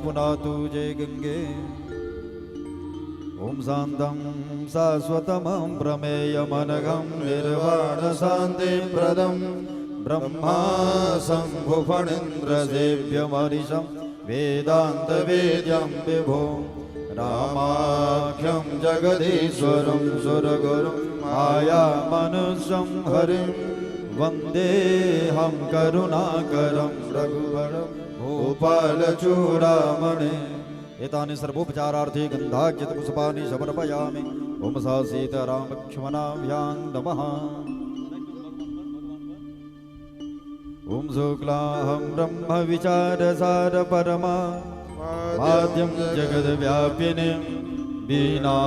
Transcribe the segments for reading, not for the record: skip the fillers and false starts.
पुनातु जय गंगे। ओम शांतं शाश्वतमं प्रमेयमनघं निर्वाणशान्तिप्रदं ब्रह्मा शम्भुफणीन्द्रसेव्यमनिशं वेदान्तवेद्यं विभो रामाख्यं जगदीश्वरं सुरगुरुं मायामनुष्यं हरिं वन्देऽहं करुणाकरं रघुवरं भूपालचूडामणि। एतानि सर्वोपचारार्थे गन्धाख्यत पुष्पाणि समर्पयामि। ओम सा सीतारामलक्ष्मणाभ्यां नमः। ओम शुक्लाहं ब्रह्म विचारसार परमा माद्यं जगद्व्यापिनीं वीणा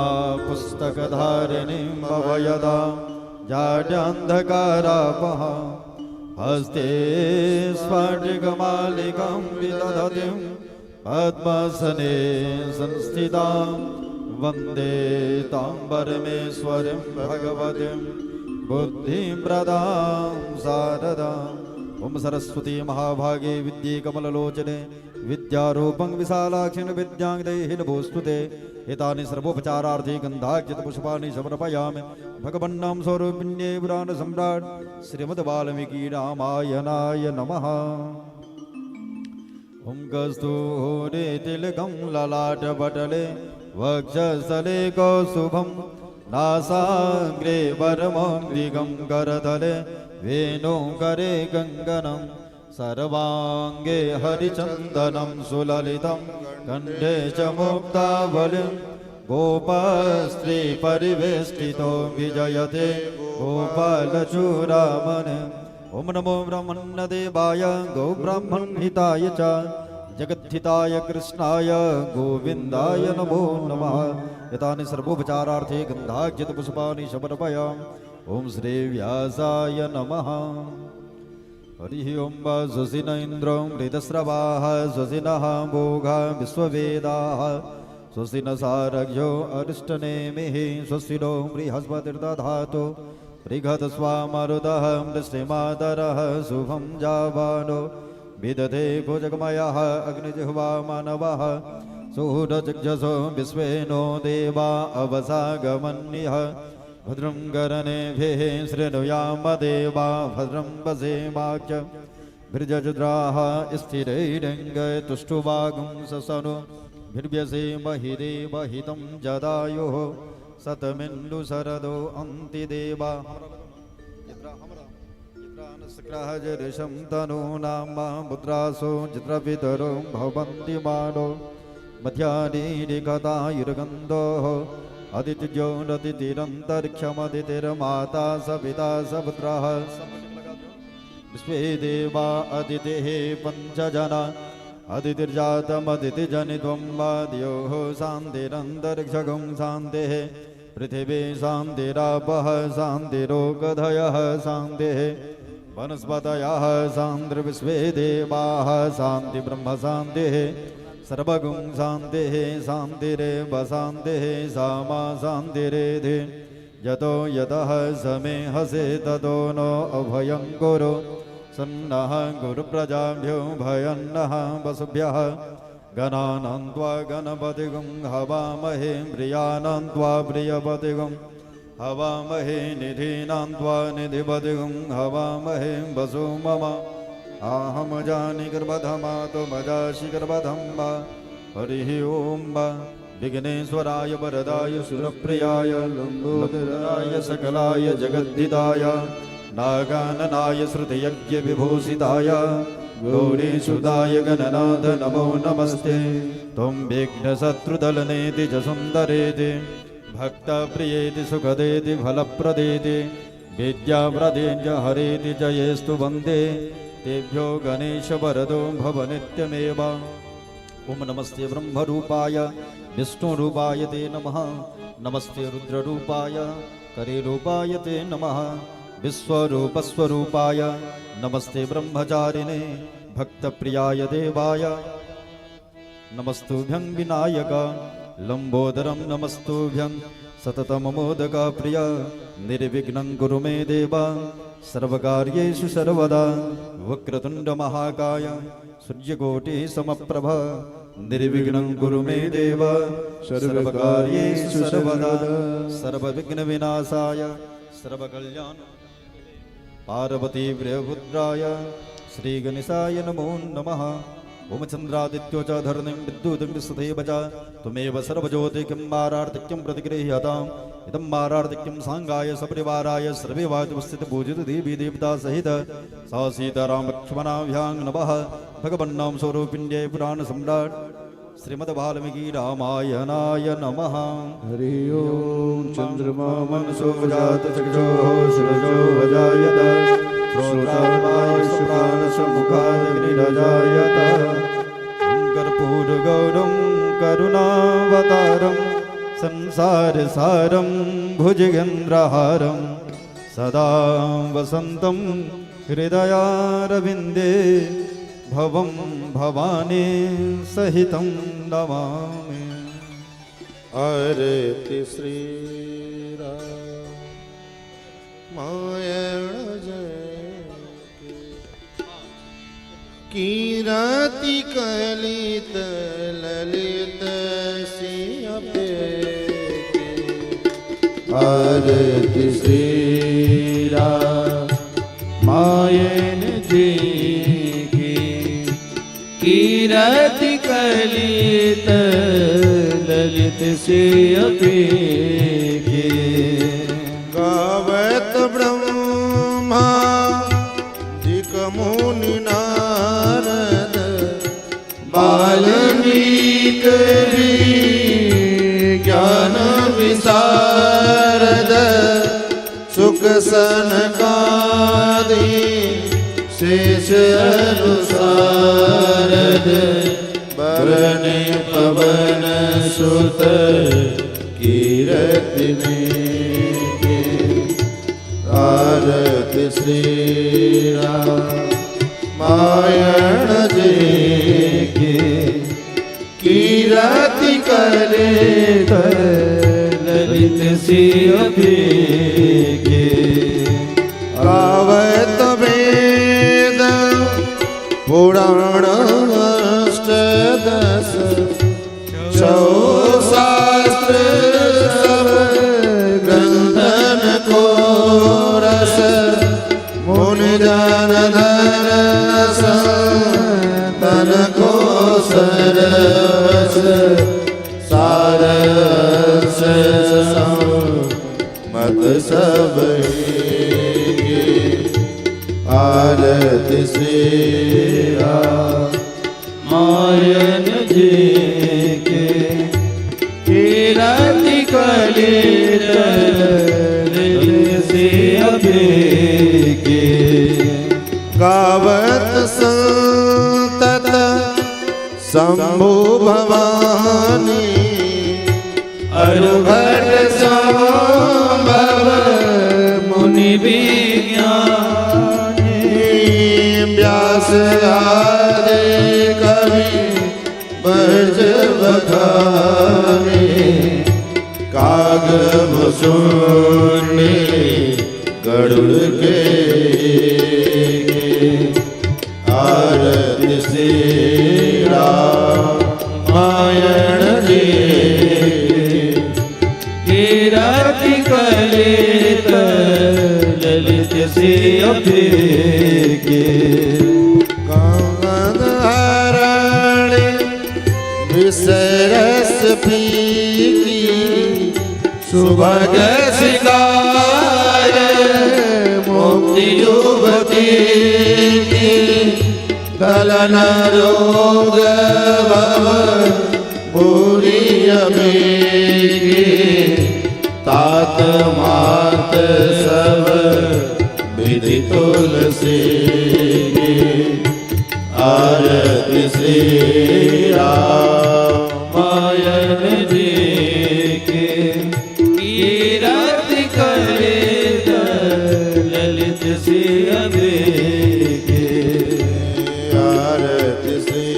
पुस्तकधारिणीं भवयदा जाड्यान्धकारापः हस्ते स्फटिकमालिकां विदधतीं पद्मासने संस्थितां वन्दे तां परमेश्वरीं भगवतीं बुद्धिप्रदां शारदाम्। ओम सरस्वती महाभागे विद्ये कमललोचने विद्यारूपं विशालाक्षिन् विद्याङ्गदैहिन भूस्तुते। एतानि सर्वोपचारार्थे गन्धाख्यत पुष्पाणि समर्पयामि। भगवन्नां स्वरूपिण्ये पुराण सम्राट श्रीमद् वाल्मीकि रामायणाय नमः। ओम कस्तूरी तिलकं ललाटपटले वक्षस्थले कौस्तुभं नासाग्रे वरमौक्तिकं करतले वेणुकरे कङ्कणं सर्वाङ्गे हरिचन्दनं सुललितं कण्ठे च मुक्तावलिं गोपस्त्री परिवेष्टितो विजयते गोपालचूडामणि। ओम नमो ब्रह्मण्यदेवाय गोब्राह्मणहिताय च जगद्धिताय कृष्णाय गोविन्दाय नमो नमः। एतानि सर्वोपचारार्थे गन्धाख्यत पुष्पाणि समर्पयामि। ओम श्री व्यासाय नमः। हरिः ओम स्वस्तिन इन्द्रो मृतस्रवाः स्वस्तिनः भोगा विश्ववेदाः स्वस्तिन सारथ्यो अरिष्टनेमिः स्वस्तिनो बृहस्पतिर्दधातु बृहत्स्वामरुतः मृष्टिमातरः शुभं जावानो विदधे भुजगमयः अग्निजिह्वा मानवः सूरजग्जसो विश्वेनो देवा अवसागमन्यः भद्रं कर्णेभिः शृणुयाम देवा भद्रं वसेमाच भृजजद्राः स्थिरैरङ्गैस्तुष्टुवागुंससनो भिर्व्यसेमहि देवहितं जदायुः शतमिन्दुशरदो अन्तिदेवा यत्रानस्ग्रहजऋषं तनूनां मुद्रासो चित्रपितरो भवन्ति मानो मध्यानीरिकतायुर्गन्धोः अदितिज्यो रतितिरन्तरिक्षमदितिर्माता सविता सपुत्रः विश्वे देवा अदितिः पञ्चजना अदितिर्जातमदितिजनित्वं वाद्योः शान्तिरन्तरिक्षगं शान्तिः पृथिवी शान्तिरापः शान्तिरोगधयः शान्तिः वनस्पतयः शान्तिर्विश्वे देवाः शान्तिब्रह्म शान्तिः सर्वगुं शान्तिः शान्तिरेव शान्तिः सामा शान्तिरेधि यतो यतः समे हसे ततो नो अभयं कुरु सन्नः गुरुप्रजाभ्यो भयन्नः वसुभ्यः गणानां त्वा गणपतिगुं हवामहे प्रियाणां त्वा प्रियपतिगुं हवामहे निधीनां त्वा निधिपतिगुं हवामहे वसु मम आहम जानि गर्भधमातो मजासि गर्भधम्बा। हरिः ओम विघ्नेश्वराय वरदाय सुरप्रियाय लम्बोदराय सकलाय जगद्धिताय नागाननाय श्रुतियज्ञविभूषिताय गौरीसुताय गणनाथ नमो नमस्ते। त्वं विघ्नशत्रुदलनेति च सुन्दरेति भक्तप्रियेति सुखदेति फलप्रदेति विद्याप्रदेति हरेति जयेस्तु वन्दे तेभ्यो गणेश वरदो भव नित्यमेव। ओम नमस्ते ब्रह्मरूपाय विष्णुरूपाय ते नमः। नमस्ते रुद्ररूपाय करेरूपाय ते नमः। विश्वरूपस्वरूपाय नमस्ते ब्रह्मचारिणे भक्तप्रियाय देवाय नमस्तुभ्यं विनायक लंबोदरं नमस्तुभ्यं सततममोदका प्रिय निर्विघ्नं कुरु मे देव सर्वकार्येषु सर्वदा। वक्रतुण्ड महाकाय सूर्यकोटि समप्रभ निर्विघ्नं कुरु मे देव सर्वकार्येषु सर्वदा सर्वविघ्नविनाशाय सर्वकल्याण पार्वती प्रियपुत्राय श्रीगणेशाय नमो नमः। ओम चंद्रादित्यो च धरणिं विद्युतं विश्वदेव च त्वमेव सर्वज्योतिकं मारार्तिक्यं प्रतिगृह्यताम् इदं मारार्तिक्यं सांगाय सपरिवाराय सर्वे वायुवस्थित पूजित देवी देवता सहित सा सीताराम लक्ष्मणाभ्यां नमः। भगवन्नाम स्वरूपिण्ये पुराण सम्राट श्रीमद् वाल्मीकि रामायणाय नमः। हरि ओम चंद्रमा मनसो जात चक्षुः शिरजो वजायत श्रोत्राय सुप्राणसमुखादग्निरजायत कर्पूरगौरं करुणावतारं संसारसारं भुजगेन्द्रहारं सदा वसन्तं हृदयारविन्दे भवं भवानी सहितं नमामि। आरति श्री रामायण जय कीरति कलित ललित सिंह आरति श्री रामायण जी कीरति कलित ललित से अपेखे गावत ब्रह्मा दिक मुनि नारद वाल्मीकि ज्ञान विशारद सुख सनकादि शेष अनुसारद वरण पवन सुत कीरति आरति श्री रामायण जी की कीरति करे ललित सिंह के गावत वेद पुराण अष्टदश सौ शास्त्र सब ग्रंथन को रस मुनि जन धरस तन को सरस सारस मत सब आरति श्री रामायण जी के कीरति कलित से अपेखे गावत संतत शंभु भवानी अरुभट संभव मुनि विज्ञानी व्यास आदि कवि बज बखानी काग मुसुनी गरुड़ के आरति श्री रामायण जी कीरति कलित ललित से अपेखे कांगन हरणि विसरस पीकी सुभग शिकार मुक्ति युवती की कलन रोग भव पूरी तात मात सब विधि तुलसी आरति श्री रामायण जी के कीरति कलित ललित से अपेखे आरति श्री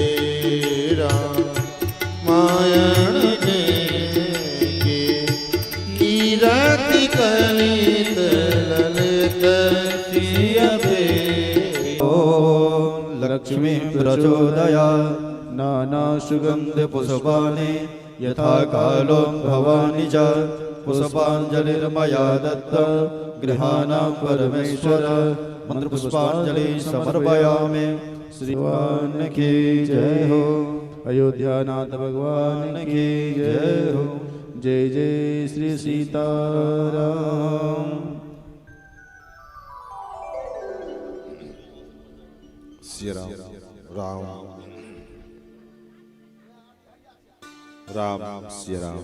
रामायण जी के कीरति कलित ललित से अपेखे लक्ष्मी प्रचोदया नानासुगन्धपुष्पाणि यथा कालो भवानि च पुष्पाञ्जलिर्मया दत्त गृहाणां परमेश्वर मंत्रपुष्पांजलि समर्पयामि। श्री भगवान की जय हो। अयोध्यानाथ भगवान की जय हो। जय जय श्री सीताराम। श्री राम राम राम श्री राम।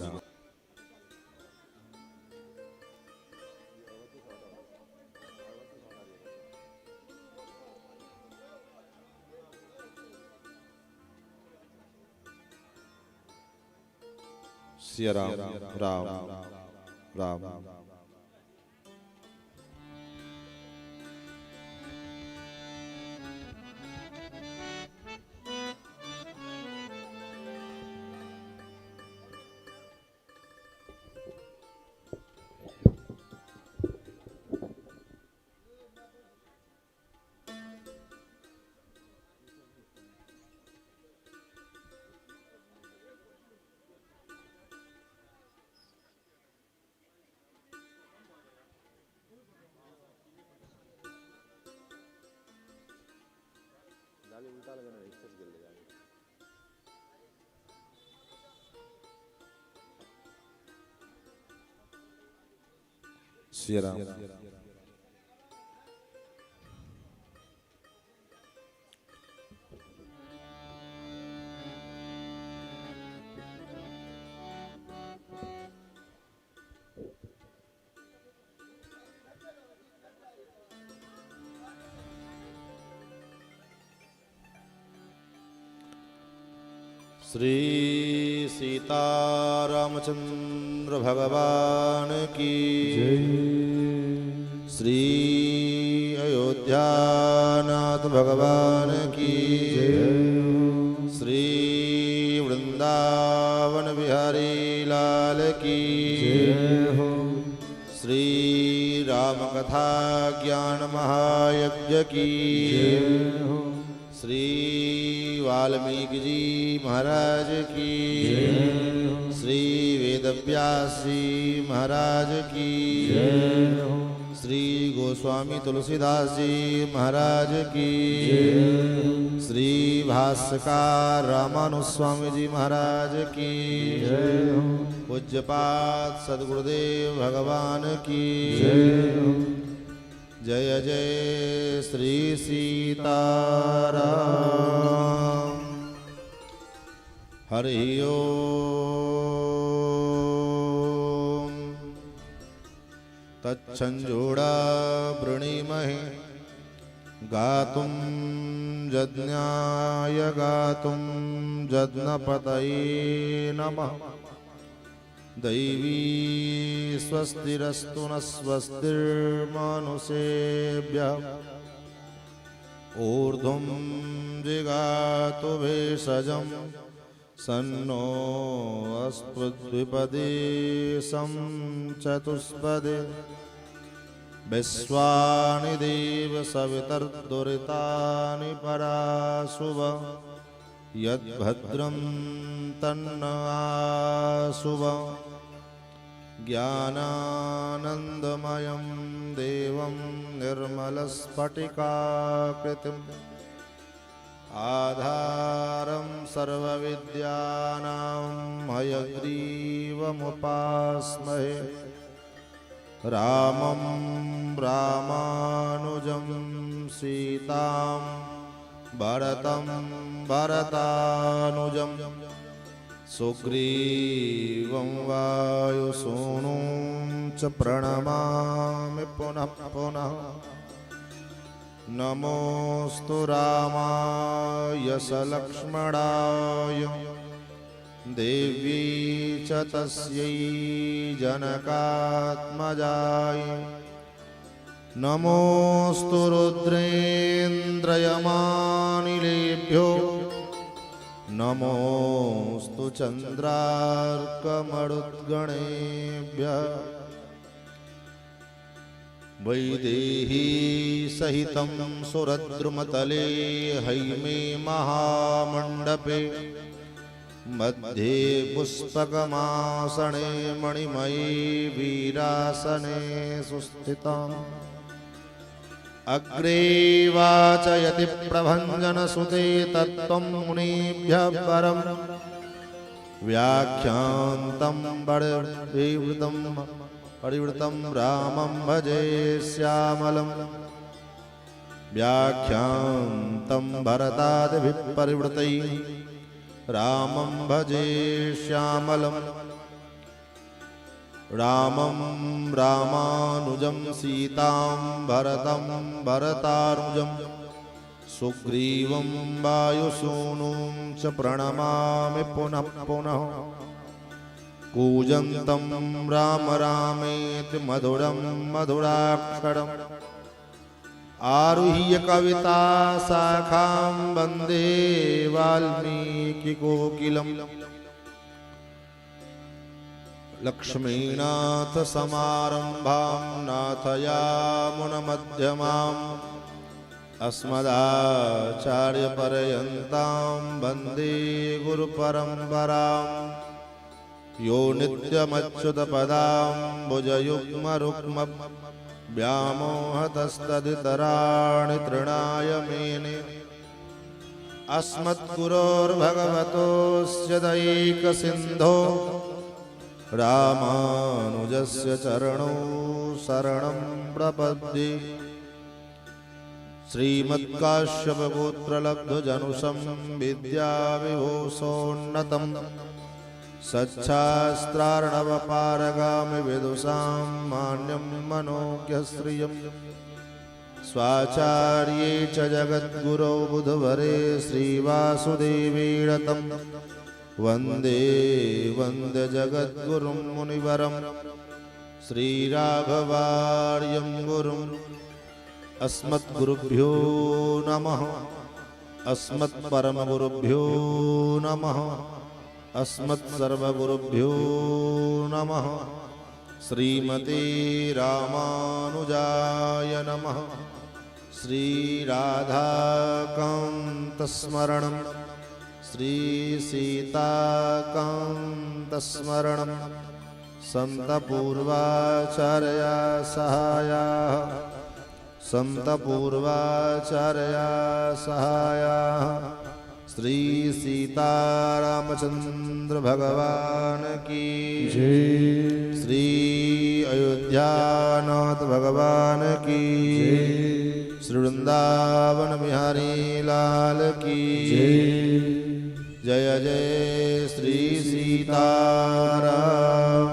श्री राम राम राम। श्री राम। श्री सीतारामचंद्र भगवान की जय। श्री अयोध्यानाथ भगवान की जय। श्री वृंदावन बिहारी लाल की जय हो। श्री राम कथा ज्ञान महायज्ञ की जय हो। श्री वाल्मीकि जी महाराज की जय। श्री वेदव्यास जी महाराज की जय। श्री गोस्वामी तुलसीदास जी महाराज की जय। श्री भाष्यकार रामानुस्वामी जी महाराज की जय। पूज्यपाद सद्गुरुदेव भगवान की जय। जय जय श्री सीताराम। हरि ओम। तच्छंजोड़ा वृणीमहे गातुं यज्ञाय गातुं यज्ञपतये नमः। दैवी स्वस्तिरस्तु न स्वस्तिर्मनुषेभ्यः। ऊर्ध्वं जिगातु भेषजं सन्नो अस्पृद्विपदे सं चतुष्पदे। विश्वानि देव सवितर्दुरितानि पराशुभ। यद्भद्रं तन्न आशुभ। ज्ञानानन्दमयं देवं निर्मलस्फटिकाकृतिम् आधारं सर्वविद्यानां हयग्रीवमुपास्महे। रामं रामानुजं सीतां भरतं भरतानुजं। सुग्रीवं वायुसूनुं च प्रणमामि पुनः पुनः। नमोऽस्तु रामाय सलक्ष्मणाय देवी च तस्यै जनकात्मजाय। नमोऽस्तु रुद्रेन्द्रयमानिलेभ्यो। नमोऽस्तु चन्द्रार्कमरुद्गणेभ्यः। वैदेही सहितं सुरद्रुमतले हैमे महामण्डपे मध्ये पुष्पकमासने मणिमयी वीरासने सुस्थितम् अग्रे वाचयति प्रभञ्जनसुते तत्त्वं मुनिभ्यः परम् व्याख्यान्तं परिवृतं रामं भजे श्यामलं व्याख्यान्तं भरतादिभिः परिवृतैः रामं भजे श्यामलं रामं रामानुजं सीतां भरतं भरतानुजं सुग्रीवं वायुसूनुं च प्रणमामि पुनः पुनः कूजन्तं राम रामेति मधुरं मधुराक्षरम् आरुह्य कविता शाखां वन्दे वाल्मीकिकोकिलम् लक्ष्मीनाथ समारंभां नाथयामुनमध्यमाम् अस्मदाचार्यपर्यन्तां वन्दे गुरुपरम्पराम् यो नित्यमच्युतपदाम्बुजयुग्मरुक्म व्यामोहतस्तदितराणि तृणाय मेने अस्मद्गुरोर्भगवतोऽस्य दैकसिन्धो रामानुजस्य चरणौ शरणं प्रपद्ये श्रीमत्काश्यपगोत्रलब्धजनुषं विद्याविभूषोन्नतं सच्छास्त्रार्णवपारगामि विदुषां मान्यं मनोज्ञश्रियं स्वाचार्ये च जगद्गुरौ बुधवरे श्रीवासुदेवीरतं वन्दे वन्दे जगद्गुरुं मुनिवरं श्रीराघवार्यं गुरुम् अस्मद्गुरुभ्यो नमः अस्मत्परमगुरुभ्यो नमः अस्मत्सर्वगुरुभ्यो नमः श्रीमते रामानुजाय नमः श्रीराधाकान्तस्मरणं श्रीसीताकान्तस्मरणं सन्तपूर्वाचार्या सहायाः सन्तपूर्वाचार्या सहायाः श्री सीतारामचंद्र भगवान की जय श्री अयोध्यानाथ भगवान की जय श्री वृंदावन बिहारी लाल की जय जय जय श्री सीताराम।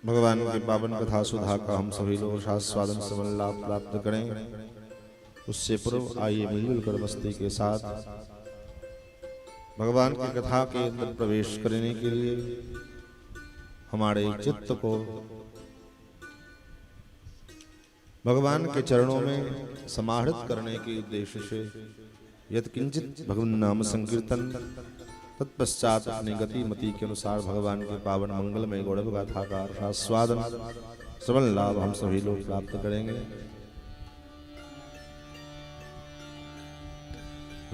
भगवान की पावन कथा सुधा का हम सभी लोग आस्वादन समन लाभ प्राप्त करें। उससे पूर्व आइए मिलजुल कर मस्ती के साथ भगवान की कथा के अंदर प्रवेश करने के लिए हमारे चित्त को भगवान के चरणों में समाहित करने के उद्देश्य से यत्किंचित भगवान नाम संकीर्तन तत्पश्चात अपनी गति मति के अनुसार भगवान के पावन मंगलमय गौरव गाथा का आस्वादन श्रवण लाभ हम सभी लोग प्राप्त करेंगे।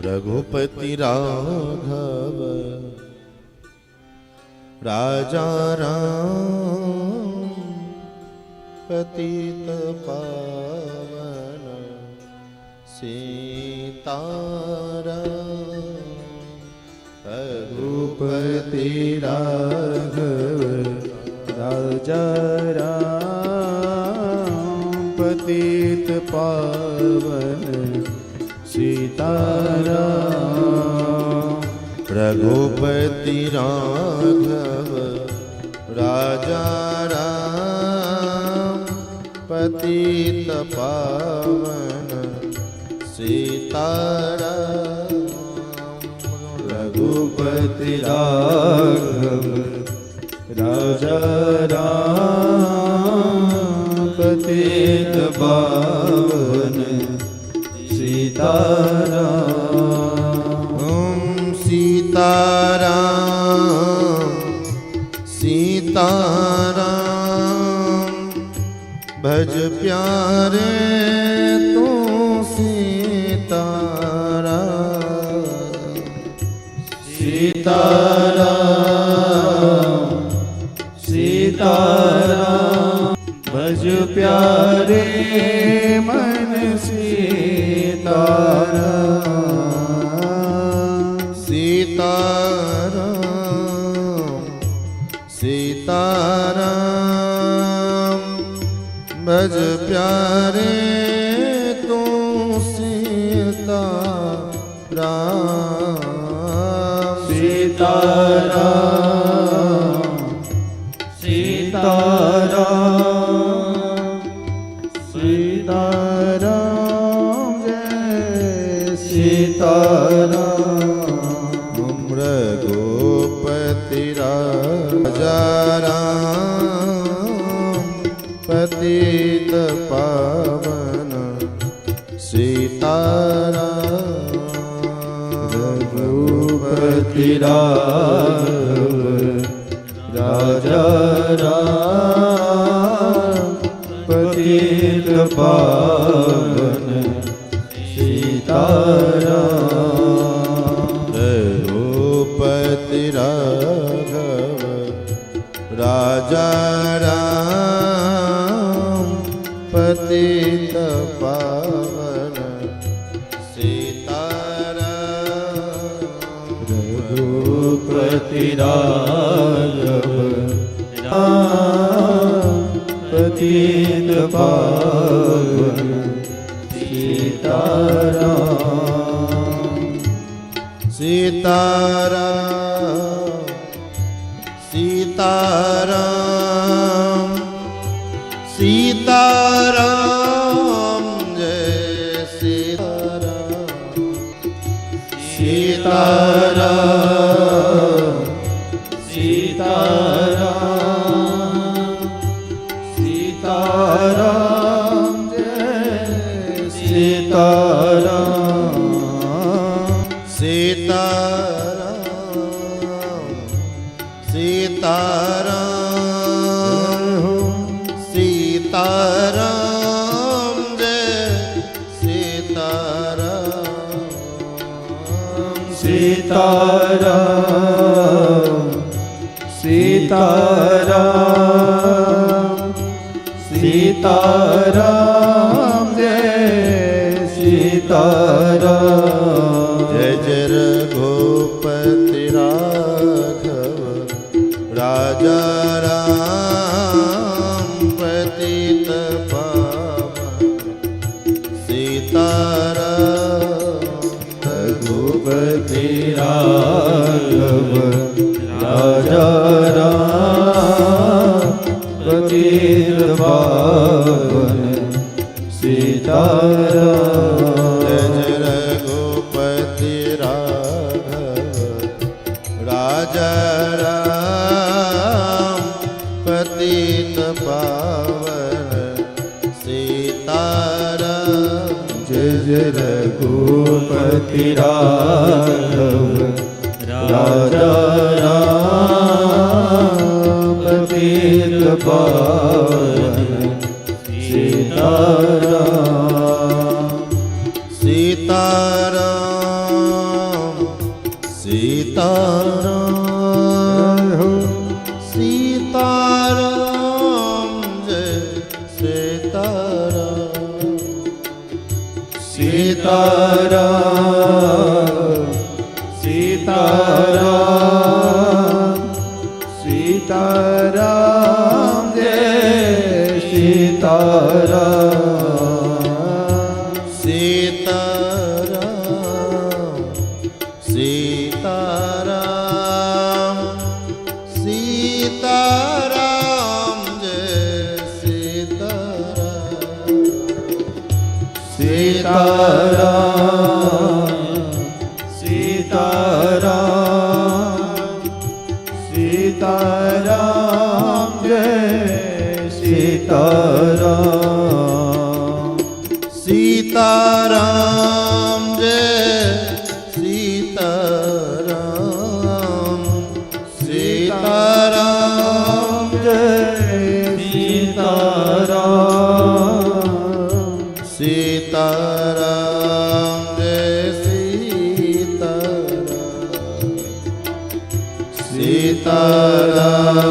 रघुपति राघव राजा राम पतित पावन सीताराम रघुपति राघव राजा राम पतित पावन सीताराम रघुपति राघव राजा राम पतित पावन सीताराम रघुपति राघव राजा राम पतित पावन सीताराम सीताराम सीताराम प्यारे तू सीताराम सीताराम सीताराम भज प्यारे मन सीताराम सीताराम सीताराम भज प्यारे तू सीताराम सीताराम सीताराम सीताराम जय सीताराम मृगोपति राजा राम पतित पावन सीताराम रघुपति राघव राजा राम पतित पावन सीताराम रघुपति राघव राजा राम पतित पावन सीताराम रघुपति राघव राम पतित पावन सीताराम सीताराम सीताराम सीताराम जय सीताराम सीताराम सीताराम सीताराम जय सीताराम सीताराम सीताराम सीताराम जय सीताराम सीताराम सीताराम सीताराम जय सीताराम जय जय रघुपति राघव राजा राम पतित पावन सीताराम रघुपति राघव राजा राम पतित पावन सीताराम जय जय रघुपति राघव राजा राम पतित पावन सीताराम जय जय रघुपति राघव राजा राम पतित पावन सीताराम सीताराम सीताराम सीताराम जय सीताराम सीताराम सीताराम सीताराम जय सीताराम सीताराम सीताराम सीताराम जय सीताराम सीताराम सीताराम सीताराम जय सीताराम सीताराम जय सीताराम सीताराम जय सीताराम सीताराम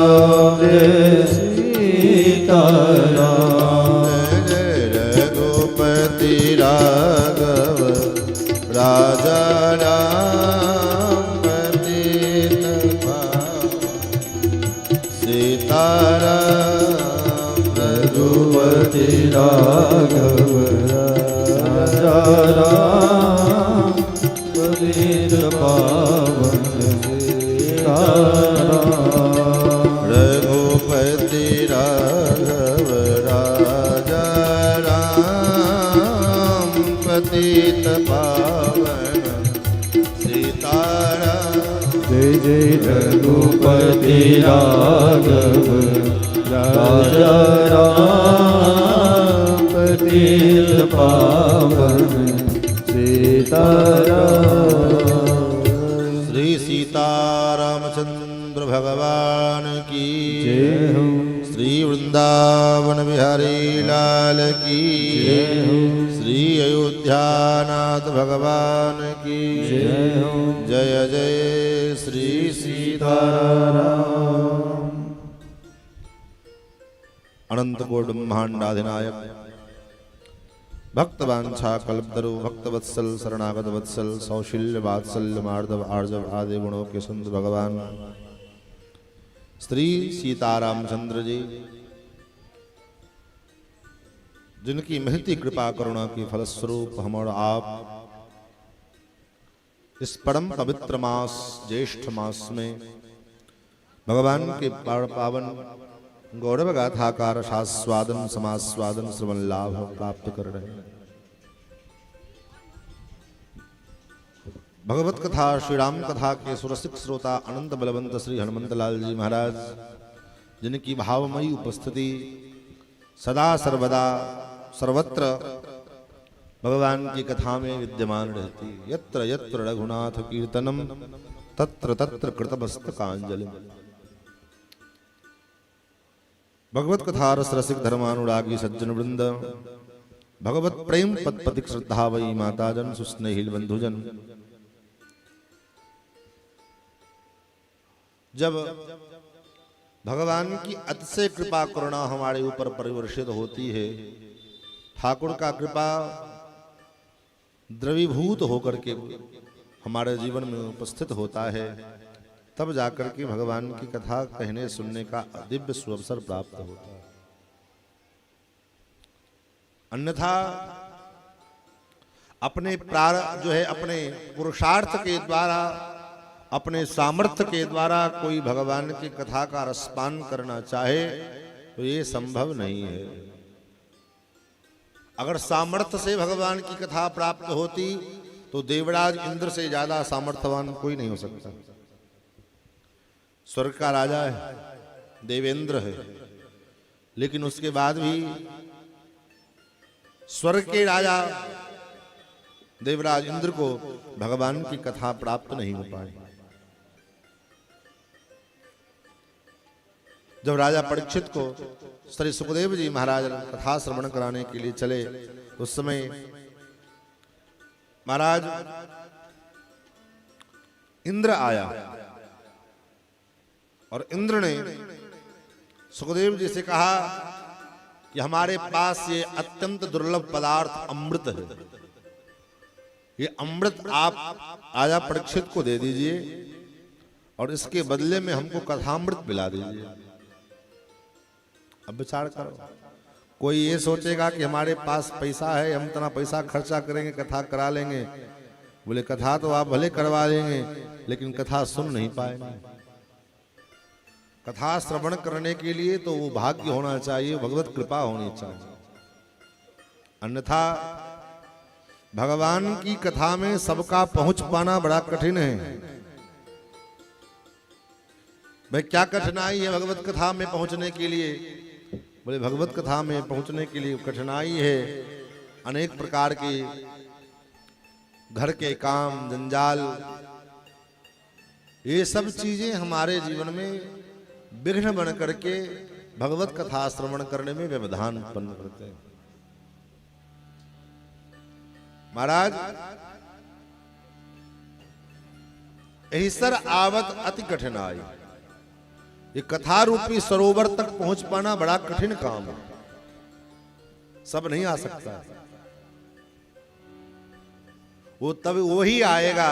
जय सीताराम जय रघुपति राघव राजा राम पतित पावन सीताराम रघुपति राघव राजा राम पतित पावन सीताराम रघुपति राघव राजा राम पतित पावन सीताराम जय जय रघुपति राघव राजा राम पतित पावन सीताराम श्री सीतारामचंद्र भगवान की जय हो श्री वृंदावन बिहारी लाल की जय हो श्री अयोध्यानाथ भगवान की जय हो जय जय श्री सीताराम अनंत कोट ब्रह्मांडाधिनायक भक्तवांछा कल्पतरु भक्तवत्सल शरणागत वत्सल सौशील्य वात्सल्य मार्दव आर्जव आदि गुणों के संत भगवान श्री सीतारामचंद्र जी जिनकी महती कृपा करुणा की फलस्वरूप हम और आप इस परम पवित्र मास ज्येष्ठ मास में भगवान के पावन गौरव गाथा का रसास्वादन समास्वादन श्रवण लाभ प्राप्त कर रहे हैं। भगवत कथा श्री राम कथा के सुरसिक श्रोता अनंत बलवंत श्री हनुमंत लाल जी महाराज जिनकी भावमयी उपस्थिति सदा सर्वदा सर्वत्र भगवान की कथा में विद्यमान रहती। यत्र यत्र रघुनाथ कीर्तनम तत्र तत्र कृतमस्तकांजलि। भगवत कथा रस रसिक धर्मानुरागी सज्जन वृंद भगवत प्रेम पदपतिक श्रद्धा वही माताजन सुस्नेहिल बंधुजन जब भगवान की अतिशय कृपा करुणा हमारे ऊपर परिवर्षित होती है, ठाकुर का कृपा द्रवीभूत होकर के हमारे जीवन में उपस्थित होता है, तब जाकर के भगवान की कथा कहने सुनने का दिव्य सुअवसर प्राप्त होता है। अन्यथा अपने जो है अपने पुरुषार्थ के द्वारा अपने सामर्थ्य के द्वारा कोई भगवान की कथा का रसपान करना चाहे तो ये संभव नहीं है। अगर सामर्थ्य से भगवान की कथा प्राप्त होती तो देवराज इंद्र से ज्यादा सामर्थ्यवान कोई नहीं हो सकता। स्वर्ग का राजा है, देवेंद्र है, लेकिन उसके बाद भी स्वर्ग के राजा देवराज इंद्र को भगवान की कथा प्राप्त नहीं हो पाई। जब राजा परीक्षित को श्री सुखदेव जी महाराज कथा श्रवण कराने के लिए चले, उस समय महाराज इंद्र आया और इंद्र ने सुखदेव जी से कहा कि हमारे पास ये अत्यंत दुर्लभ पदार्थ अमृत है, ये अमृत आप राजा परीक्षित को दे दीजिए और इसके बदले में हमको कथामृत पिला दीजिए। अब विचार करो, कोई ये सोचेगा कि हमारे पास पैसा है, हम इतना पैसा खर्चा करेंगे कथा करा लेंगे। बोले कथा तो आप भले करवा लेंगे लेकिन कथा सुन नहीं पाएंगे। कथा श्रवण करने के लिए तो वो भाग्य होना चाहिए, भगवत कृपा होनी चाहिए। अन्यथा भगवान की कथा में सबका पहुंच पाना बड़ा कठिन है। भाई क्या कठिनाई है भगवत कथा में पहुंचने के लिए? बोले भगवत कथा में पहुंचने के लिए कठिनाई है अनेक प्रकार के घर के काम जंजाल, ये सब चीजें हमारे जीवन में विघ्न बन करके भगवत कथा श्रवण करने में व्यवधान उत्पन्न करते हैं। महाराज एहिसर आवत अति कठिनाई। ये कथा रूपी सरोवर तक पहुंच पाना बड़ा कठिन काम है, सब नहीं आ सकता। वो तब वही आएगा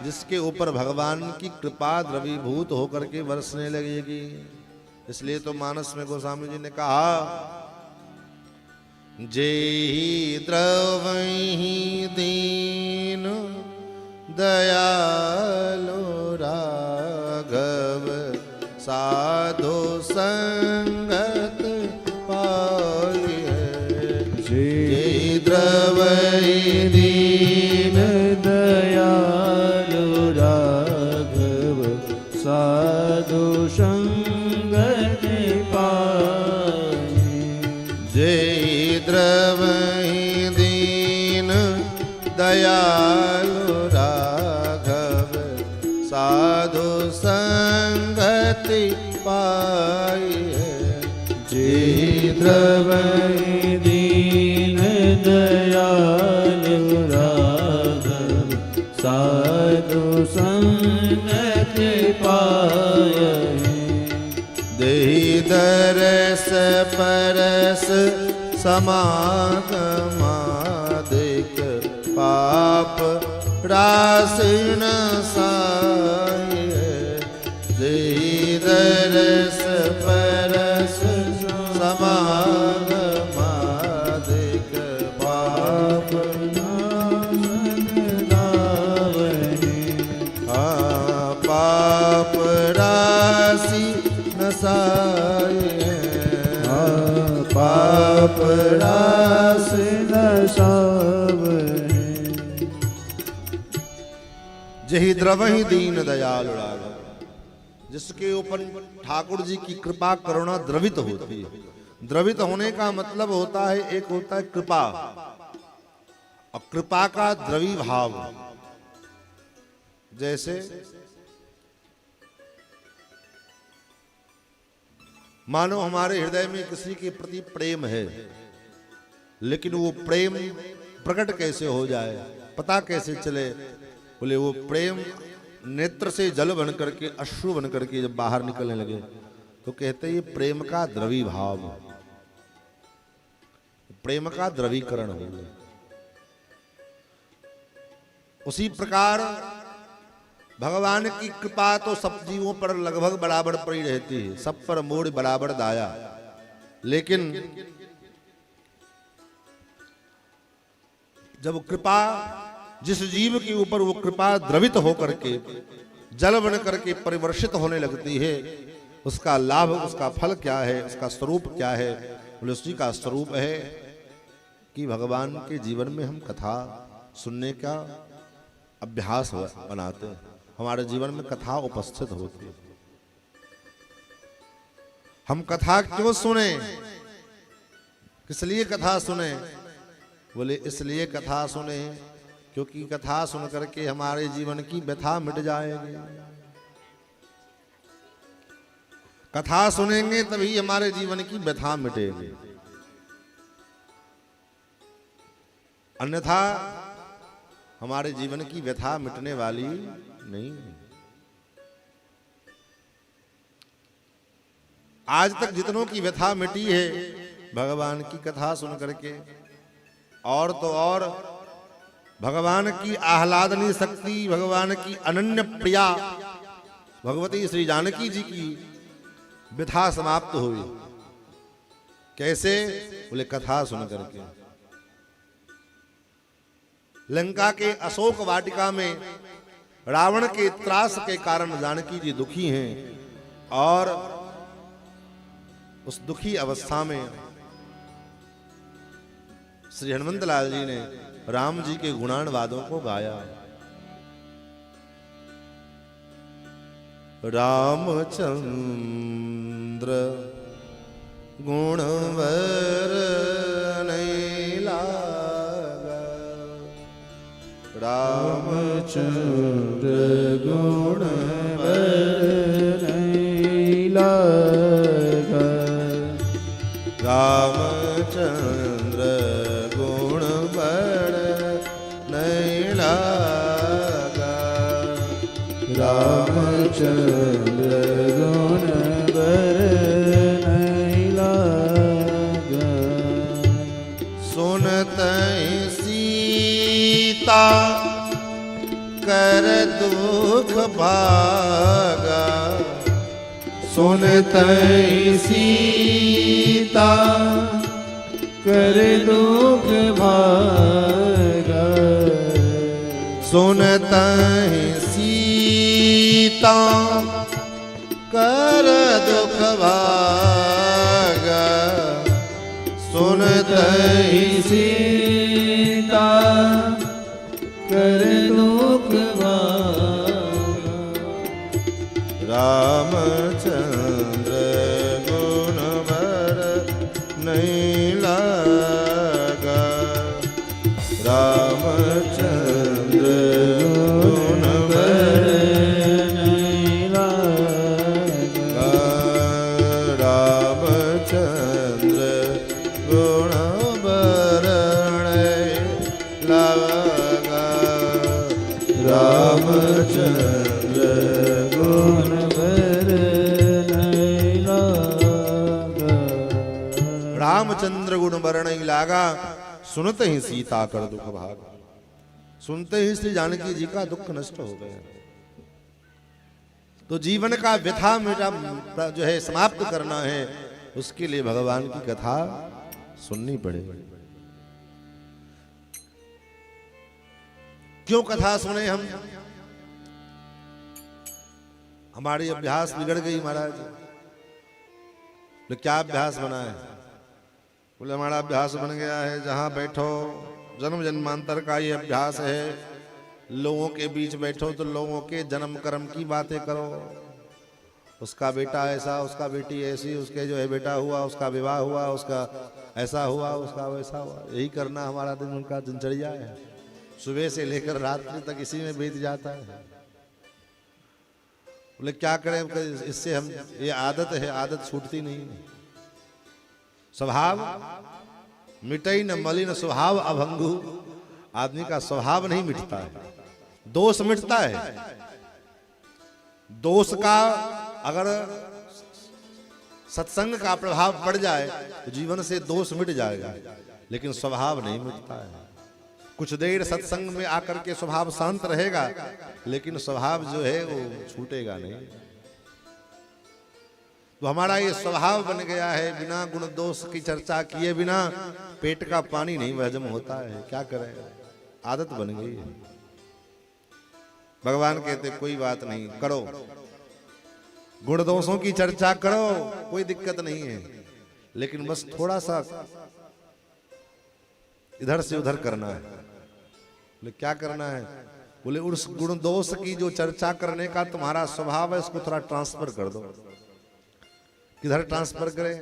जिसके ऊपर भगवान की कृपा द्रवीभूत होकर के बरसने लगेगी। इसलिए तो मानस में गोस्वामी जी ने कहा, जेहि द्रवहि दीन दयालु राघव साधु संगत पाइए। जेहि द्रवहि दीन दयालु राघव साधु संगत पाए। जेहि द्रवहि दीन दयालु राघव साधु संगति पाइए। जेहि द्रवहि दीन दयालु राघव साधु संगति पाए। देहि दरस परस समागमादिक पाप रास नसाए। देहि दरस परस समागमादिक पाप पाप राशि नसाए। पाप राशि नसावे। जेहि द्रवहि दीन दयालु राघव, जिसके ऊपर ठाकुर जी की कृपा करुणा द्रवित होती है। द्रवित होने का मतलब होता है, एक होता है कृपा, और कृपा का द्रवी भाव। जैसे मानो हमारे हृदय में किसी के प्रति प्रेम है, लेकिन वो प्रेम प्रकट कैसे हो जाए, पता कैसे चले? बोले वो प्रेम नेत्र से जल बन करके, अश्रु बन करके जब बाहर निकलने लगे तो कहते हैं ये प्रेम का द्रवी भाव, प्रेम का द्रवीकरण हो गया। उसी प्रकार भगवान की कृपा तो सब जीवों पर लगभग बराबर पड़ी रहती है, सब पर मोड़ बराबर दाया। लेकिन जब कृपा जिस जीव के ऊपर वो कृपा द्रवित होकर के जल बन करके परिवर्षित होने लगती है, उसका लाभ, उसका फल क्या है, उसका स्वरूप क्या है? बोले उसी का स्वरूप है कि भगवान के जीवन में हम कथा सुनने का अभ्यास बनाते हैं, हमारे जीवन में कथा उपस्थित होती है। हम कथा क्यों सुने, किस लिए कथा सुने? बोले इसलिए कथा सुने क्योंकि कथा सुन करके हमारे जीवन की व्यथा मिट जाएगी। कथा सुनेंगे तभी हमारे जीवन की व्यथा मिटेगी, अन्यथा हमारे जीवन की व्यथा मिटने वाली नहीं। आज तक जितनों की व्यथा मिटी है भगवान की कथा सुन करके, और तो और भगवान की आह्लादनीय शक्ति, भगवान की अनन्य प्रिया भगवती श्री जानकी जी की व्यथा समाप्त हुई। कैसे? बोले कथा सुन करके। लंका के अशोक वाटिका में रावण के त्रास के कारण जानकी जी दुखी हैं, और उस दुखी अवस्था में श्री हनुमंत लाल जी ने राम जी के गुणानुवादों को गाया। रामचंद्र गुणवर नहीं लागा, रामचंद्र गुणवर नहीं लागा, रामचंद्र गुणवर नहीं लागा, रामचंद्र गुण बर नहीं लागा। सुनत सीता कर दुख भागा। सुनत सीता कर दुख भागा। सुनत सीता कर दुख भागा। सुनत सीता कर दुख भागा। रामचंद्र गुण बर नहीं लागा। रामचंद्र गुण बर नहीं लागा। रामचंद्र गुण बर नहीं लागा। रामचंद्र गुण बर नहीं लागा। रामचंद्र गुण बर नहीं लागा। सुनते ही सीता कर दुख भागा। सुनते ही श्री जानकी जी का दुख नष्ट हो गया। तो जीवन का व्यथा मेरा जो है समाप्त करना है, उसके लिए भगवान की कथा सुननी पड़ेगी। क्यों कथा सुने हम? हमारी अभ्यास बिगड़ गई महाराज। तो क्या अभ्यास बना है? बोले हमारा अभ्यास बन गया है जहां बैठो जन्म जन्मांतर का ये अभ्यास है। लोगों के बीच बैठो तो लोगों के जन्म कर्म की बातें करो। उसका बेटा ऐसा, उसका बेटी ऐसी, उसके जो है बेटा हुआ, उसका विवाह हुआ, उसका ऐसा हुआ, उसका वैसा हुआ। यही करना हमारा दिन उनका दिनचर्या है। सुबह से लेकर रात्रि तक इसी में बीत जाता है। बोले क्या करें? इससे हम, ये आदत है, आदत छूटती नहीं। स्वभाव मिटई न मलिन स्वभाव अभंगु। आदमी का स्वभाव नहीं मिटता है, दोष मिटता है। दोष का अगर सत्संग का प्रभाव पड़ जाए तो जीवन से दोष मिट जाएगा, लेकिन स्वभाव नहीं मिटता है। कुछ देर सत्संग में आकर के स्वभाव शांत रहेगा, लेकिन स्वभाव जो है वो छूटेगा नहीं। तो हमारा ये स्वभाव बन गया है, बिना गुण दोष की चर्चा किए बिना पेट का पानी नहीं हजम होता है। क्या करें, आदत बन गई है। भगवान कहते कोई बात नहीं, करो गुण दोषों की चर्चा करो, कोई दिक्कत नहीं है, लेकिन बस थोड़ा सा इधर से उधर करना है। बोले क्या करना है? बोले उस गुण दोष की जो चर्चा करने का तुम्हारा स्वभाव है, इसको थोड़ा ट्रांसफर कर दो। किधर ट्रांसफर करें?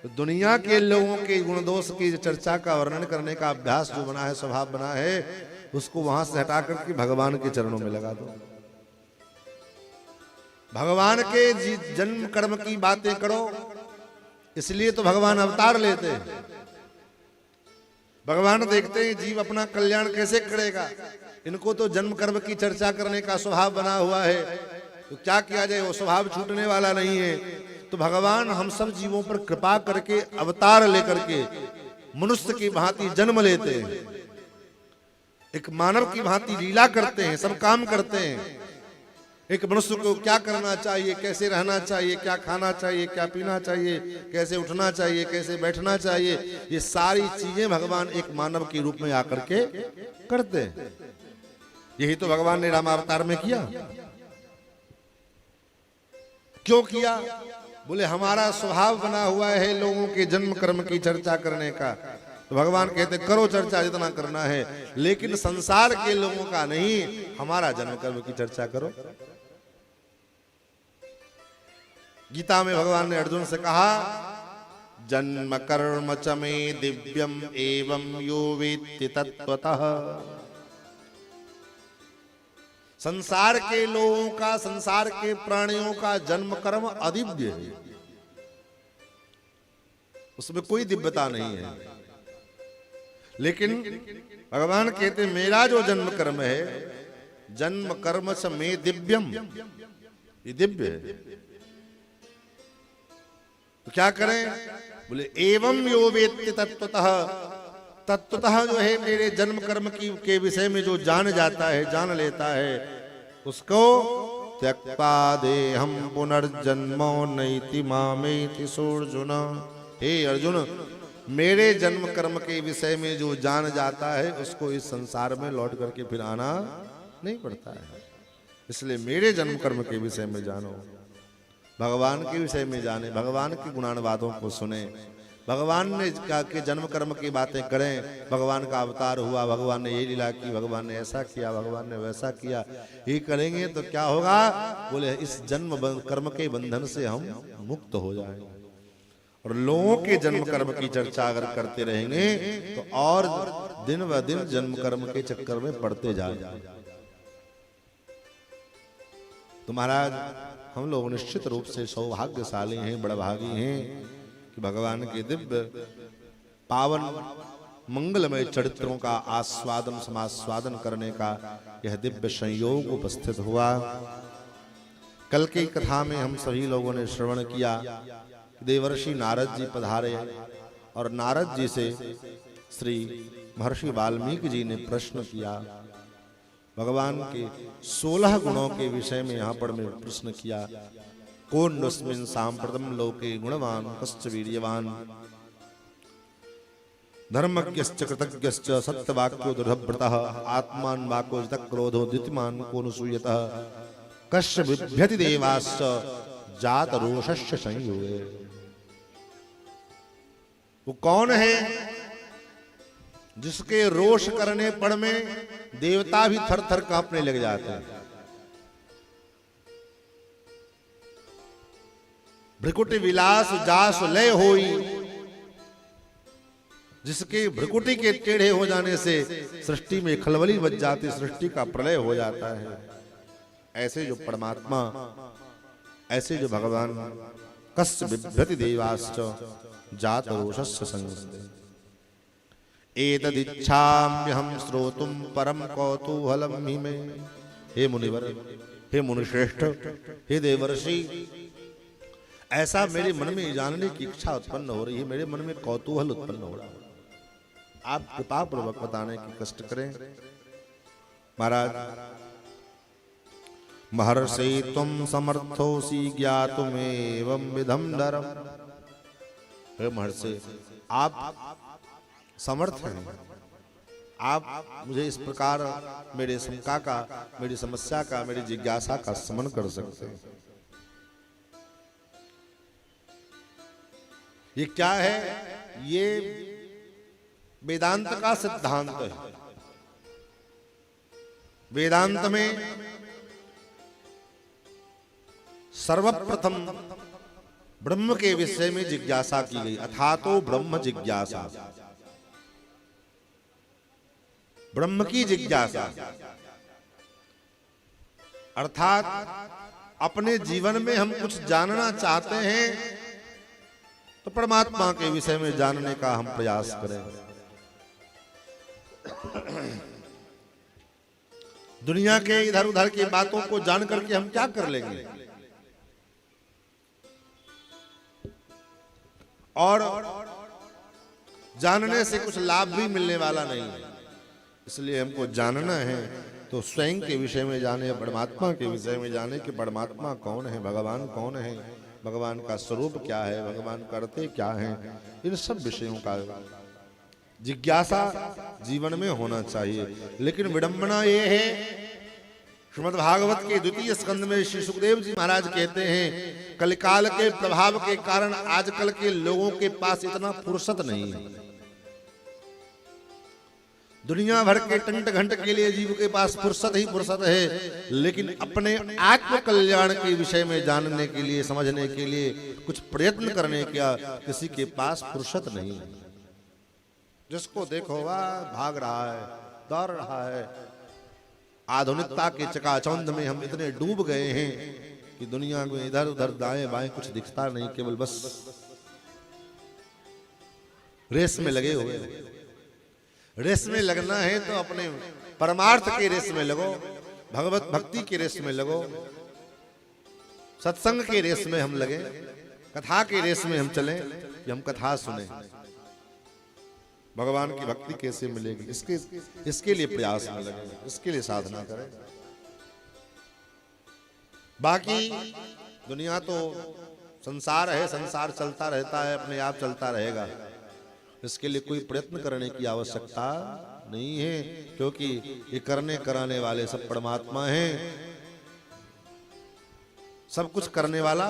तो दुनिया के लोगों के गुण दोष की चर्चा का वर्णन करने का अभ्यास जो बना है, स्वभाव बना है, उसको वहां से हटा करके भगवान के चरणों में लगा दो। भगवान के जन्म कर्म की बातें करो। इसलिए तो भगवान अवतार लेते हैं। भगवान देखते हैं जीव अपना कल्याण कैसे करेगा। इनको तो जन्म कर्म की चर्चा करने का स्वभाव बना हुआ है, तो क्या किया जाए, वो स्वभाव छूटने वाला नहीं है। तो भगवान हम सब जीवों पर कृपा करके अवतार लेकर के मनुष्य की भांति जन्म लेते हैं, एक मानव की भांति लीला करते हैं, सब काम करते हैं। एक मनुष्य को क्या करना चाहिए, कैसे रहना चाहिए, क्या खाना चाहिए, क्या पीना चाहिए, कैसे उठना चाहिए, कैसे बैठना चाहिए, ये सारी चीजें भगवान एक मानव के रूप में आकर के करते हैं। यही तो भगवान ने रामावतार में किया। क्यों किया? बोले हमारा स्वभाव बना हुआ है लोगों के जन्म कर्म की चर्चा करने का। तो भगवान कहते करो चर्चा जितना करना है, लेकिन संसार के लोगों का नहीं, हमारा जन्म कर्म की चर्चा करो। गीता में भगवान ने अर्जुन से कहा, जन्म कर्म च मे दिव्यम एवं यो वेत्ति तत्त्वतः। संसार के लोगों का, संसार के प्राणियों का जन्म कर्म अदिव्य है, उसमें कोई दिव्यता नहीं है। लेकिन भगवान कहते मेरा जो जन्म कर्म है जन्म कर्म च मे दिव्यम, ये दिव्य है। तो क्या करें? बोले एवं यो वेत्ति तत्वतः, तत्वतः जो है मेरे जन्म कर्म की के विषय में जो जान जाता है, जान लेता है, उसको त्यक्त्वा देहं पुनर्जन्मो नैति मामेति सोऽर्जुन। हे अर्जुन, मेरे जन्म कर्म के विषय में जो जान जाता है उसको इस संसार में लौट करके फिर आना नहीं पड़ता है। इसलिए मेरे जन्म कर्म के विषय में जानो, भगवान के विषय में जाने, भगवान की गुणानुवादों को सुने, भगवान ने क्या के जन्म कर्म की बातें करें। भगवान का अवतार हुआ, भगवान ने ये लीला की, भगवान ने ऐसा किया, भगवान ने वैसा किया, ये करेंगे तो क्या होगा? बोले इस जन्म कर्म के बंधन से हम मुक्त हो जाएंगे। और लोगों के जन्म कर्म की चर्चा अगर करते रहेंगे तो और दिन व दिन जन्म कर्म के चक्कर में पड़ते जाएंगे। तो महाराज, हम लोग निश्चित रूप से सौभाग्यशाली हैं, बड़भागी हैं कि भगवान के दिव्य पावन मंगलमय चरित्रों का आस्वादन समास्वादन करने का यह दिव्य संयोग उपस्थित हुआ। कल की कथा में हम सभी लोगों ने श्रवण किया, देवर्षि नारद जी पधारे और नारद जी से श्री महर्षि वाल्मीकि जी ने प्रश्न किया। भगवान के 16 गुणों के विषय में यहाँ पर मैं प्रश्न किया। कोन्नस्मिन् साम्प्रतं लोके गुणवान कश्च वीर्यवान धर्मज्ञश्च कृतज्ञश्च सत्यवाक्यो दृढव्रतः आत्मान वाको जितः क्रोधो द्युतिमान को न सूयतः कश्च बिभ्यति देवाश्च जात रोषस्य संयुगे। वो कौन है जिसके रोष करने पर में देवता भी थर थर कांपने लग जाते हैं? भ्रिकुटि विलास जास लय होई, जिसके भ्रिकुटि के टेढ़े हो जाने से सृष्टि में खलबली बच जाती, सृष्टि का प्रलय हो जाता है। ऐसे जो परमात्मा, ऐसे जो भगवान, कस्य बिभ्यति देवाश्च जात रोषस्य संयुगे। एतदिच्छाम्यहं श्रोतुं परम कौतूहलं हि मे। हे मुनिवर, हे मुनिश्रेष्ठ, हे देवर्षि, ऐसा मेरे मन में जानने की इच्छा उत्पन्न हो रही है, मेरे मन में कौतूहल उत्पन्न हो रहा है। आप कृपा पूर्वक बताने की कष्ट करें। महाराज, महर्षि तुम समर्थोसी ज्ञातुमेवं विधम नरम। हे महर्षि, आप समर्थ हैं, आप मुझे इस प्रकार मेरे शंका का, मेरी समस्या का, मेरी जिज्ञासा का शमन कर सकते हैं। ये क्या है? ये वेदांत का सिद्धांत है। वेदांत में सर्वप्रथम ब्रह्म के विषय में जिज्ञासा की गई। अथातो ब्रह्म जिज्ञासा, ब्रह्म की जिज्ञासा अर्थात अपने जीवन में हम कुछ जानना चाहते हैं तो परमात्मा के विषय में जानने का हम प्रयास करें। दुनिया के इधर उधर की बातों को जान करके हम क्या कर लेंगे? और जानने से कुछ लाभ भी मिलने वाला नहीं है। इसलिए हमको जानना है तो स्वयं के विषय में जाने, परमात्मा के विषय में जाने कि परमात्मा कौन है, भगवान कौन है, भगवान का स्वरूप क्या है, भगवान करते क्या हैं। इन सब विषयों का जिज्ञासा जीवन में होना चाहिए। लेकिन विडंबना ये है, श्रीमद् भागवत के द्वितीय स्कंद में श्री सुखदेव जी महाराज कहते हैं, कलिकाल के प्रभाव के कारण आजकल के लोगों के पास इतना फुर्सत नहीं है। दुनिया भर के टंट घंट के लिए जीव के पास फुर्सत ही फुर्सत है, लेकिन अपने आत्म कल्याण के विषय में जानने के लिए, समझने के लिए कुछ प्रयत्न करने का किसी के पास फुर्सत नहीं है। जिसको देखो वह भाग रहा है, दौड़ रहा है। आधुनिकता के चकाचौंध में हम इतने डूब गए हैं कि दुनिया में इधर उधर दाएं बाएं कुछ दिखता नहीं, केवल बस रेस में लगे हुए हैं। रेस में लगना है तो अपने परमार्थ के रेस में लगो, भगवत भक्ति के रेस में लगो, सत्संग के रेस में हम लगे, कथा के रेस में हम चलें कि हम कथा सुने। भगवान की भक्ति कैसे मिलेगी, इसके लिए प्रयास में लगे, इसके लिए साधना करें। बाकी दुनिया तो संसार है, संसार चलता रहता है, अपने आप चलता रहेगा। इसके लिए कोई प्रयत्न करने की आवश्यकता नहीं है, क्योंकि ये करने कराने वाले सब परमात्मा हैं। सब कुछ करने वाला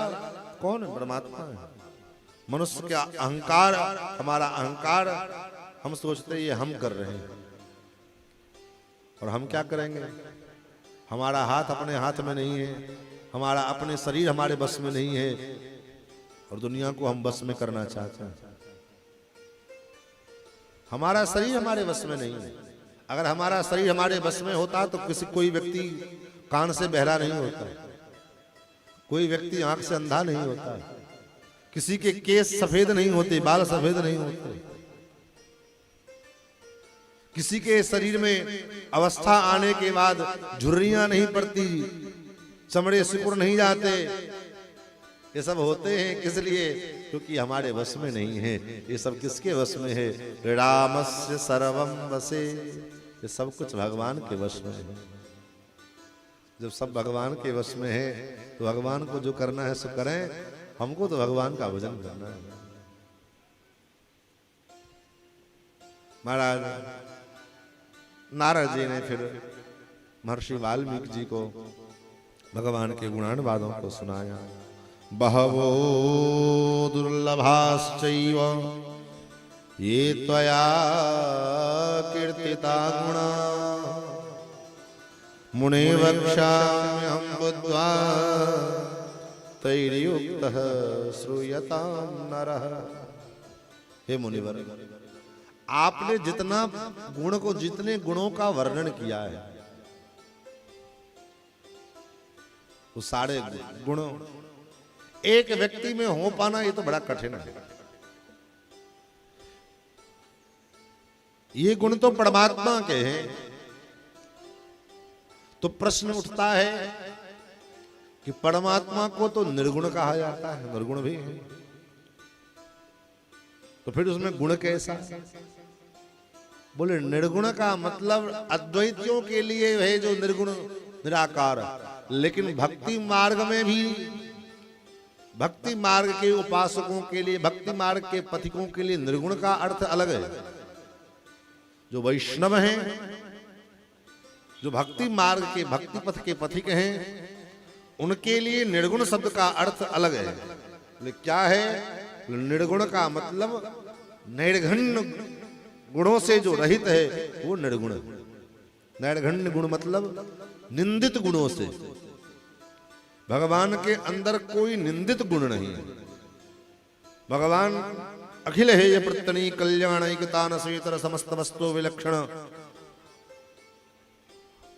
कौन है? परमात्मा है। मनुष्य का अहंकार, हमारा अहंकार, हम सोचते ये हम कर रहे हैं, और हम क्या करेंगे? हमारा हाथ अपने हाथ में नहीं है, हमारा अपने शरीर हमारे बस में नहीं है, और दुनिया को हम बस में करना चाहते हैं। हमारा शरीर हमारे बस में नहीं है। अगर हमारा शरीर हमारे बस में होता तो कोई व्यक्ति कान से बहरा नहीं होता, कोई व्यक्ति आंख से अंधा नहीं होता, किसी के केस सफेद नहीं होते, बाल सफेद नहीं होते, किसी के शरीर में अवस्था आने के बाद झुर्रियां नहीं पड़ती, चमड़े सिकुड़ नहीं जाते। ये सब होते हैं किस लिए? क्योंकि हमारे वश में नहीं है। ये सब किसके वश में है? रामस्य सर्वम वसे। ये सब कुछ भगवान के वश में है। जब सब भगवान के वश में है तो भगवान को जो करना है सो करें। हमको तो भगवान का भजन करना है। महाराज नारद जी ने फिर महर्षि वाल्मीकि जी को भगवान के गुणानुवादों को सुनाया। बहवो दुर्लभाश्चैव ये त्वया कीर्तिता गुणा मुने वक्ष्याम्यहं बुद्ध्वा तैर्युक्तः श्रूयतां नरः। हे मुनिवर, आपने जितना गुण को, जितने गुणों का वर्णन किया है, वो सारे गुण एक व्यक्ति में हो पाना ये तो बड़ा कठिन है। ये गुण तो परमात्मा के हैं। तो प्रश्न उठता है कि परमात्मा को तो निर्गुण कहा जाता है, निर्गुण भी है, तो फिर उसमें गुण कैसा? बोले निर्गुण का मतलब अद्वैतियों के लिए है जो निर्गुण निराकार, लेकिन भक्ति मार्ग में भी, भक्ति मार्ग के उपासकों के लिए, भक्ति मार्ग के पथिकों के लिए निर्गुण का अर्थ अलग है। जो वैष्णव हैं, जो भक्ति मार्ग के, भक्ति पथ के पथिक हैं, उनके लिए निर्गुण शब्द का अर्थ अलग है। क्या है निर्गुण का मतलब? नैर्घण्य गुणों से जो रहित है वो निर्गुण। नैर्घण्य गुण मतलब निंदित गुणों से। भगवान के अंदर कोई निंदित गुण नहीं है। भगवान अखिल है ये प्रत्यनी कल्याण एकतान स्वेतर समस्त वस्तु विलक्षण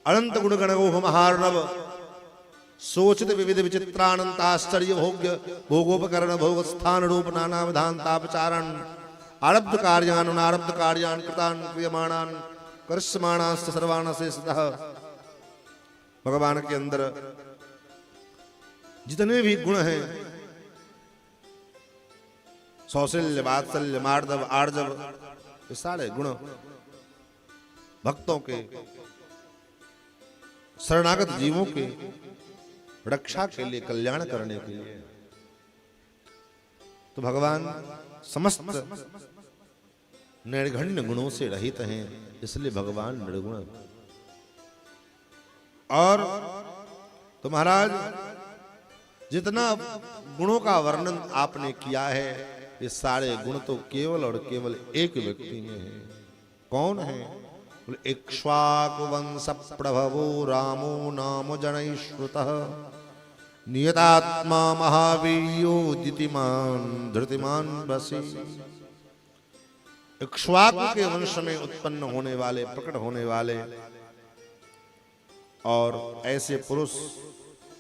अनंत गुण गणगोह महार्णव सोचित विविध विचित्रानंत आश्चर्य भोग्य भोगोपकरण भोग स्थान रूप नाना विधानतापचारण आरब्ध कार्यान अनारब्ध कार्यान कृतान क्रियमाणान करिष्यमाणाश्च सर्वान् शेषतः। भगवान के अंदर जितने भी गुण हैं, सौशल्य, वात्सल्य, मार्दव, आर्जव, ये सारे गुण भक्तों के, शरणागत जीवों के रक्षा के लिए, कल्याण करने के लिए। तो भगवान समस्त निर्घण्य गुणों से रहित हैं, इसलिए भगवान निर्गुण। और तो महाराज जितना गुणों का वर्णन आपने किया है, ये सारे गुण तो केवल और केवल एक व्यक्ति में है। कौन है? इक्ष्वाकु वंश प्रभवो रामो नाम जनैश्रुतः नियतात्मा महावीर्यो दितिमान धृतिमान बसी। इक्ष्वाकु के वंश में उत्पन्न होने वाले, प्रकट होने वाले और ऐसे पुरुष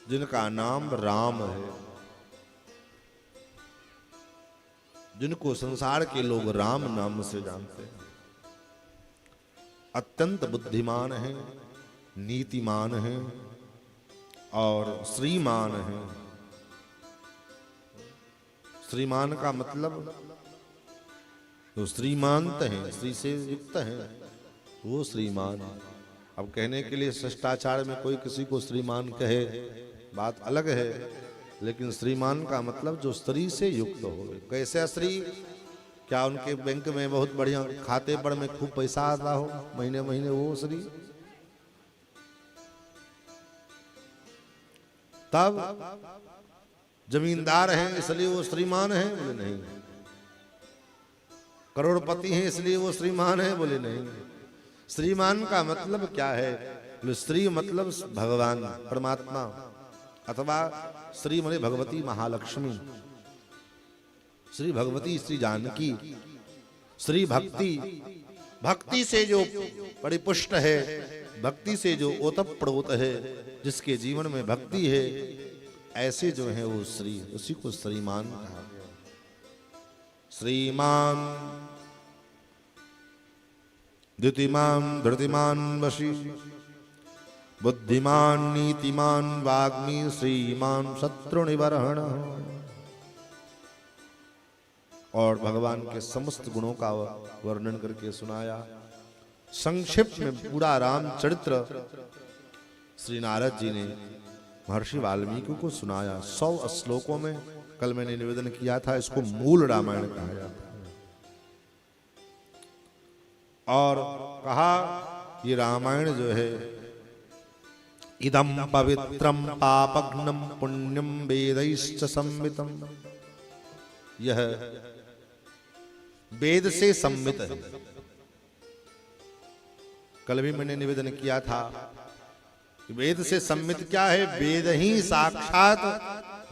जिनका नाम राम है, जिनको संसार के लोग राम नाम से जानते हैं, अत्यंत बुद्धिमान हैं, नीतिमान हैं और श्रीमान हैं। श्रीमान का मतलब जो श्रीमांत हैं, श्री से युक्त हैं, वो श्रीमान। अब कहने के लिए शिष्टाचार में कोई किसी को श्रीमान कहे बात अलग है, लेकिन श्रीमान का मतलब जो स्त्री से युक्त हो। कैसे स्त्री? क्या उनके बैंक में बहुत बढ़िया खाते पर में खूब पैसा आता हो महीने महीने, वो स्त्री? तब जमींदार हैं इसलिए वो श्रीमान हैं? बोले नहीं। करोड़पति हैं इसलिए वो श्रीमान हैं? बोले नहीं। श्रीमान का मतलब क्या है? बोले श्री मतलब भगवान परमात्मा, अथवा श्री मने भगवती महालक्ष्मी, श्री भगवती, श्री जानकी, श्री भक्ति। भक्ति से जो परिपुष्ट है, भक्ति से जो ओतप्रोत है, जिसके जीवन में भक्ति है, ऐसे जो है वो श्री, उसी को श्रीमान कहा गया। श्रीमान द्युतिमान धृतिमान वशी, बुद्धिमान नीतिमान वाग्मी, श्रीमान शत्रुनिबर्हण। और भगवान के समस्त गुणों का वर्णन करके सुनाया। संक्षिप्त में पूरा रामचरित्र श्री नारद जी ने महर्षि वाल्मीकि को सुनाया 100 श्लोकों में। कल मैंने निवेदन किया था, इसको मूल रामायण कहा जाता है। और कहा ये रामायण जो है, इदं पवित्रम पापघ्नं पुण्यम वेदैश्च संवितम, यह वेद से सम्मित है। कल भी मैंने निवेदन किया था, वेद से सम्मित क्या है? वेद ही साक्षात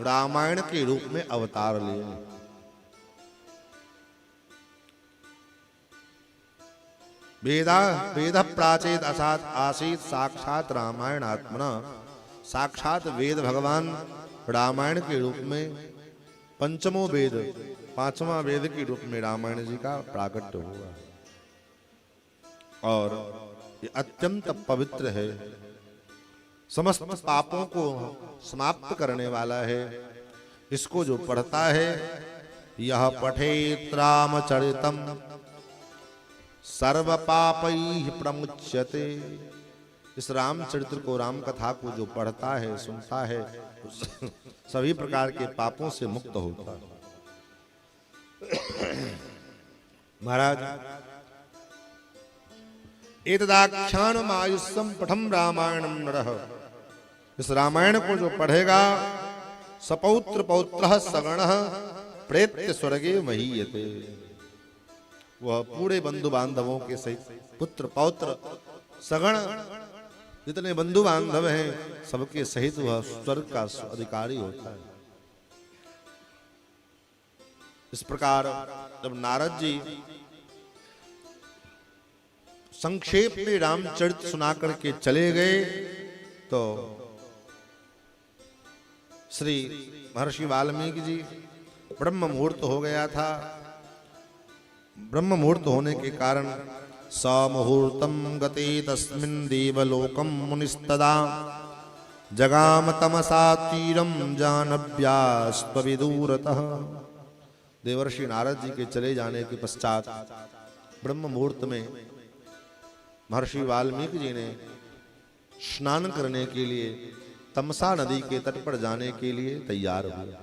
रामायण के रूप में अवतार लिए। वेद प्राचेत असात आसीत साक्षात रामायण आत्मना। साक्षात वेद भगवान रामायण के रूप में, पंचमो वेद, 5वां वेद के रूप में रामायण जी का प्राकट्य हुआ। और ये अत्यंत पवित्र है, समस्त पापों को समाप्त करने वाला है। इसको जो पढ़ता है, यह पठेत रामचरितम सर्व पापैः प्रमुच्यते। इस रामचरित्र को, राम कथा को जो पढ़ता है, सुनता है, सभी प्रकार के पापों से मुक्त होता है। महाराज, एतदाख्यानम् आयुष्यम पठम रामायणम नरः। इस रामायण को जो पढ़ेगा, सपौत्र पौत्रः सगणः प्रेत्य स्वर्गे महीयते। वह पूरे बंधु बांधवों के सहित, पुत्र पौत्र सगण, जितने बंधु बांधव हैं सबके सहित वह स्वर्ग का अधिकारी होता है। इस प्रकार जब नारद जी संक्षेप में रामचरित सुना करके चले गए, तो श्री महर्षि वाल्मीकि जी, ब्रह्म मुहूर्त हो गया था। ब्रह्म मुहूर्त होने के कारण समुहूर्तम गते तस्मिन् देवलोकम मुनिस्तदा जगाम तमसा तीरम जानव्यास्त्वविदूरतः। देवर्षि नारद जी के चले जाने के पश्चात ब्रह्म मुहूर्त में महर्षि वाल्मीकि जी ने स्नान करने के लिए तमसा नदी के तट पर जाने के लिए तैयार हुए।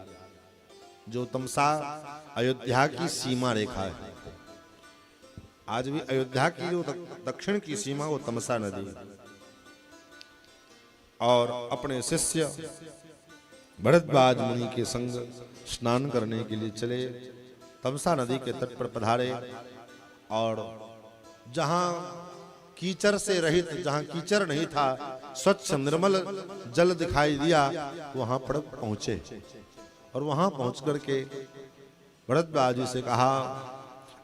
जो तमसा अयोध्या की सीमा रेखा है, आज भी अयोध्या की जो दक्षिण की सीमा वो तमसा नदी। और अपने शिष्य भरद्वाज मुनि के संग स्नान करने के लिए चले, तमसा नदी के तट पर पधारे। और जहां कीचड़ से रहित, जहां कीचड़ नहीं था, स्वच्छ निर्मल जल दिखाई दिया, वहां पर पहुंचे। और वहां पहुंच करके भरद्वाज जी से कहा,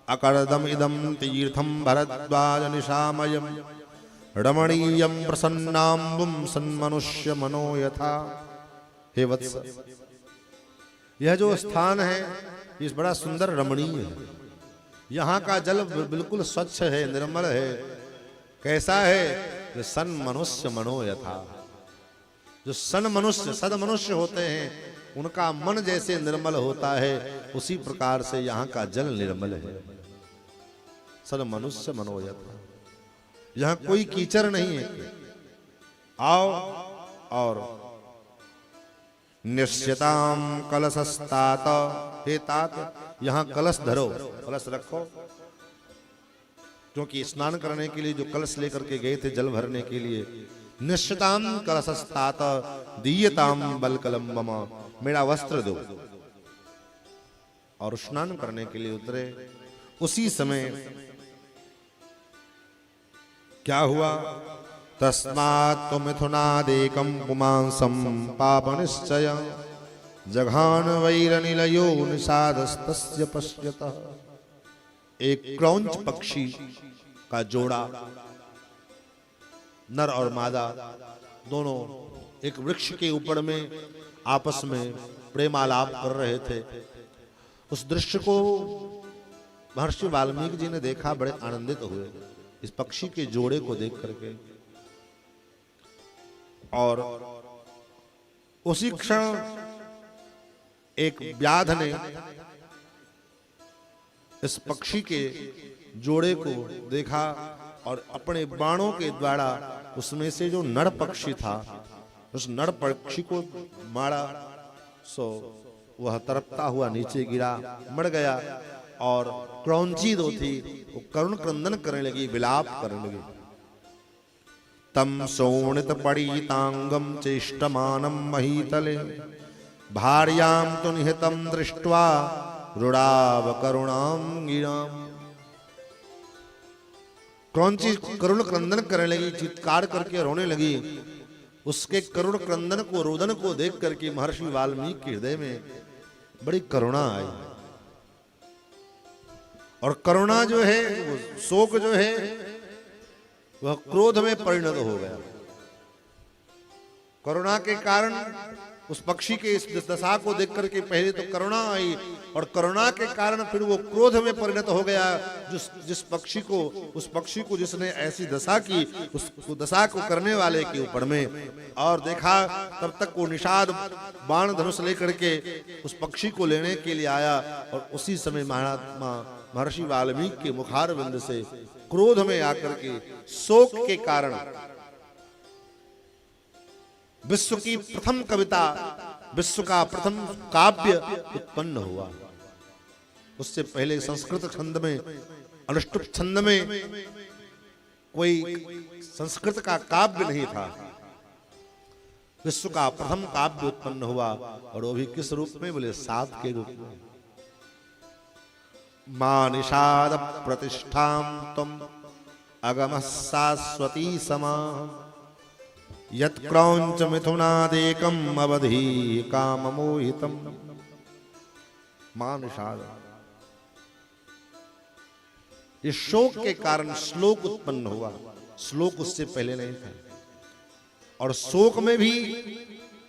अकर्दम इदम तीर्थम भरद्वाज निशामयम रमणीयम प्रसन्नाम्बुम सन्मनुष्य मनो यथा। हे वत्स, यह जो स्थान है ये बड़ा सुंदर रमणीय है। यहाँ का जल बिल्कुल स्वच्छ है, निर्मल है। कैसा है? कि सन मनुष्य मनो यथा, जो सन मनुष्य सद मनुष्य होते हैं उनका मन जैसे निर्मल होता है उसी प्रकार से यहाँ का जल निर्मल है। सद मनुष्य मनो यथा, यहाँ कोई कीचड़ नहीं है। आओ और निश्चिताम कलशस्तात, हे तात यहाँ कलश धरो, कलश रखो, क्योंकि स्नान करने के लिए जो कलश लेकर के गए थे जल भरने के लिए, निश्चिताम कलशस्तात दीयताम बलकलम मम, मेरा वस्त्र दो, और स्नान करने के लिए उतरे। उसी समय क्या हुआ, तस्मात् मिथुनादेकं पुमांसं पापनिश्चय जघान वैरनिलयो निषादस्तस्य पश्यतः। एक क्रौंच पक्षी का जोड़ा, नर और मादा दोनों एक वृक्ष के ऊपर में आपस में प्रेमालाप कर रहे थे। उस दृश्य को महर्षि वाल्मीकि जी ने देखा, बड़े आनंदित हुए इस पक्षी के जोड़े को देख करके। और उसी क्षण एक व्याध ने इस पक्षी के जोड़े को देखा और अपने बाणों के द्वारा उसमें से जो नर पक्षी था उस नर पक्षी को मारा। सो वह तड़पता हुआ नीचे गिरा, मर गया। और क्रौंची दो थी वो करुण क्रंदन करने लगी, विलाप करने लगी। तम शोणित पड़ीतांगम चेष्टमानम महीतले भार्यां तु निहतम दृष्ट्वा रुडाव करुणाम गिराम। क्रौंची करुण क्रंदन करने लगी, चित्कार करके रोने लगी। उसके करुण क्रंदन को, रोदन को देख करके महर्षि वाल्मीकि के हृदय में बड़ी करुणा आई। और करुणा जो है, वो शोक जो है, वह क्रोध में परिणत हो गया। करुणा के कारण उस पक्षी के इस दशा को देख करके पहले तो करुणा आई, और करुणा के कारण फिर वो क्रोध में परिणत हो गया। उस पक्षी को जिसने ऐसी दशा की, उस दशा को करने वाले के ऊपर में। और देखा तब तक वो निषाद बाण धनुष लेकर के उस पक्षी को लेने के लिए आया, और उसी समय महात्मा महर्षि वाल्मीकि के मुखार बिंद से क्रोध में आकर के शोक के कारण विश्व की प्रथम कविता, विश्व का प्रथम काव्य उत्पन्न हुआ। उससे पहले संस्कृत छंद में, अनुष्टुप छंद में कोई संस्कृत का काव्य नहीं था। विश्व का प्रथम काव्य उत्पन्न हुआ, और वो भी किस रूप में, बोले सात के रूप में। मां निषाद प्रतिष्ठां त्वं अगमः शाश्वती समा यत् क्रौंच मिथुनादेकम् अवधि काममोहितम्। मां निषाद, इस शोक के कारण श्लोक उत्पन्न हुआ। श्लोक उससे पहले नहीं था। और शोक में भी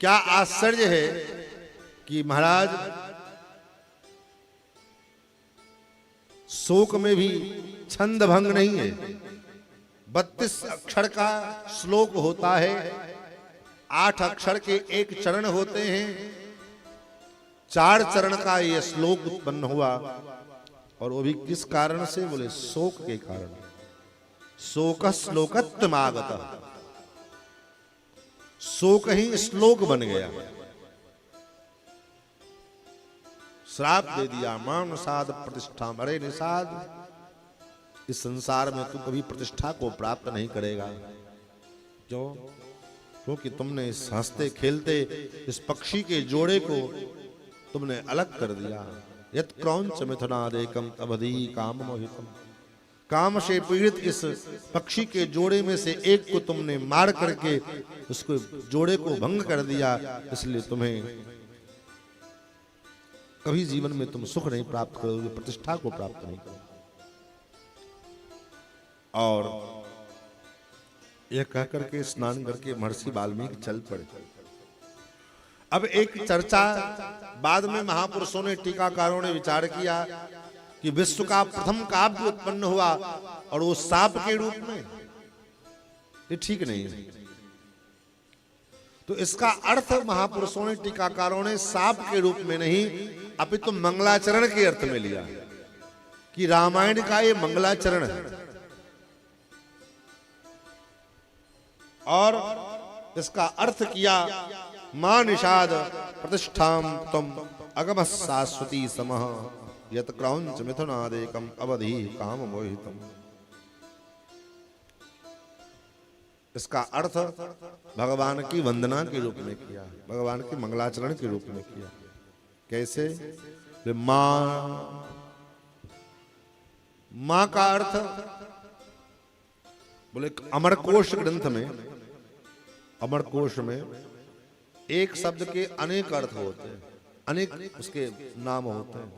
क्या आश्चर्य है कि महाराज शोक में भी छंद भंग नहीं है। 32 अक्षर का श्लोक होता है, 8 अक्षर के एक चरण होते हैं, 4 चरण का यह श्लोक उत्पन्न हुआ। और वो भी किस कारण से, बोले शोक के कारण। शोक श्लोकत्वमागतः, शोक ही श्लोक बन गया। श्राप दे दिया, मां निषाद प्रतिष्ठा। अरे निषाद, इस संसार में तू कभी प्रतिष्ठा को प्राप्त नहीं करेगा। क्यों? क्योंकि तुमने इस हंसते खेलते इस पक्षी के जोड़े को तुमने अलग कर दिया। यत् क्रौंच मिथुनादेकम् अवधि काममोहितम्। काम से पीड़ित इस पक्षी के जोड़े में से एक को तुमने मार करके उसको जोड़े को भंग कर दिया। इसलिए तुम्हें कभी जीवन में तुम सुख नहीं प्राप्त करोगे, प्रतिष्ठा को प्राप्त नहीं करोगे। और यह कह करके स्नान करके महर्षि वाल्मीकि चल पड़े। अब एक चर्चा बाद में महापुरुषों ने, टीकाकारों ने विचार किया कि विश्व का प्रथम काव्य उत्पन्न हुआ और वो सांप के रूप में। ये ठीक नहीं है। तो इसका अर्थ महापुरुषों ने, टीकाकारों ने साप के रूप में नहीं अपितु मंगलाचरण के अर्थ में लिया कि रामायण का ये मंगलाचरण है। और इसका अर्थ किया मां निषाद प्रतिष्ठाम तम अगम शाश्वती समः यत क्रौंच मिथुनादेकम अवधि काम मोहितम। इसका अर्थ भगवान की वंदना के रूप में किया, भगवान के मंगलाचरण के रूप में किया। कैसे? मां का अर्थ बोले अमरकोश ग्रंथ में, अमरकोश में एक शब्द के अनेक अर्थ होते हैं, अनेक उसके नाम होते हैं।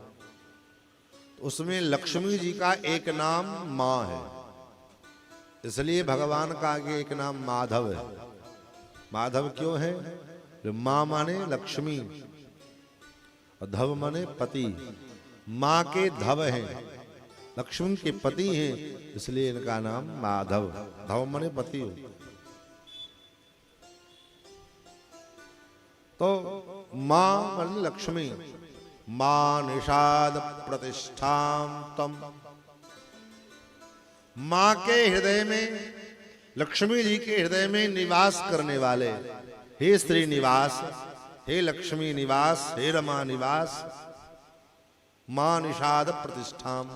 तो उसमें लक्ष्मी जी का एक नाम मां है, इसलिए भगवान का आगे एक नाम माधव है। माधव क्यों है? मां माने लक्ष्मी और धव माने पति। मां के धव हैं, लक्ष्मी के पति हैं, इसलिए इनका नाम माधव। धव माने पति हो। तो मां माने लक्ष्मी। मां निषाद प्रतिष्ठाम तम। मां के हृदय में, लक्ष्मी जी के हृदय में निवास करने वाले, हे स्त्री निवास, हे लक्ष्मी निवास, हे रमा निवास, मां निषाद प्रतिष्ठाम।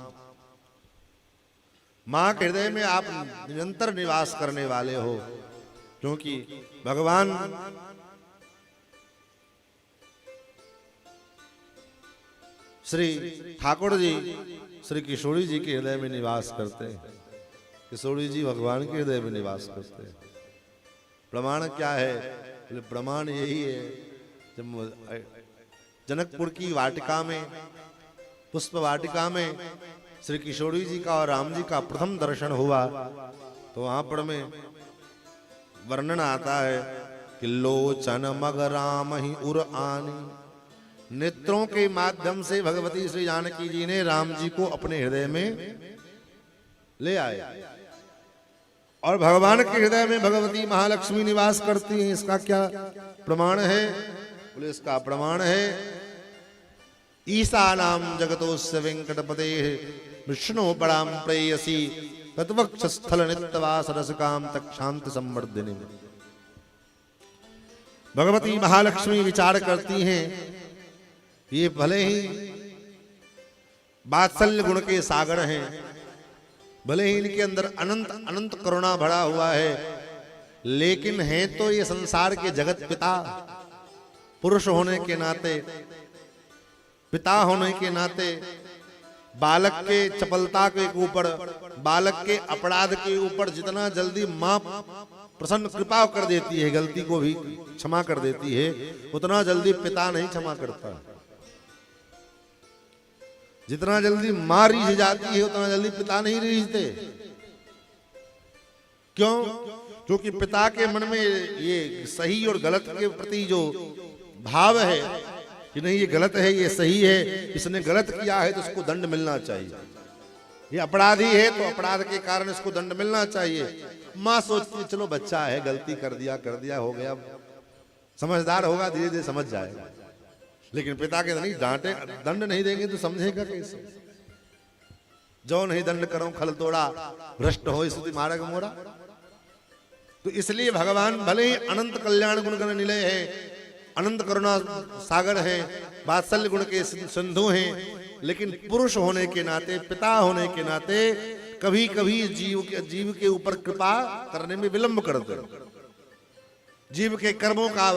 मां के हृदय में आप निरंतर निवास करने वाले हो, क्योंकि भगवान श्री ठाकुर जी श्री किशोरी जी के हृदय में निवास करते हैं। किशोरी जी भगवान के हृदय में निवास करते हैं। प्रमाण क्या है? प्रमाण यही है, जब जनकपुर की वाटिका में, पुष्प वाटिका में श्री किशोरी जी का और राम जी का प्रथम दर्शन हुआ, तो वहां पर में वर्णन आता है कि लोचन मग राम ही उर आनी। नेत्रों के माध्यम से भगवती श्री जानकी जी ने राम जी को अपने हृदय में ले आए, और भगवान के हृदय में भगवती महालक्ष्मी निवास करती हैं। इसका क्या प्रमाण है? बोले इसका प्रमाण है ईसा नाम जगतोस्य वेंकटपते विष्णु पराम प्रेयसी तत्वक्षस्थल नित्यवास रसकाम तक्षांत संवर्धिनी। भगवती महालक्ष्मी विचार करती हैं, ये भले ही वात्सल्य गुण के सागर हैं, भले ही इनके अंदर अनंत अनंत करुणा भरा हुआ है, लेकिन है तो ये संसार के जगत पिता। पुरुष होने के नाते, पिता होने के नाते, बालक के चपलता के ऊपर, बालक के अपराध के ऊपर जितना जल्दी मां प्रसन्न कृपा कर देती है, गलती को भी क्षमा कर देती है, उतना जल्दी पिता नहीं क्षमा करता। जितना जल्दी मां रीझ जाती है, उतना जल्दी पिता नहीं रीझते। क्यों? क्योंकि पिता के मन में ये सही और गलत के प्रति जो भाव है कि नहीं ये गलत है, ये सही है, इसने गलत किया है तो उसको दंड मिलना चाहिए, ये अपराधी है तो अपराध के कारण इसको दंड मिलना चाहिए। मां सोचती है चलो बच्चा है, गलती कर दिया हो गया, समझदार होगा, धीरे धीरे समझ जाएगा। लेकिन पिता के नहीं, डांटे दंड नहीं देंगे तो समझेगा कैसे? जो नहीं दंड करो खल तोड़ा, भ्रष्ट हो स्तुति मार्ग मोरा। तो इसलिए भगवान भले ही अनंत कल्याण गुण गण निलय है, अनंत करुणा सागर है, वात्सल्य गुण के सिंधु हैं, लेकिन पुरुष होने के नाते, पिता होने के नाते कभी कभी जीव के ऊपर कृपा करने में विलंब करते, जीव के कर्मों का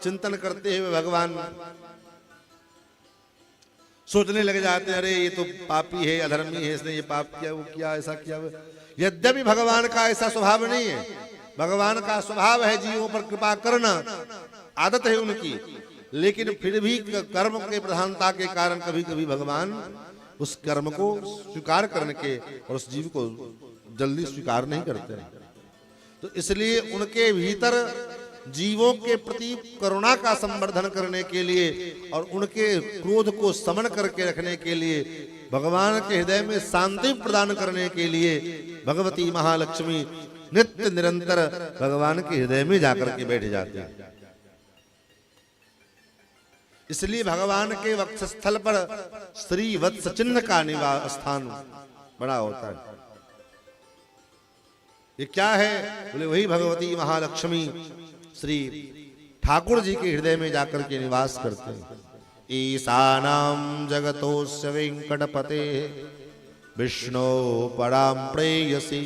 चिंतन करते हुए भगवान सोचने लग जाते हैं, अरे ये तो पापी है, अधर्मी है, इसने ये पाप किया, वो किया, ऐसा किया। यद्यपि भगवान का ऐसा स्वभाव नहीं है, भगवान का स्वभाव है जीवों पर कृपा करना, आदत है उनकी, लेकिन फिर भी कर्म के प्रधानता के कारण कभी कभी भगवान उस कर्म को स्वीकार करने के और उस जीव को जल्दी स्वीकार नहीं करते। तो इसलिए उनके भीतर जीवों के प्रति करुणा का संवर्धन करने के लिए और उनके क्रोध को समन करके रखने के लिए, भगवान के हृदय में शांति प्रदान करने के लिए भगवती महालक्ष्मी नित्य निरंतर भगवान के हृदय में जाकर के बैठ जाते हैं। इसलिए भगवान के वक्षस्थल पर श्री वत्स चिन्ह का निवास स्थान बड़ा होता है। ये क्या है? बोले वही भगवती महालक्ष्मी श्री ठाकुर जी के हृदय में जाकर के निवास करते हैं। ईशानां जगतोस्य वेंकटपते विष्णो परां प्रेयसी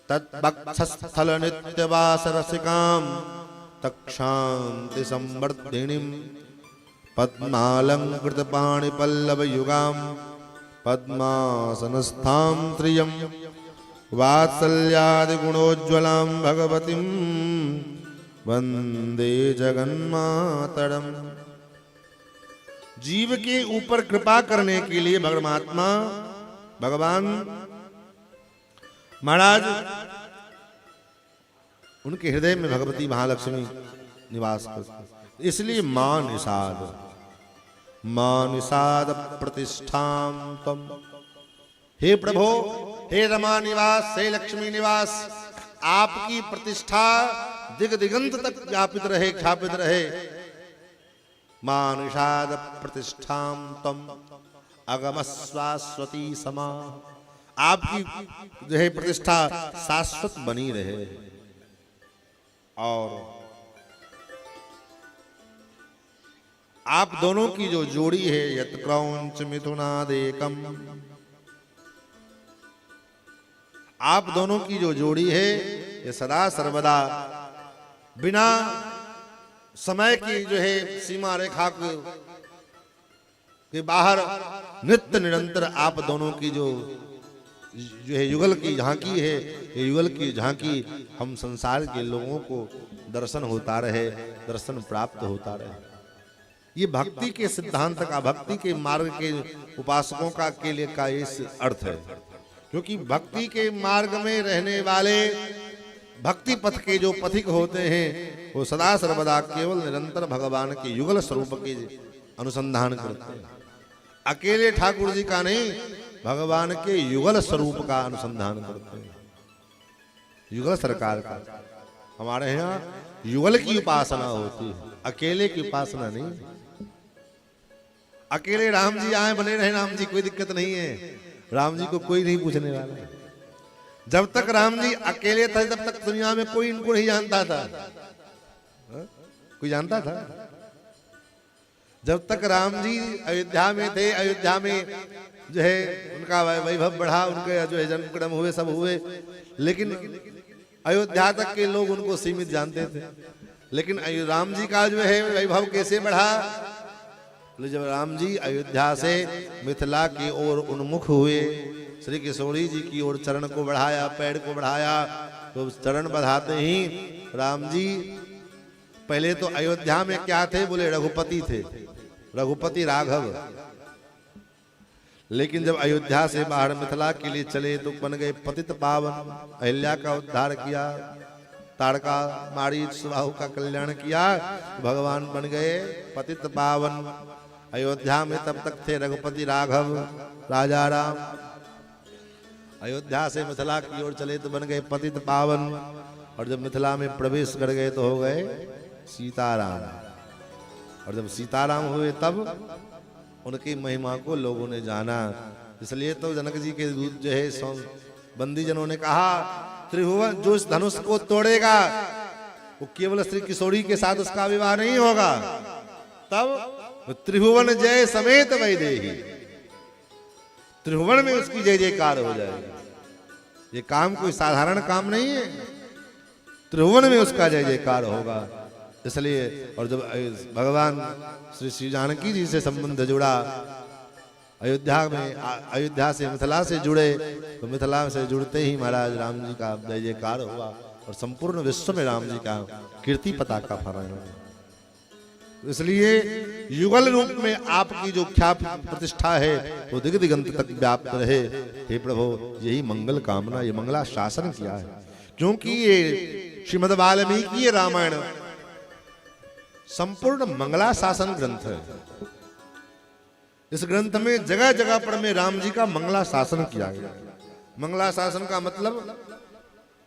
तत्वक्षस्थल नित्यवास रसिकां तक्षान्ति संवर्धिनीं पद्मालंकृत पाणिपल्लव युगां पद्मासनस्थां त्रियं वात्सल्यादि गुणोज्ज्वलां भगवतीं वंदे जगन्मातरम। जीव के ऊपर कृपा करने के लिए परमात्मा भगवान महाराज उनके हृदय में भगवती महालक्ष्मी निवास करती। इसलिए मां निषाद प्रतिष्ठां तम। हे प्रभो, हे रमा निवास, हे लक्ष्मी निवास, आपकी प्रतिष्ठा दिग दिगंत तक व्यापित रहे, ख्यापित रहे। मां निषाद प्रतिष्ठां तम अगम शाश्वती समा। आपकी जो है प्रतिष्ठा शाश्वत बनी रहे। और आप दोनों की जो जोड़ी है, यत क्रौंच मिथुनादेकम, आप दोनों की जो जोड़ी है ये सदा सर्वदा बिना समय की जो है सीमा रेखा के बाहर नित्य निरंतर आप दोनों की जो है युगल की झांकी है, ये युगल की झांकी हम संसार के लोगों को दर्शन होता रहे, दर्शन प्राप्त होता रहे। ये भक्ति के सिद्धांत का, भक्ति के मार्ग के उपासकों का के लिए का इस अर्थ है। क्योंकि भक्ति के मार्ग में रहने वाले भक्ति पथ के जो पथिक होते हैं वो सदा सर्वदा केवल निरंतर भगवान के युगल स्वरूप के अनुसंधान करते हैं। अकेले ठाकुर जी का नहीं, भगवान के युगल स्वरूप का अनुसंधान करते हैं। युगल सरकार का, हमारे यहाँ युगल की उपासना होती है, अकेले की उपासना नहीं। अकेले राम जी आए बने रहे राम जी, कोई दिक्कत नहीं है, राम जी को कोई नहीं पूछने वाला। जब तक राम जी अकेले थे तब तक दुनिया में कोई इनको नहीं जानता था। कोई जानता था? जब तक राम जी अयोध्या में थे, अयोध्या में जो है उनका वैभव बढ़ा, उनके जो है जन्म कर्म हुए, सब हुए, लेकिन अयोध्या तक के लोग उनको सीमित जानते थे। लेकिन राम जी का जो है वैभव कैसे बढ़ा? जब राम जी अयोध्या से मिथिला की ओर उन्मुख हुए, श्री किशोरी जी की ओर चरण को बढ़ाया, पैर को बढ़ाया, तो चरण बढ़ाते ही राम जी पहले तो अयोध्या में क्या थे? बोले रघुपति थे, रघुपति राघव। लेकिन जब अयोध्या से बाहर मिथिला के लिए चले तो बन गए पतित पावन। अहिल्या का उद्धार किया, ताड़का मारीच सुबाहु का कल्याण किया, भगवान बन गए पतित पावन। अयोध्या में तब तक थे रघुपति राघव, राजा राम। अयोध्या से मिथिला की ओर चले तो बन गए पतित पावन, और जब मिथिला में प्रवेश कर गए तो हो गए सीताराम। और जब सीताराम हुए तब उनकी महिमा को लोगों ने जाना। इसलिए तो जनक जी के दूत जो है बंदी जनों ने कहा, त्रिभुवन जो इस धनुष को तोड़ेगा वो केवल श्री किशोरी के साथ उसका विवाह नहीं होगा, तब त्रिभुवन जय समेत वैदेही, त्रिभुवन में उसकी जय जयकार हो जाएगी। ये काम कोई साधारण काम नहीं है, त्रिभुवन में उसका जय जयकार होगा। इसलिए और जब भगवान श्री श्री जानकी जी से संबंध जुड़ा, अयोध्या में अयोध्या से मिथिला से जुड़े, तो मिथिला से जुड़ते ही महाराज राम जी का जय जयकार हुआ और संपूर्ण विश्व में राम जी का कीर्ति पताका फहराया। इसलिए युगल रूप में आपकी जो ख्याति प्रतिष्ठा है वो दिग दिगंत तक व्याप्त रहे। हे प्रभु, यही मंगल कामना, ये मंगला शासन किया है। क्योंकि ये श्रीमद् वाल्मीकि रामायण संपूर्ण मंगला शासन ग्रंथ है। इस ग्रंथ में जगह जगह पर में राम जी का मंगला शासन किया गया। मंगला शासन का मतलब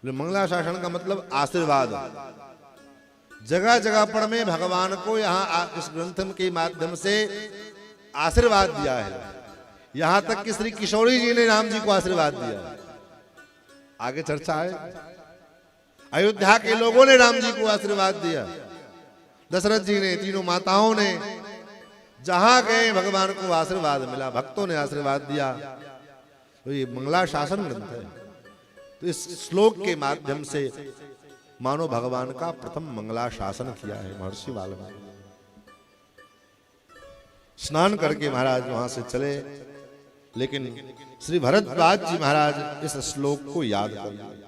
मंगला शासन का मतलब आशीर्वाद। जगह जगह पर में भगवान को यहाँ इस ग्रंथ के माध्यम से आशीर्वाद दिया है। यहां तक कि श्री किशोरी जी ने राम जी को आशीर्वाद दिया। आगे चर्चा है। अयोध्या के लोगों ने राम जी को आशीर्वाद दिया, दशरथ जी ने, तीनों माताओं ने, जहां गए भगवान को आशीर्वाद मिला, भक्तों ने आशीर्वाद दिया। तो ये मंगला शासन ग्रंथ है। तो इस श्लोक के माध्यम से मानो भगवान का प्रथम मंगला शासन किया है महर्षि वाल्मीकि। स्नान करके महाराज वहां से चले, लेकिन श्री भरद्वाज जी महाराज इस श्लोक को याद कर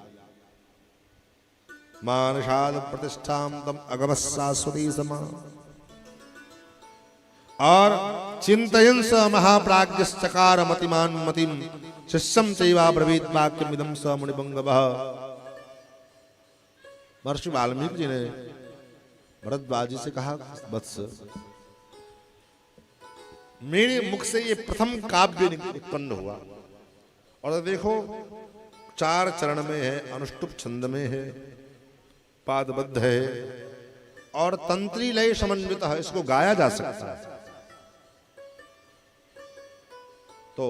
मानषाद प्रतिष्ठाम तम अगमस्सास्वती समा और चिंतयन् स महाप्राज्ञश्चकार मतिमान मतिम शिष्यम चैवा ब्रवीत वाक्यमिदं स मुनिभंगवः। महर्षि वाल्मीकि जी ने भरद्वाज जी से कहा, वत्स, मेरे मुख से ये प्रथम काव्य उत्पन्न हुआ। और देखो 4 चरण में है, अनुष्टुप छंद में है, पादबद्ध है और तंत्री लय समन्वित है। इसको गाया जा सकता है। तो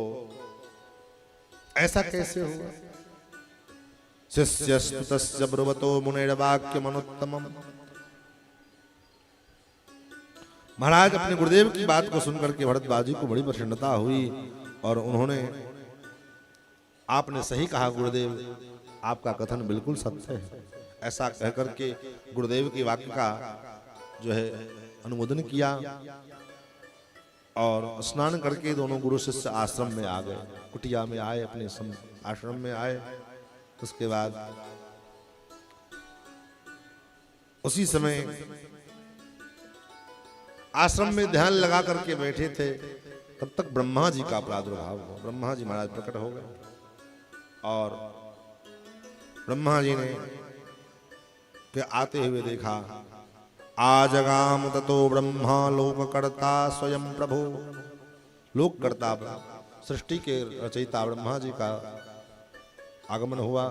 ऐसा कैसे हुआ? शिष्यस्तुतस्य ब्रुवतो मुनेर्वाक्यमनुत्तमम्। महाराज अपने गुरुदेव की बात को सुनकर के भरद्वाज जी को बड़ी प्रसन्नता हुई और उन्होंने, आपने सही कहा गुरुदेव, आपका कथन बिल्कुल सत्य है। ऐसा कहकर के गुरुदेव के वाक्य का जो है अनुमोदन किया और स्नान करके दोनों गुरु शिष्य आश्रम में आ गए, कुटिया में आए, अपने आश्रम में आए। उसके बाद उसी समय आश्रम में ध्यान लगा करके बैठे थे, तब तक ब्रह्मा जी का प्रादुर्भाव हुआ। ब्रह्मा जी महाराज प्रकट हो गए और ब्रह्मा जी ने के आते हुए देखा। आजगाम ततो ब्रह्मा लोककर्ता स्वयं प्रभु। लोककर्ता सृष्टि के रचयिता ब्रह्मा जी का आगमन हुआ।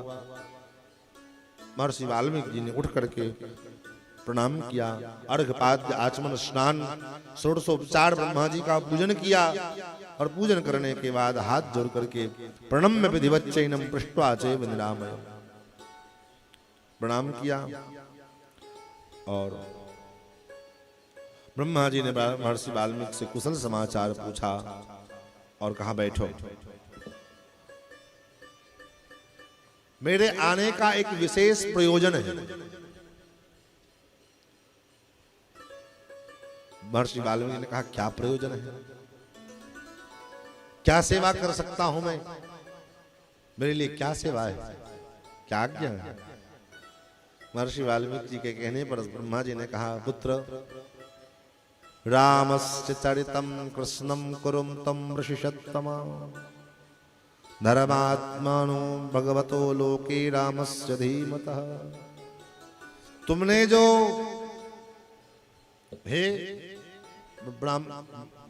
महर्षि वाल्मीकि जी ने उठ करके प्रणाम किया, अर्घपाद्य आचमन स्नान षोडशोपचार ब्रह्मा जी का पूजन किया और पूजन करने के बाद हाथ जोड़ करके प्रणम्य विधिवच्चैनम पृष्ट्वा चैव निरामय, प्रणाम किया। और ब्रह्मा जी ने महर्षि वाल्मीकि से कुशल समाचार पूछा और कहा, बैठो, मेरे आने का एक विशेष प्रयोजन है। महर्षि वाल्मीकि ने कहा, क्या प्रयोजन है? क्या सेवा कर सकता हूं मैं? मेरे लिए क्या सेवा है, क्या आज्ञा है? महर्षि वाल्मीकि जी के कहने पर ब्रह्मा जी ने कहा, पुत्र, रामस्य चरितम कृष्णम कुरुम तम ऋषिषत्तमा धर्मात्मानो भगवतो लोके रामस्य धीमतः। तुमने जो हे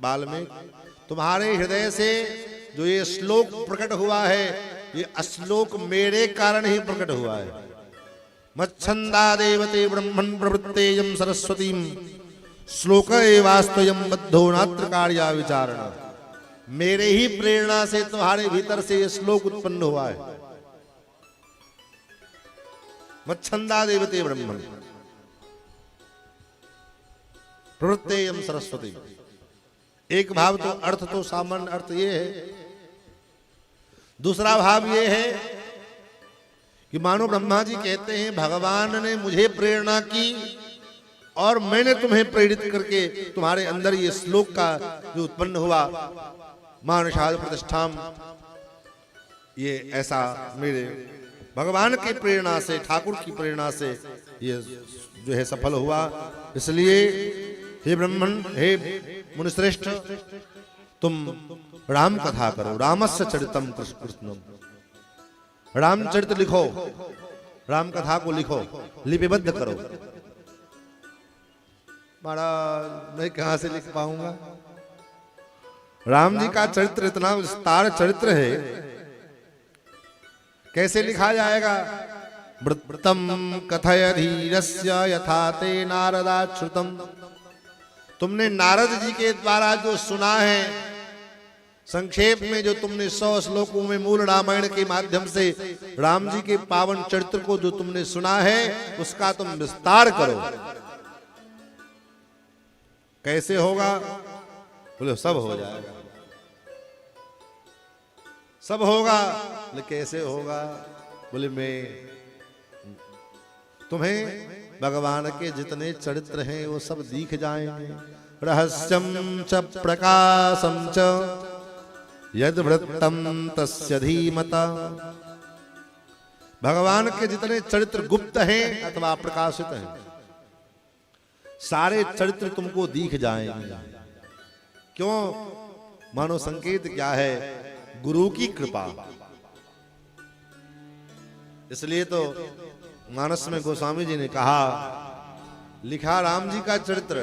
वाल्मीकि, तुम्हारे हृदय से जो ये श्लोक प्रकट हुआ है, ये श्लोक मेरे कारण ही प्रकट हुआ है। मच्छंदा देवते ब्रह्मन् प्रवृत्तेयं सरस्वतीं श्लोक एवास्त्वयं बद्धो नात्र कार्या विचारण। मेरे ही प्रेरणा से तुम्हारे भीतर से ये श्लोक उत्पन्न हुआ है। मच्छंदा देवते ब्रह्मन् प्रवृत्तेयं सरस्वती। एक भाव तो अर्थ तो सामान्य अर्थ ये है, दूसरा भाव ये है कि मानो ब्रह्मा जी कहते हैं, भगवान ने मुझे प्रेरणा की और मैंने तुम्हें प्रेरित करके तुम्हारे अंदर ये श्लोक का जो उत्पन्न हुआ, मानषाद प्रतिष्ठाम, ये ऐसा मेरे भगवान की प्रेरणा से, ठाकुर की प्रेरणा से ये जो है सफल हुआ। इसलिए हे ब्राह्मण, हे मुनिश्रेष्ठ, तुम राम कथा करो, रामस्य चरितम कृष्णम, रामचरित लिखो, राम कथा को लिखो, लिपिबद्ध करो। महाराज मैं कहां से लिख पाऊंगा? राम जी का चरित्र इतना विस्तार चरित्र है, कैसे लिखा जाएगा? वृत्तम कथय धीरस्य यथा ते नारदाच्छ्रुतम। तुमने नारद जी के द्वारा जो सुना है, संक्षेप में जो तुमने 100 श्लोकों में मूल रामायण के माध्यम से राम जी के पावन चरित्र को जो तुमने सुना है, उसका तुम विस्तार करो। कैसे होगा? बोले सब हो जाएगा, सब होगा। बोले कैसे होगा? बोले मैं तुम्हें भगवान के जितने चरित्र हैं वो सब दिख जाएंगे। रहस्यम च प्रकाशम च यद वृत्तम तस्य धीमता। भगवान के जितने चरित्र गुप्त हैं अथवा प्रकाशित हैं, सारे चरित्र तुमको दिख जाएंगे। क्यों? मानो संकेत क्या है? गुरु की कृपा। इसलिए तो मानस में गोस्वामी जी ने कहा, लिखा राम जी का चरित्र,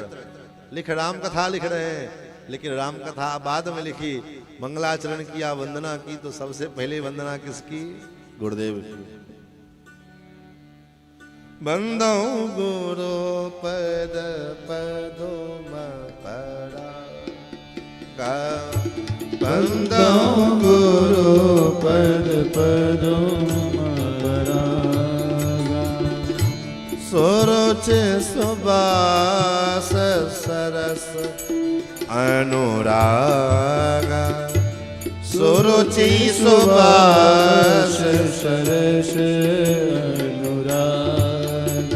राम कथा लिख रहे हैं, लेकिन राम कथा बाद में लिखी। मंगलाचरण किया, वंदना की, तो सबसे पहले वंदना किसकी? गुरुदेव की। बंदो गुरु पद पदोम परा का, बंदो गुरु पद पदोम परा, सुरुचि सुबास सरस अनुराग, सुरुचि सुबास सरस अनुराग,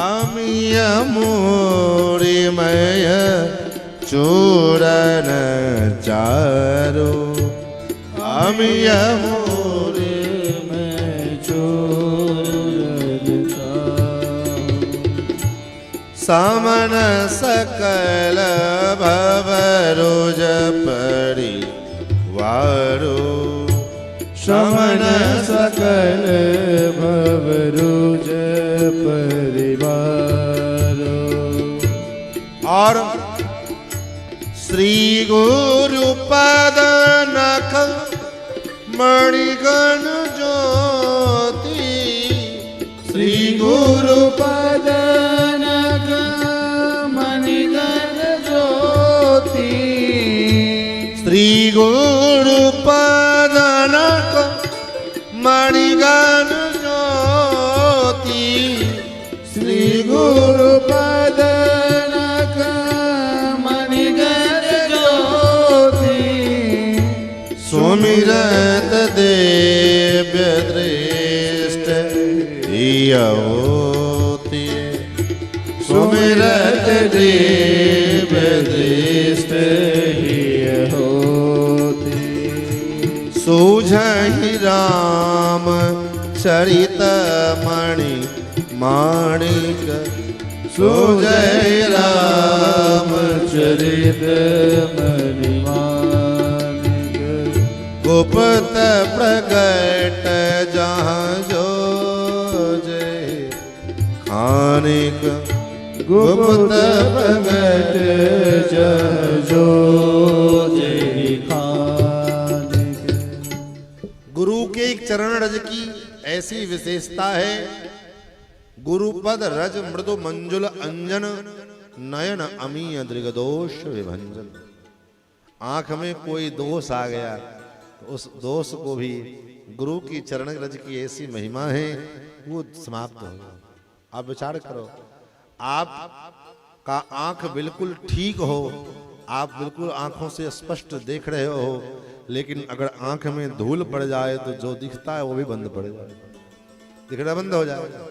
अमिय मूरिमय चूरन चारु, अमिय समन सकल भवरुज परिवारो, समन सकल भवरुज परिवारो। और श्री गुरु पद नख मणिगण ज्योति, श्री गुरु पद नख मणिगण ज्योति, श्री गुरु पद नख मणिगण ज्योति, श्री गुरु पद नख मणिगण ज्योति, सुमिरत देव्य दृष्ट होती, सुमिरत देव्य दृष्ट होती, सूझहि राम चरित मणि माणिक, सूझहि राम चरित मणि माणिक, गुप्त प्रगट जहाँ जो खानिक, गुप्त प्रगट जो खानिक। गुरु के एक चरण रज की ऐसी विशेषता है, गुरुपद रज मृदु मंजुल अंजन, नयन अमीय दृगदोष विभंजन। आंख में कोई दोष आ गया तो उस दोष को भी गुरु की चरण रज की ऐसी महिमा है, वो समाप्त हो गया। आप विचार करो, आप का आंख बिल्कुल ठीक हो, आप बिल्कुल आंखों से स्पष्ट देख रहे हो, लेकिन अगर आंख में धूल पड़ जाए तो जो दिखता है वो भी बंद पड़ जाए, दिखना बंद हो जाएगा।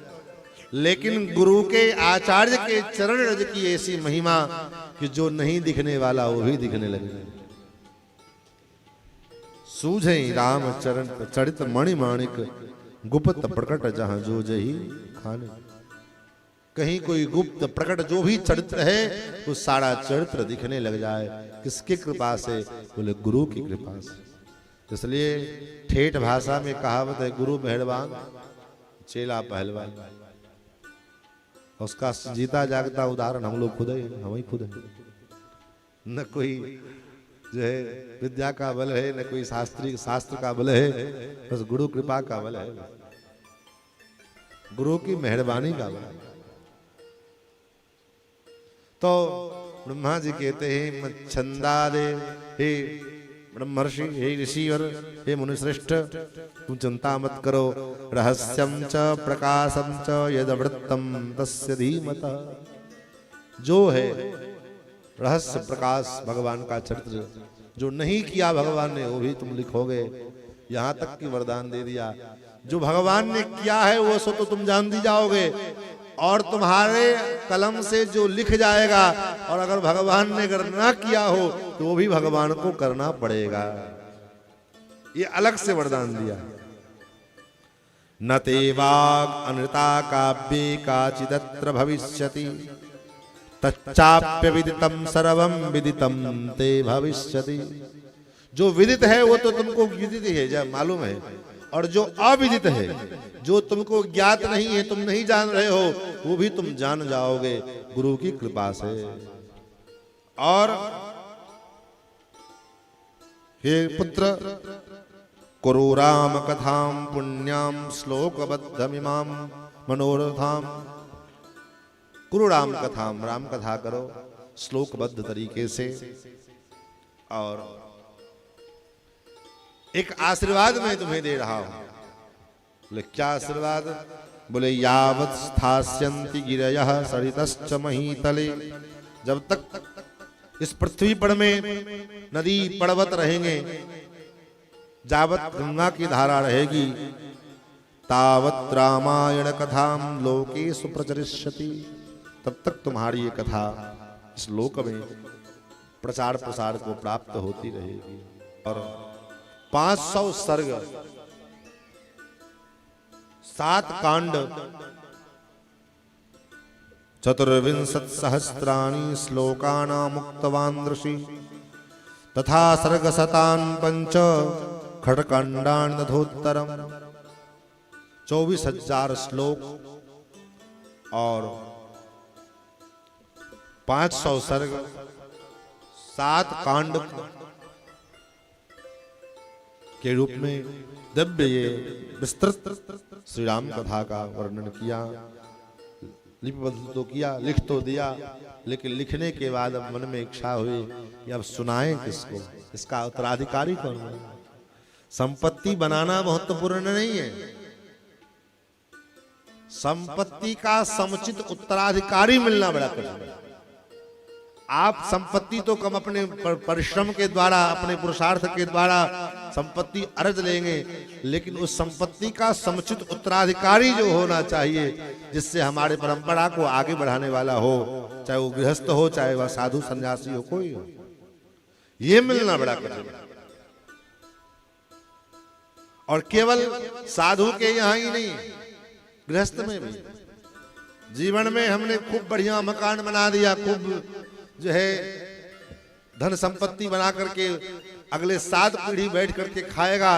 लेकिन गुरु के आचार्य के चरण रज की ऐसी महिमा कि जो नहीं दिखने वाला वो भी दिखने लगे। सूझे राम चरण चरित मणि माणिक, गुप्त प्रकट जहां जो जही खाने। कहीं कोई गुप्त प्रकट जो भी चरित्र है वो सारा चरित्र दिखने लग जाए। किसकी कृपा से? बोले गुरु की कृपा से। इसलिए ठेठ भाषा में कहावत है, गुरु मेहरबान चेला पहलवान। उसका जीता जागता उदाहरण हम लोग खुद है, हम ही खुद है। न कोई जो है विद्या का बल है, न कोई शास्त्र का बल है, बस गुरु कृपा का बल है। गुरु की मेहरबानी का बल। तो ब्रह्मा जी कहते हैं छंदादेव, हे ब्रह्मर्षि, हे ऋषिवर, हे मुनिश्रेष्ठ, तुम चिंता मत करो। रहस्यम च प्रकाशम च यदवृत्तम तस्य धीमता। जो है रहस्य प्रकाश भगवान का चरित्र, जो नहीं किया भगवान ने वो भी तुम लिखोगे। यहां तक कि वरदान दे दिया, जो भगवान ने किया है वो सो तो तुम जान दी जाओगे, और तुम्हारे कलम से जो लिख जाएगा, और अगर भगवान ने अगर ना किया हो तो वो भी भगवान को करना पड़ेगा। ये अलग से वरदान दिया। न ते वाग अनृता काव्ये काचिदत्र भविष्यति, तच्चाप्य विदितम सर्वम विदितम ते भविष्यति। जो विदित है वो तो तुमको विदित है, जब मालूम है, और जो अविदित है, जो तुमको ज्ञात नहीं है, तुम नहीं जान रहे हो, वो भी तुम जान जाओगे गुरु की कृपा से। और हे पुत्र, कुरु राम कथाम पुण्याम श्लोकबद्धमिमाम मनोरथाम। कुरु राम कथाम, राम कथा करो श्लोकबद्ध तरीके से। और एक आशीर्वाद मैं तुम्हें दे रहा हूं। बोले क्या आशीर्वाद? बोले यावत् स्थास्यन्ति गिरयः सरितश्च महीतले। जब तक इस पृथ्वी पर में नदी पर्वत रहेंगे, जावत गंगा की धारा रहेगी, तावत् रामायण कथाम लोके सुप्रचरिष्यति। तब तक तुम्हारी ये कथा इस लोक में प्रचार प्रसार को प्राप्त होती रहेगी। और 500 सर्ग, 7 कांड, 24 सहस्राणि श्लोकानां मुक्तवान् ऋषि, तथा सर्गशतान् 5 खड्गकाण्डान् दधोत्तरम्। 24,000 श्लोक और 500 सर्ग, 7 कांड के रूप में दिव्य ये विस्तृत श्री राम कथा का वर्णन किया। लिपिबद्ध तो किया, लिख तो दिया, लेकिन लिखने के बाद अब मन में इच्छा हुई कि अब सुनाएं किसको, इसका उत्तराधिकारी कौन है। संपत्ति बनाना महत्वपूर्ण नहीं है, संपत्ति का समुचित उत्तराधिकारी मिलना बड़ा कठिन है। आप संपत्ति तो कम अपने परिश्रम के द्वारा, अपने पुरुषार्थ के द्वारा संपत्ति अर्ज लेंगे, लेकिन उस संपत्ति का समुचित उत्तराधिकारी जो होना चाहिए, जिससे हमारे परंपरा को आगे बढ़ाने वाला हो, चाहे वो गृहस्थ हो, चाहे वह साधु सन्यासी हो, कोई हो, ये मिलना बड़ा कठिन है। और केवल साधु के यहाँ ही नहीं, गृहस्थ में भी। जीवन में हमने खूब बढ़िया मकान बना दिया, खूब जो है धन संपत्ति बना करके अगले 7 पीढ़ी बैठ करके खाएगा,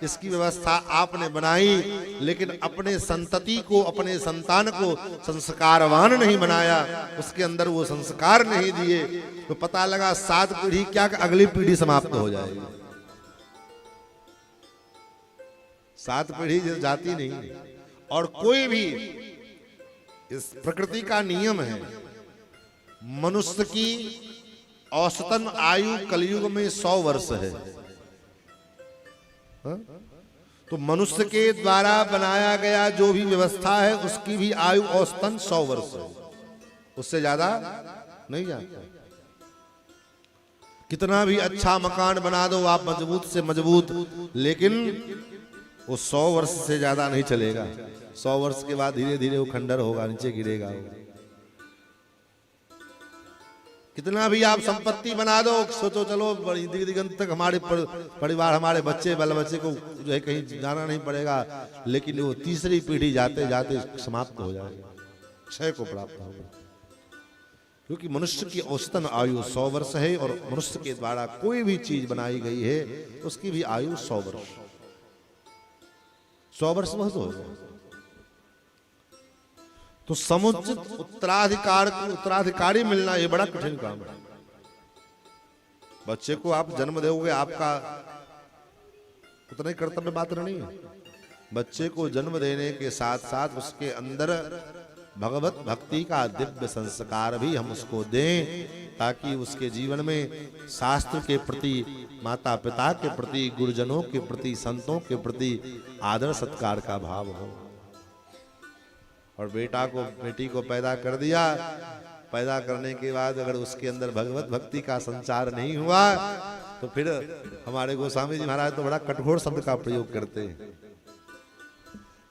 इसकी व्यवस्था आपने बनाई, लेकिन अपने संतति को, अपने संतान को संस्कारवान नहीं बनाया, उसके अंदर वो संस्कार नहीं दिए, तो पता लगा 7 पीढ़ी क्या अगली पीढ़ी समाप्त हो जाएगी। 7 पीढ़ी जाती नहीं। और कोई भी, इस प्रकृति का नियम है, मनुष्य की औसतन आयु कलयुग में 100 वर्ष है। तो मनुष्य के द्वारा बनाया गया जो भी व्यवस्था है, उसकी भी आयु औसतन 100 वर्ष है, उससे ज्यादा नहीं जाता। कितना भी अच्छा मकान बना दो आप, मजबूत से मजबूत, लेकिन वो 100 वर्ष से ज्यादा नहीं चलेगा। 100 वर्ष के बाद धीरे धीरे वो खंडर होगा, नीचे गिरेगा। कितना भी आप संपत्ति बना दो, सोचो चलो बड़ी दिगंत तक हमारे परिवार, हमारे बच्चे, बाल बच्चे को जो है कहीं जाना नहीं पड़ेगा, लेकिन वो तीसरी पीढ़ी जाते जाते समाप्त हो जाएगा, क्षय को प्राप्त होगा। क्योंकि मनुष्य की औसतन आयु 100 वर्ष है, और मनुष्य के द्वारा कोई भी चीज बनाई गई है उसकी भी आयु 100 वर्ष। 100 वर्ष बहुत होगा। तो समुचित उत्तराधिकारी मिलना ये बड़ा कठिन काम है। बच्चे को आप जन्म दोगे, आपका उतना ही कर्तव्य मात्र नहीं है, बच्चे को जन्म देने के साथ साथ उसके अंदर भगवत भक्ति का दिव्य संस्कार भी हम उसको दें, ताकि उसके जीवन में शास्त्र के प्रति, माता पिता के प्रति, गुरुजनों के प्रति, संतों के प्रति आदर सत्कार का भाव हो। और बेटा को, बेटी को पैदा कर दिया, पैदा करने के बाद अगर उसके अंदर भगवत भक्ति का संचार नहीं हुआ तो फिर हमारे गोस्वामी जी महाराज तो बड़ा कठोर शब्द का प्रयोग करते हैं।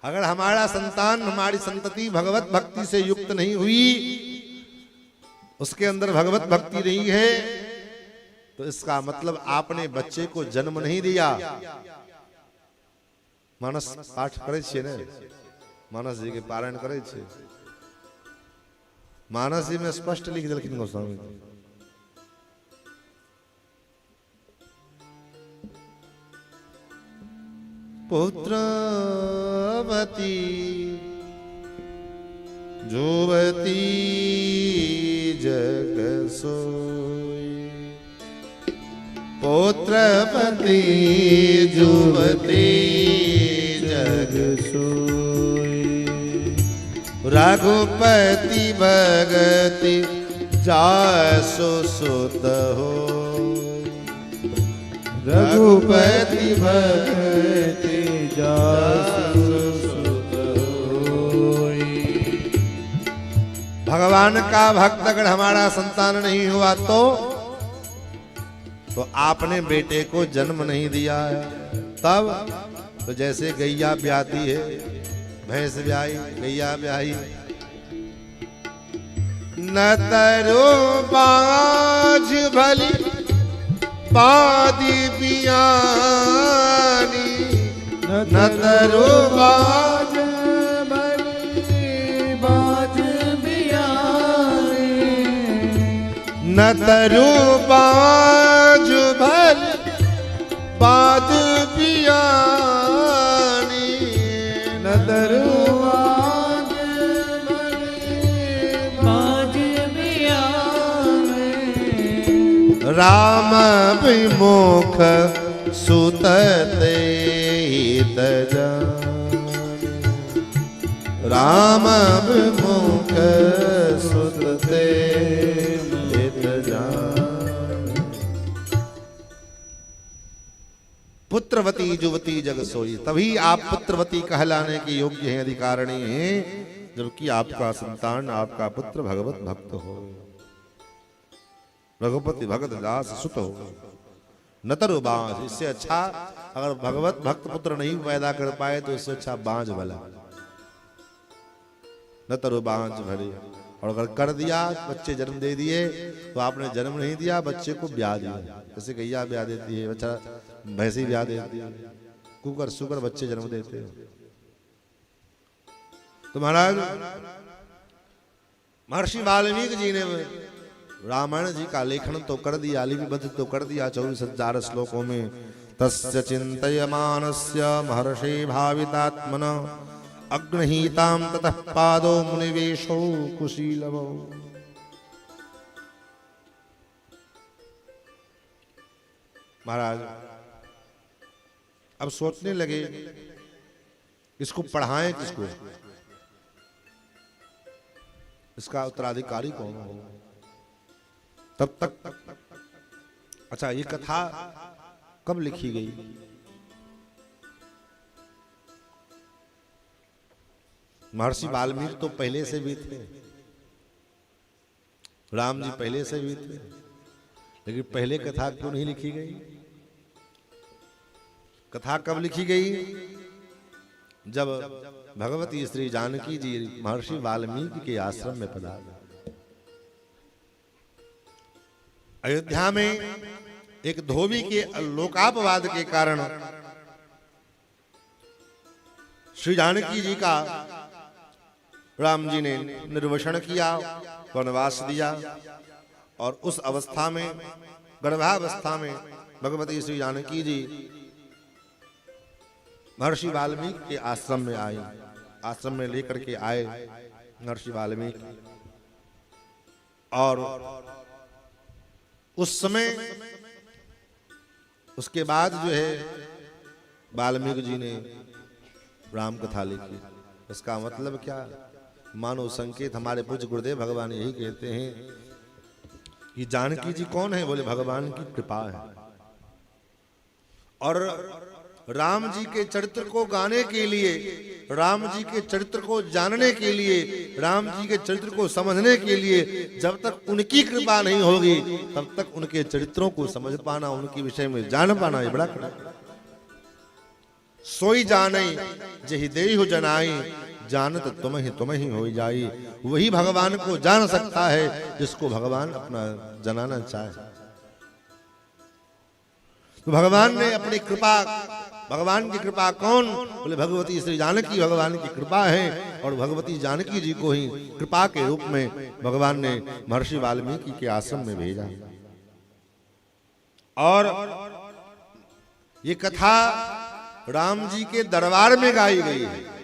अगर हमारा संतान, हमारी संतति भगवत भक्ति से युक्त नहीं हुई, उसके अंदर भगवत भक्ति नहीं है, तो इसका मतलब आपने बच्चे को जन्म नहीं दिया। मानस पाठ करे छे ने, मानस जी के पारायण करे छे, मानस जी में स्पष्ट लिख देलखिन गोस्वामी जी। पुत्रवती जुवती जग सोई, पुत्रवती जुवती जग सोई, रघुपति भगति जासु सुत हो, रघुपति भगति जासु सुत होई। भगवान का भक्त अगर हमारा संतान नहीं हुआ तो आपने बेटे को जन्म नहीं दिया है। तब तो जैसे गैया ब्याती है, भैंस ब्याई, गैया ब्याई, न तरो बाज भली बादी बियानी, न तरो बाज भली बाज बियानी, न तरो बाज भली बाज बियानी, न तरो बाज भली बाज बियानी। राम विमुख सुतते हित जानी, राम विमुख सुतते हित जानी। पुत्रवती जुवती जग सोई, तभी आप पुत्रवती कहलाने के योग्य हैं, अधिकारिणी हैं, जबकि आपका संतान, आपका पुत्र भगवत भक्त हो, रघुपति भगत दास सुत हो। नतरु बांझ, इससे अच्छा अगर भगवत भक्त पुत्र नहीं पैदा कर पाए तो इससे अच्छा बांझ भला। नतरु बांझ भले, और अगर कर दिया, बच्चे जन्म दे दिए, तो आपने जन्म नहीं दिया, बच्चे को ब्याह दिया। जैसे गैया ब्याह देती है, बच्चा भैंसी ब्याह देती है, कुकर सुकर बच्चे जन्म देते हैं। तो महाराज महर्षि वाल्मीकि जी ने रामायण जी का लेखन तो कर दिया, लिपिबद्ध तो कर दिया 24,000 श्लोकों में। तस्य चिंतयमानस्य महर्षि भावितात्मन अग्निहीतां ततः पादो मुनिवेशो कुशीलवो। महाराज अब सोचने लगे इसको पढ़ाएं किसको, इसका उत्तराधिकारी कौन हो। तब तक अच्छा, ये कथा कब लिखी गई? महर्षि वाल्मीकि तो पहले से भी थे, राम जी पहले से भी थे, लेकिन पहले कथा क्यों नहीं लिखी गई? कथा कब लिखी गई? जब भगवती श्री जानकी जी महर्षि वाल्मीकि के आश्रम में पधारे। अयोध्या में एक धोबी के लोकापवाद के कारण श्री जानकी जी का राम जी ने निर्वसन किया, वनवास दिया, और उस अवस्था में, गर्भावस्था में भगवती श्री जानकी जी महर्षि वाल्मीकि के आश्रम में आए, आश्रम में लेकर के आए महर्षि वाल्मीकि। और उस समय, उसके बाद जो है वाल्मीकि जी ने राम कथा लिखी। इसका मतलब क्या? मानो संकेत हमारे पूज्य गुरुदेव भगवान यही कहते हैं कि जानकी जी कौन है? बोले भगवान की कृपा है। और राम जी के चरित्र को गाने के लिए, राम जी के चरित्र को जानने के लिए, राम जी के चरित्र को समझने के लिए जब तक उनकी कृपा नहीं होगी तब तक उनके चरित्रों को समझ पाना, उनके विषय में जान पाना ये बड़ा कठिन। सोई जाने जहि देहु जनाई, जानत तुम ही हो जाई। वही भगवान को जान सकता है जिसको भगवान अपना जनाना चाहे। तो भगवान ने अपनी कृपा, भगवान की कृपा कौन? बोले भगवती श्री जानकी भगवान की कृपा है। और भगवती जानकी जी को ही कृपा के रूप में भगवान ने महर्षि वाल्मीकि के आश्रम में भेजा। और ये कथा राम जी के दरबार में गाई गई है।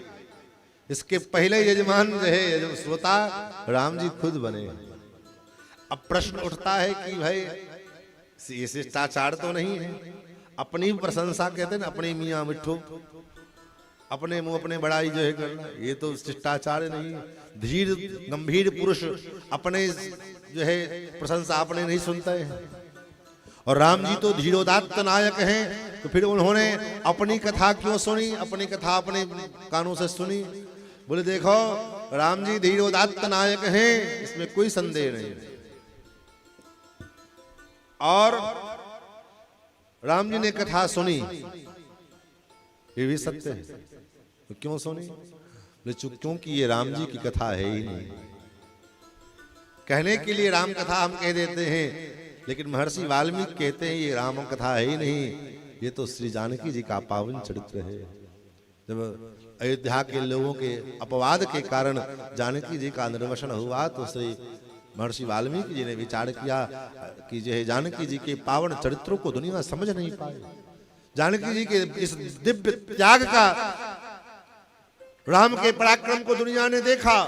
इसके पहले यजमान जो है, श्रोता राम जी खुद बने। अब प्रश्न उठता है कि भाई ये शिष्टाचार तो नहीं है। अपनी प्रशंसा कहते हैं ना, अपनी मियाँ मिठू, अपने मुंह अपने बड़ाई जो है करना, ये तो शिष्टाचार नहीं है। धीर गंभीर पुरुष अपने जो है प्रशंसा अपने नहीं सुनता है। और राम जी तो धीरोदात्त नायक हैं, तो फिर उन्होंने अपनी कथा क्यों सुनी? अपनी कथा अपने कानों से सुनी। बोले देखो राम जी धीरोदात्त नायक हैं, इसमें कोई संदेह नहीं। और राम जी ने कथा सुनी, ये भी सत्य है। तो क्यों सुनी? क्योंकि ये राम जी की कथा है ही नहीं। कहने के लिए राम कथा हम कह देते हैं, लेकिन महर्षि वाल्मीकि कहते हैं ये राम कथा है ही नहीं, ये तो श्री जानकी जी का पावन चरित्र है। जब अयोध्या के लोगों के अपवाद के कारण जानकी जी का निर्वसन हुआ तो श्री महर्षि वाल्मीकि जी ने विचार किया कि जो है जानकी जी के पावन चरित्रों को दुनिया समझ नहीं पाई। जानकी जी के इस दिव्य त्याग का, राम के पराक्रम को दुनिया ने देखा,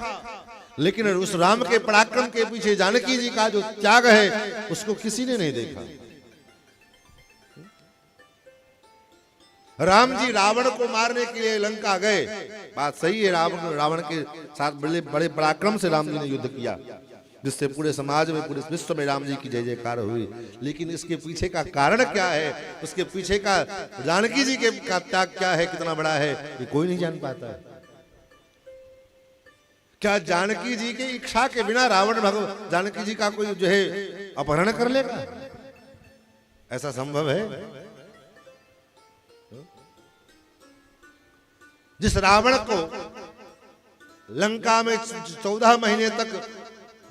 लेकिन उस राम के पराक्रम के पीछे जानकी जी का जो त्याग है उसको किसी ने नहीं देखा। राम जी रावण को मारने के लिए लंका गए, बात सही है। रावण के साथ बड़े बड़े पराक्रम से राम जी ने युद्ध किया, जिससे पूरे समाज में, पूरे विश्व में राम जी की जय जयकार हुई। लेकिन इसके पीछे का कारण क्या है, उसके पीछे का जानकी जी के का त्याग क्या है, कितना बड़ा है, ये कोई नहीं जान पाता है। क्या जानकी जी की इच्छा के बिना रावण जानकी जी का कोई जो है अपहरण कर लेगा? ऐसा संभव है? जिस रावण को लंका में 14 महीने तक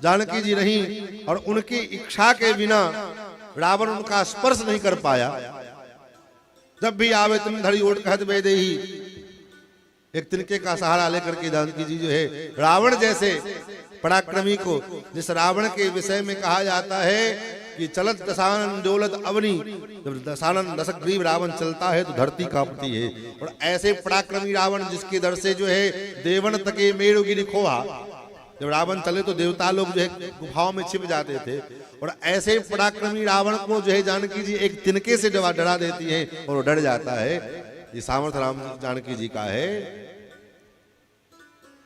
जानकी जी रही और उनकी इच्छा के बिना रावण उनका स्पर्श नहीं कर पाया, जब भी आवे तुम धड़ी ओट कहत बे देही, एक तिनके का सहारा लेकर के जानकी जी जो है रावण जैसे पराक्रमी को, जिस रावण के विषय में कहा जाता है कि चलत दशानन डोलत अवनी, जब दशानन दशग्रीव रावण चलता है तो धरती कांपती है। और ऐसे पराक्रमी रावण जिसके दर से जो है देवन तके मेरुगिरि खोहा, जब रावण चले तो देवता लोग जो है गुफाओं में छिप जाते थे। और ऐसे पराक्रमी रावण को जो है जानकी जी एक तिनके से डरा देती है और वो डर जाता है। ये सामर्थ्य राम जानकी जी का है।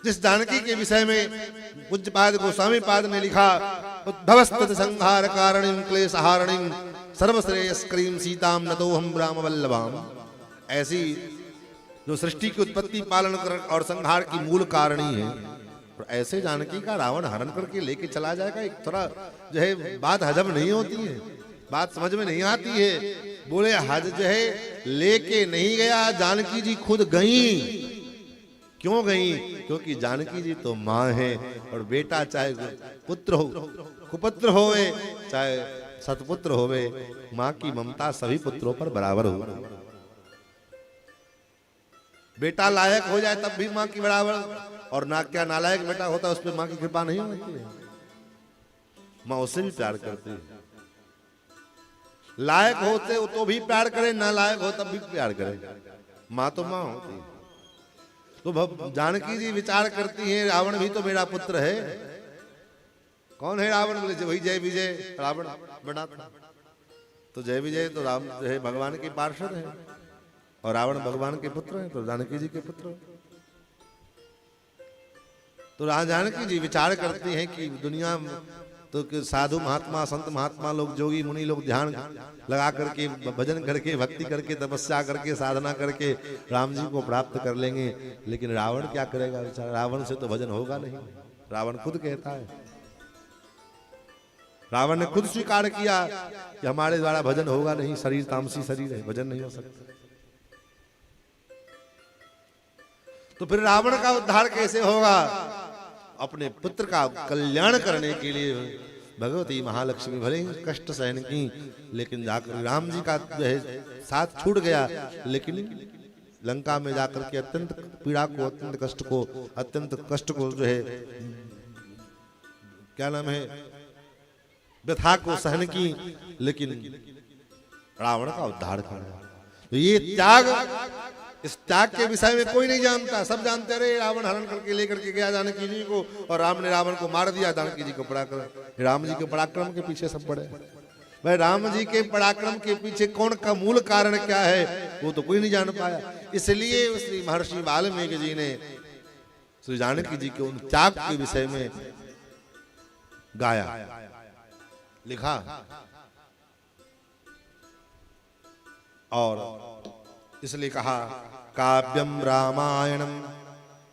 जिस जानकी के विषय में पूज्यपाद गोस्वामी पाद ने लिखा, उद्भवस्तत संहार कारणिम क्लेशहारणिम सर्वश्रेयस्करीम सीताम नतोहम राम वल्लभाम। ऐसी जो सृष्टि की उत्पत्ति पालन कर और संहार की मूल कारणी है, और ऐसे जानकी का रावण हरण करके लेके चला जाएगा, एक थोड़ा जो है बात हजम नहीं होती है, बात समझ में नहीं आती है। बोले हज जो है लेके नहीं गया, जानकी जी खुद गई। क्यों गई? क्योंकि जानकी जी तो माँ है, और बेटा चाहे पुत्र हो, कुपुत्र होवे चाहे सतपुत्र होवे, माँ की ममता सभी पुत्रों पर बराबर हो। बेटा लायक हो जाए तब भी माँ की बराबर, और ना क्या नालायक बेटा होता है उस पर माँ की कृपा नहीं होती है। माँ उससे भी प्यार करती है। लायक होते हो तो भी प्यार करे, नालायक हो तब भी प्यार करे। माँ तो माँ होती है। तो जानकी जी विचार करती है रावण भी तो मेरा पुत्र है। कौन है रावण? बोले वही जय विजय रावण बना था। तो जय विजय तो राम जो है भगवान के पार्षद है, और रावण भगवान के पुत्र है, तो जानकी जी के पुत्र। तो राजा जानकी जी विचार करती हैं कि दुनिया तो कि साधु महात्मा संत महात्मा लोग जोगी मुनि लोग ध्यान लगा करके भजन करके भक्ति करके तपस्या करके साधना करके राम जी को प्राप्त कर लेंगे, लेकिन रावण क्या करेगा बेचारा, रावण से तो भजन होगा नहीं। रावण खुद कहता है, रावण ने खुद स्वीकार किया कि हमारे द्वारा भजन होगा नहीं, शरीर तामसी शरीर है, भजन नहीं हो सकता। तो फिर रावण का उद्धार कैसे होगा? अपने पुत्र का कल्याण करने के लिए भगवती महालक्ष्मी भले ही कष्ट सहन की, लेकिन जाकर राम जी का जो है साथ छूट गया, लेकिन लंका में जाकर के अत्यंत पीड़ा को, अत्यंत कष्ट को जो है क्या नाम है व्यथा को सहन की, लेकिन रावण का उद्धार कर। तो ये त्याग, इस त्याग के विषय में कोई नहीं जानता, सब जानते रहे रावण हरण करके लेकर के गया जानकी जी को, और राम ने रावण को मार दिया। जानकी जी को पराक्रम, राम जी के पराक्रम के पीछे सब पड़े। भाई राम जी के पराक्रम के पीछे कौन का मूल कारण क्या है वो तो कोई नहीं जान पाया। इसलिए श्री महर्षि वाल्मीकि जी ने श्री जानकी जी के उन त्याग के विषय में गाया, लिखा। और इसलिए कहा काव्यम रामायणम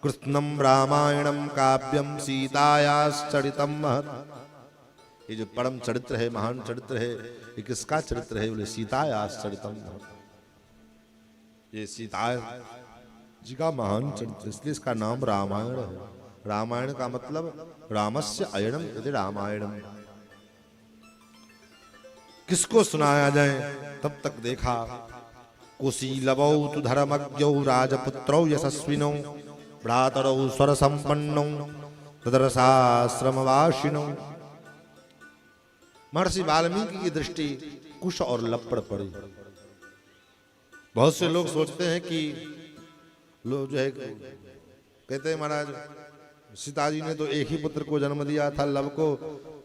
कृष्णम रामायणम काव्यम सीतायाश्चरितम महत्। ये जो परम चरित्र है, महान चरित्र है, ये किसका चरित्र है? बोले सीतायाश्चरितम महत्। ये सीता जी का महान चरित्र, इसलिए इसका नाम रामायण है। रामायण का मतलब रामस्य अयणम यदि रामायणम। किसको सुनाया जाए? तब तक देखा कुशीलवौ तु धर्मज्ञौ राजपुत्रौ यशस्विनौ भ्रातरौ स्वरसंपन्नौ तदरसाश्रमवासिनौ। महर्षि वाल्मीकि की दृष्टि कुश और लव पर पड़ी। बहुत से लोग सोचते हैं कि लोग जो है कहते हैं महाराज सीता जी ने तो एक ही पुत्र को जन्म दिया था, लव को।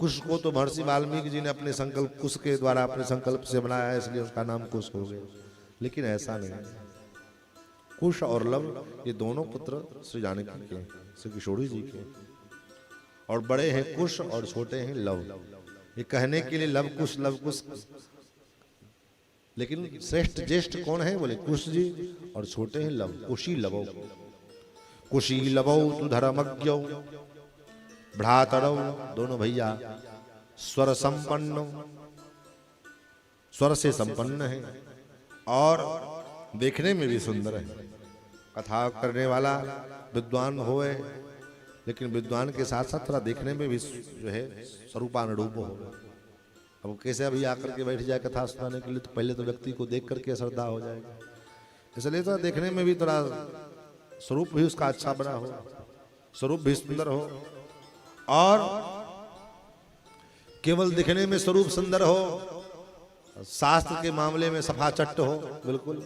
कुश को तो महर्षि वाल्मीकि जी ने अपने संकल्प, कुश के द्वारा अपने संकल्प से बनाया है, इसलिए उसका नाम कुश हो गया। लेकिन ऐसा नहीं, कुश और लव ये दोनों पुत्र श्री जानकी के, श्री किशोरी जी के, और बड़े हैं कुश और छोटे हैं लव। ये कहने के लिए लव कुश, लेकिन श्रेष्ठ ज्येष्ठ कौन है? बोले कुश जी, और छोटे हैं लव। कुशी लवौ, कुशी लवौ तु धर्मज्ञौ भ्रातरौ, दोनों भैया स्वर संपन्न, स्वर से संपन्न है और देखने में भी सुंदर है। कथा करने वाला विद्वान होए, लेकिन विद्वान के साथ साथ थोड़ा देखने में भी जो है स्वरूपानुरूप हो। अब कैसे अभी आकर के बैठ जाए कथा सुनाने के लिए, तो पहले तो व्यक्ति को देख करके श्रद्धा हो जाएगा। इसलिए तो देखने में भी थोड़ा स्वरूप भी उसका अच्छा बना हो, स्वरूप भी सुंदर हो, और केवल दिखने में स्वरूप सुंदर हो, शास्त्र के मामले में सफा चट्ट हो, बिल्कुल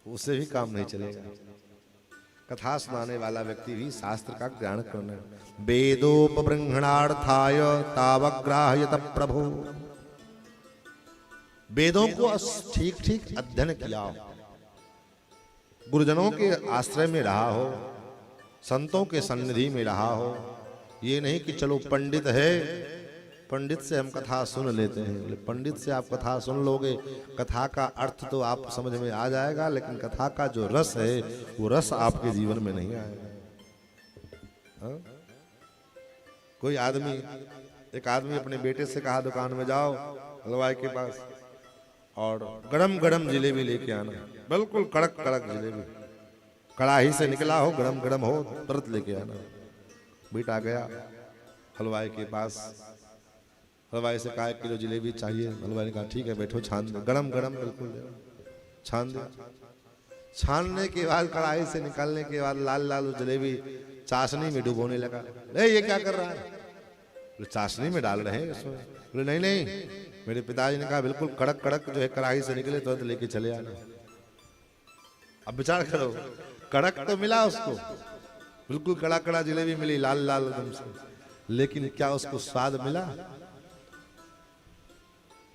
उससे भी काम नहीं चलेगा। कथा सुनाने वाला व्यक्ति भी शास्त्र का ज्ञान करना है। वेदोपबृंहणार्थाय तावग्राह्यत प्रभु। वेदों को ठीक ठीक अध्ययन किया, गुरुजनों के आश्रय में रहा हो, संतों के सन्निधि में रहा हो। ये नहीं कि चलो पंडित है, पंडित से हम कथा सुन लेते हैं। पंडित से आप कथा सुन लोगे, कथा का अर्थ तो आप समझ में आ जाएगा, लेकिन कथा का जो रस है वो रस आपके जीवन में नहीं आएगा। हा? कोई आदमी, एक आदमी अपने बेटे से कहा दुकान में जाओ हलवाई के पास और गरम गरम जिलेबी लेके आना, बिल्कुल कड़क कड़क जिलेबी, कड़ाही से निकला हो, गरम गरम हो, तुरंत लेके आना। बेटा गया हलवाई के पास, हलवाई से कहा 1 किलो जिलेबी चाहिए। हलवाई ने कहा ठीक है बैठो, छान दो, गरम गरम बिल्कुल छान दो। छानने के बाद कड़ाही से निकालने के बाद लाल लाल जलेबी चाशनी में डुबोने लगा। ये क्या कर रहा है? चाशनी में डाल रहे हैं इसमें। बोले नहीं नहीं, मेरे पिताजी ने कहा बिल्कुल कड़क कड़क जो है कड़ाही से निकले तुरंत लेके चले आना। अब विचार करो, कड़क तो मिला उसको, बिल्कुल कड़ा कड़ा जिलेबी मिली लाल लाल एकदम से, लेकिन क्या उसको स्वाद मिला?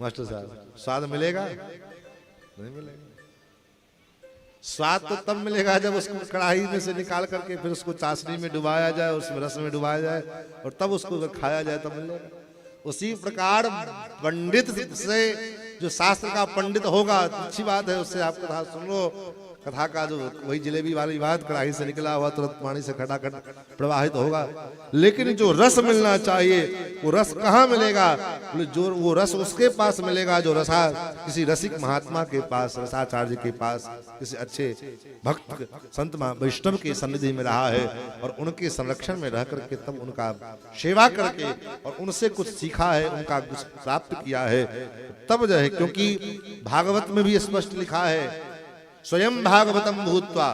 मास्टर साहब स्वाद मिलेगा? नहीं मिलेगा। स्वाद तो तब मिलेगा जब उसको कढ़ाई में से निकाल करके फिर उसको चाशनी में डुबाया जाए, उसमें रस में डुबाया जाए और तब उसको अगर खाया जाए तब मिलेगा। उसी प्रकार पंडित से, जो शास्त्र का पंडित होगा, अच्छी बात है, उससे आप कथा सुन लो। कथा का जो वही जलेबी वाली बात, कढ़ाई से निकला हुआ तुरंत पानी से खटाखट प्रवाहित होगा, लेकिन जो रस मिलना चाहिए वो रस कहाँ मिलेगा? जो वो रस उसके पास मिलेगा जो किसी रसिक महात्मा के पास, रसाचार्य के पास, किसी अच्छे भक्त संत वैष्णव के सन्निधि में रहा है और उनके संरक्षण में रह करके तब उनका सेवा करके और उनसे कुछ सीखा है, उनका कुछ प्राप्त किया है, तब जो है, क्योंकि भागवत में भी स्पष्ट लिखा है स्वयं भागवतम भूत्वा।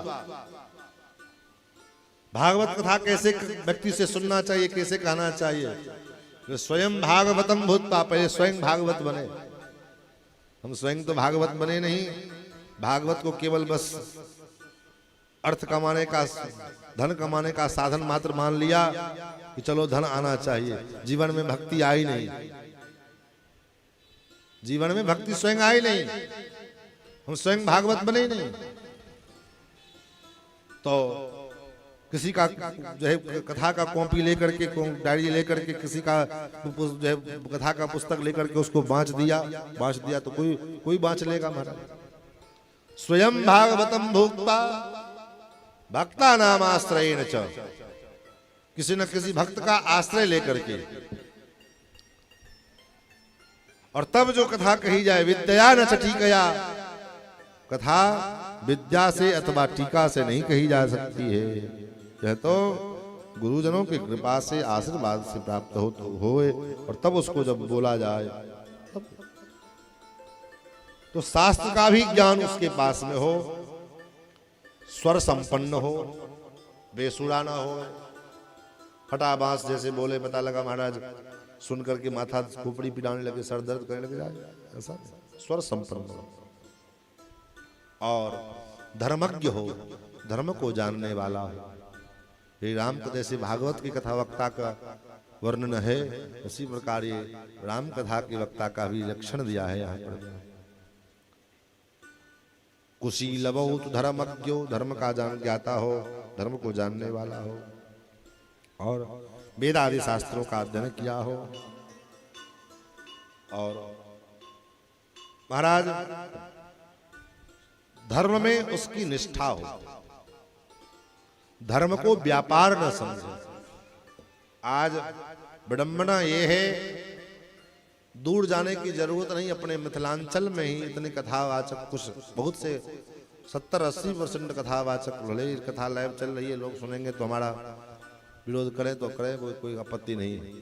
भागवत कथा कैसे व्यक्ति से सुनना चाहिए, कैसे कहना चाहिए? तो स्वयं भागवतम भूत्वा, पहले स्वयं भागवत बने। हम स्वयं तो भागवत बने नहीं, भागवत को केवल बस अर्थ कमाने का, धन कमाने का साधन मात्र मान लिया कि चलो धन आना चाहिए। जीवन में भक्ति आई नहीं, जीवन में भक्ति स्वयं आई नहीं, हम स्वयं भागवत बने ही नहीं। तो किसी का जो है कथा का कॉपी लेकर के, डायरी लेकर के, किसी का जो है कथा का पुस्तक लेकर के उसको बांच दिया तो कोई बांच लेगा महाराज। स्वयं भागवतम भुक्ता भक्ता नाम आश्रयेण च, किसी न किसी भक्त का आश्रय लेकर के, और तब जो कथा कही जाए, विद्या न टीकया, कथा विद्या से अथवा टीका से नहीं कही जा सकती है, यह तो गुरुजनों की कृपा से, आशीर्वाद से प्राप्त होए और तब उसको जब बोला जाए तब। तो शास्त्र का भी ज्ञान उसके पास में हो, स्वर संपन्न हो, बेसुरा ना हो, फटा बांस जैसे बोले पता लगा महाराज, सुन करके माथा खोपड़ी पिटाने लगे, सर दर्द करने लगे जाए, ऐसा स्वर संपन्न हो और धर्मज्ञ हो, धर्म को जानने वाला हो। श्री राम को जैसे भागवत की कथा वक्ता का वर्णन है, उसी प्रकार ये राम कथा के वक्ता का भी लक्षण दिया है यहाँ पर। कुशीलवो तो धर्मज्ञो, धर्म का ज्ञाता हो, धर्म को जानने वाला हो और वेद आदि शास्त्रों का अध्ययन किया हो। और महाराज धर्म में उसकी निष्ठा हो, धर्म को व्यापार न समझे। आज विडंबना ये है, दूर जाने की जरूरत नहीं, अपने मिथिलांचल में ही इतने कथावाचक, कुछ बहुत से 70-80% कथावाचक भले कथा लाइव चल रही है, लोग सुनेंगे तो हमारा विरोध करें तो करें, कोई आपत्ति नहीं है,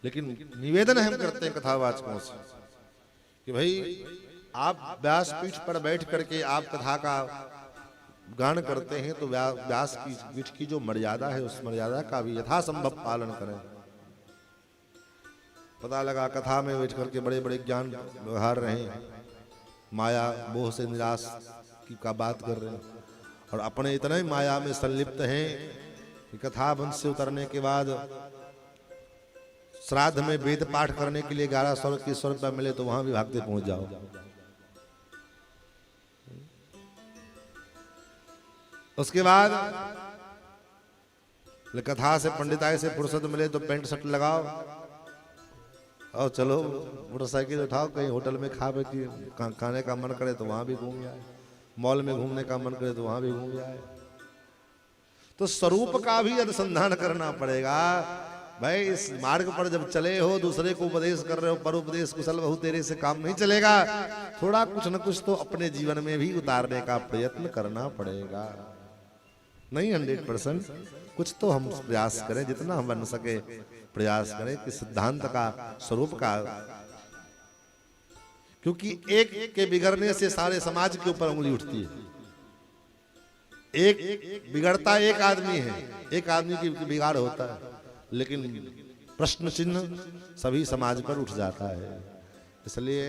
लेकिन निवेदन हम करते हैं कथावाचकों से कि भाई आप व्यासपीठ पर बैठ करके आप कथा का गान करते हैं तो व्यास की पीठ की जो मर्यादा है उस मर्यादा का भी यथासंभव पालन करें। पता लगा कथा में बैठ करके बड़े बड़े ज्ञान व्यवहार रहे, माया मोह से निराश की का बात कर रहे हैं और अपने इतने माया में संलिप्त हैं कि कथा वंश से उतरने के बाद श्राद्ध में वेद पाठ करने के लिए 1100 रुपया मिले तो वहां भी भागते पहुंच जाओ। उसके बाद कथा से पंडिताई से फुर्सत मिले तो पेंट शर्ट लगाओ और चलो मोटरसाइकिल उठाओ, कहीं होटल में खा पे खाने का मन करे तो वहां भी घूम आए, मॉल में घूमने का मन करे तो वहां भी घूम आए। तो स्वरूप का भी अनुसंधान करना पड़ेगा भाई। इस मार्ग पर जब चले हो, दूसरे को उपदेश कर रहे हो, पर उपदेश कुशल बहु तेरे से काम नहीं चलेगा। थोड़ा कुछ न कुछ तो अपने जीवन में भी उतारने का प्रयत्न करना पड़ेगा। नहीं 100% कुछ तो हम प्रयास करें, जितना हम बन सके प्रयास करें कि सिद्धांत का, स्वरूप का, क्योंकि एक के बिगड़ने से सारे समाज के ऊपर उंगली उठती है। एक बिगड़ता एक आदमी है, एक आदमी की बिगाड़ होता है, लेकिन प्रश्न चिन्ह सभी समाज पर उठ जाता है। इसलिए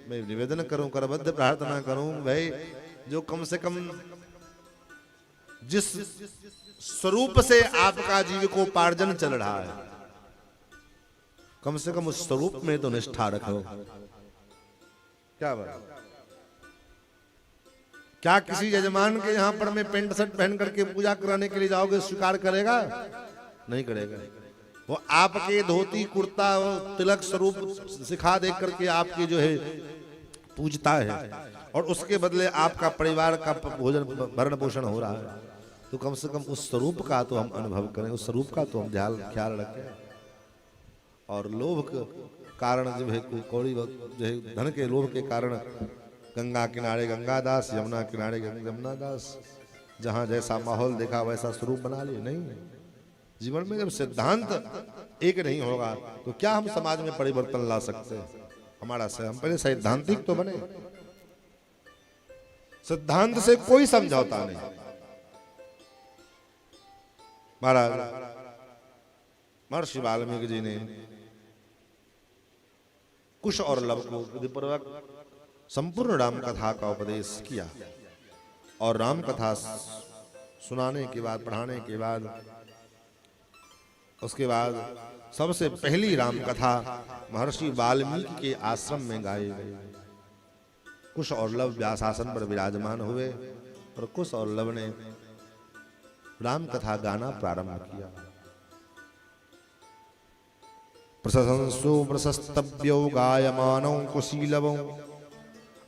मैं निवेदन करूं, करबद्ध प्रार्थना करूं भाई, जो कम से कम जिस स्वरूप से आपका जीविकोपार्जन चल रहा है, कम से कम उस स्वरूप में तो निष्ठा रखो। क्या बात? क्या किसी यजमान के यहाँ पर मैं पेंट शर्ट पहन करके पूजा कराने के लिए जाओगे, स्वीकार करेगा? नहीं करेगा। वो आपके धोती कुर्ता तिलक स्वरूप सिखा दे करके आपकी जो है पूजता है, और उसके बदले आपका परिवार का भोजन भरण पोषण हो रहा है। तो कम से कम उस स्वरूप का तो हम अनुभव करें, उस स्वरूप का तो हम ख्याल रखें। और लोभ के कारण जो है कौड़ी जो है धन के लोभ के कारण गंगा किनारे गंगादास, यमुना किनारे यमुनादास, जहाँ जैसा माहौल देखा वैसा स्वरूप बना लिए। नहीं, जीवन में जब सिद्धांत एक नहीं होगा तो क्या हम समाज में परिवर्तन ला सकते हैं? हमारा हम पहले सैद्धांतिक तो बने। सिद्धांत से कोई समझौता नहीं। महाराज महर्षि वाल्मीकि जी ने कुश और लव को विधिपूर्वक संपूर्ण राम कथा का उपदेश किया, और राम कथा सुनाने के बाद, पढ़ाने के बाद, उसके बाद सबसे पहली राम कथा महर्षि वाल्मीकि के आश्रम में गाई गई। कुश और लव व्यासासन पर विराजमान हुए और कुश और लव ने राम कथा गाना प्रारंभ किया। प्रशंसो प्रशस्तव्यो गायमानौ कुशीलवौ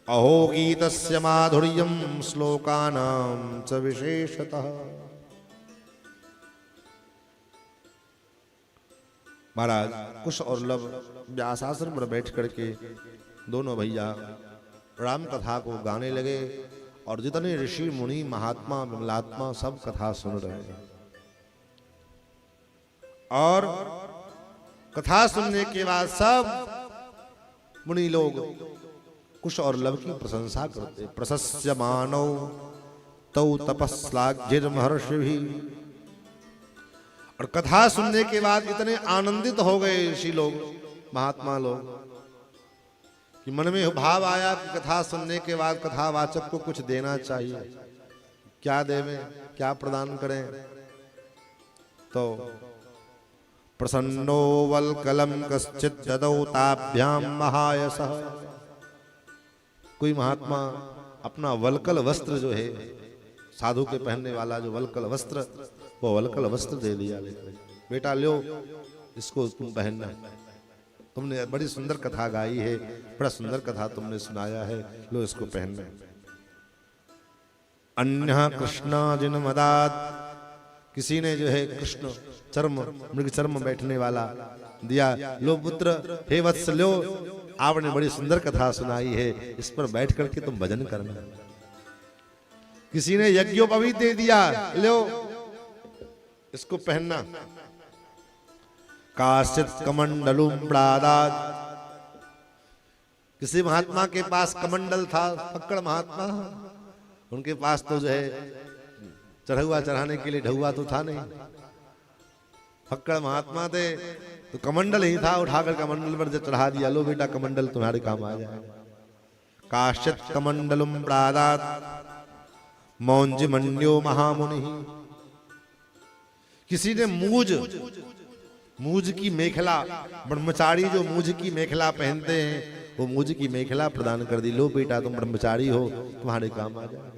अहो गीतस्य माधुर्यं श्लोकानां च विशेषतः। महाराज कुश और लव व्यासासन पर बैठ करके दोनों भैया राम कथा को गाने लगे, और जितने ऋषि मुनि महात्मा विमलात्मा सब कथा सुन रहे हैं। और कथा सुनने के बाद सब मुनि लोग कुश और लव की प्रशंसा करते। प्रशस्य मानव तौ तपस्लाघ्यर महर्षि भी। और कथा सुनने के बाद इतने आनंदित हो गए ऋषि लोग, महात्मा लोग, कि मन में भाव आया कि कथा सुनने के बाद कथावाचक को कुछ देना चाहिए। क्या देवें, क्या प्रदान करें? तो प्रसन्नो वल्कलम कश्चित् ददौ ताभ्याम महायसः। कोई महात्मा अपना वल्कल वस्त्र जो है, साधु के पहनने वाला जो वल्कल वस्त्र, वो वल्कल वस्त्र दे दिया। बेटा लो, इसको तुम पहनना। तुमने बड़ी सुंदर कथा गाई है, बड़ा सुंदर कथा तुमने सुनाया है, लो इसको पहनना। अन्य कृष्णाजिन मदात, किसी ने जो है कृष्ण चर्म, मृग चर्म बैठने वाला दिया। लो पुत्र, हे वत्स लो, आपने बड़ी सुंदर कथा सुनाई है, इस पर बैठ करके तुम भजन करना। किसी ने यज्ञोपवीत दे दिया, लो इसको पहनना। काश्चित् कमंडलुम प्रादात, किसी महात्मा के पास कमंडल था, फक्कड़ महात्मा, उनके पास तो जो है चढ़ुआ चढ़ाने के लिए ढहुआ तो था नहीं, फक्कड़ महात्मा थे, तो कमंडल ही था, उठाकर कमंडल पर जब चढ़ा दिया, लो बेटा कमंडल तुम्हारे काम आ जाएगा। काश्चित् कमंडलुम प्रादात मौंजिमन्यो महामुनि, किसी ने मूज की मेखला, ब्रह्मचारी जो मूज की मेखला पहनते हैं, वो मूज की मेखला प्रदान कर दी। लो बेटा तुम ब्रह्मचारी हो, तुम्हारे काम आ जाएगा।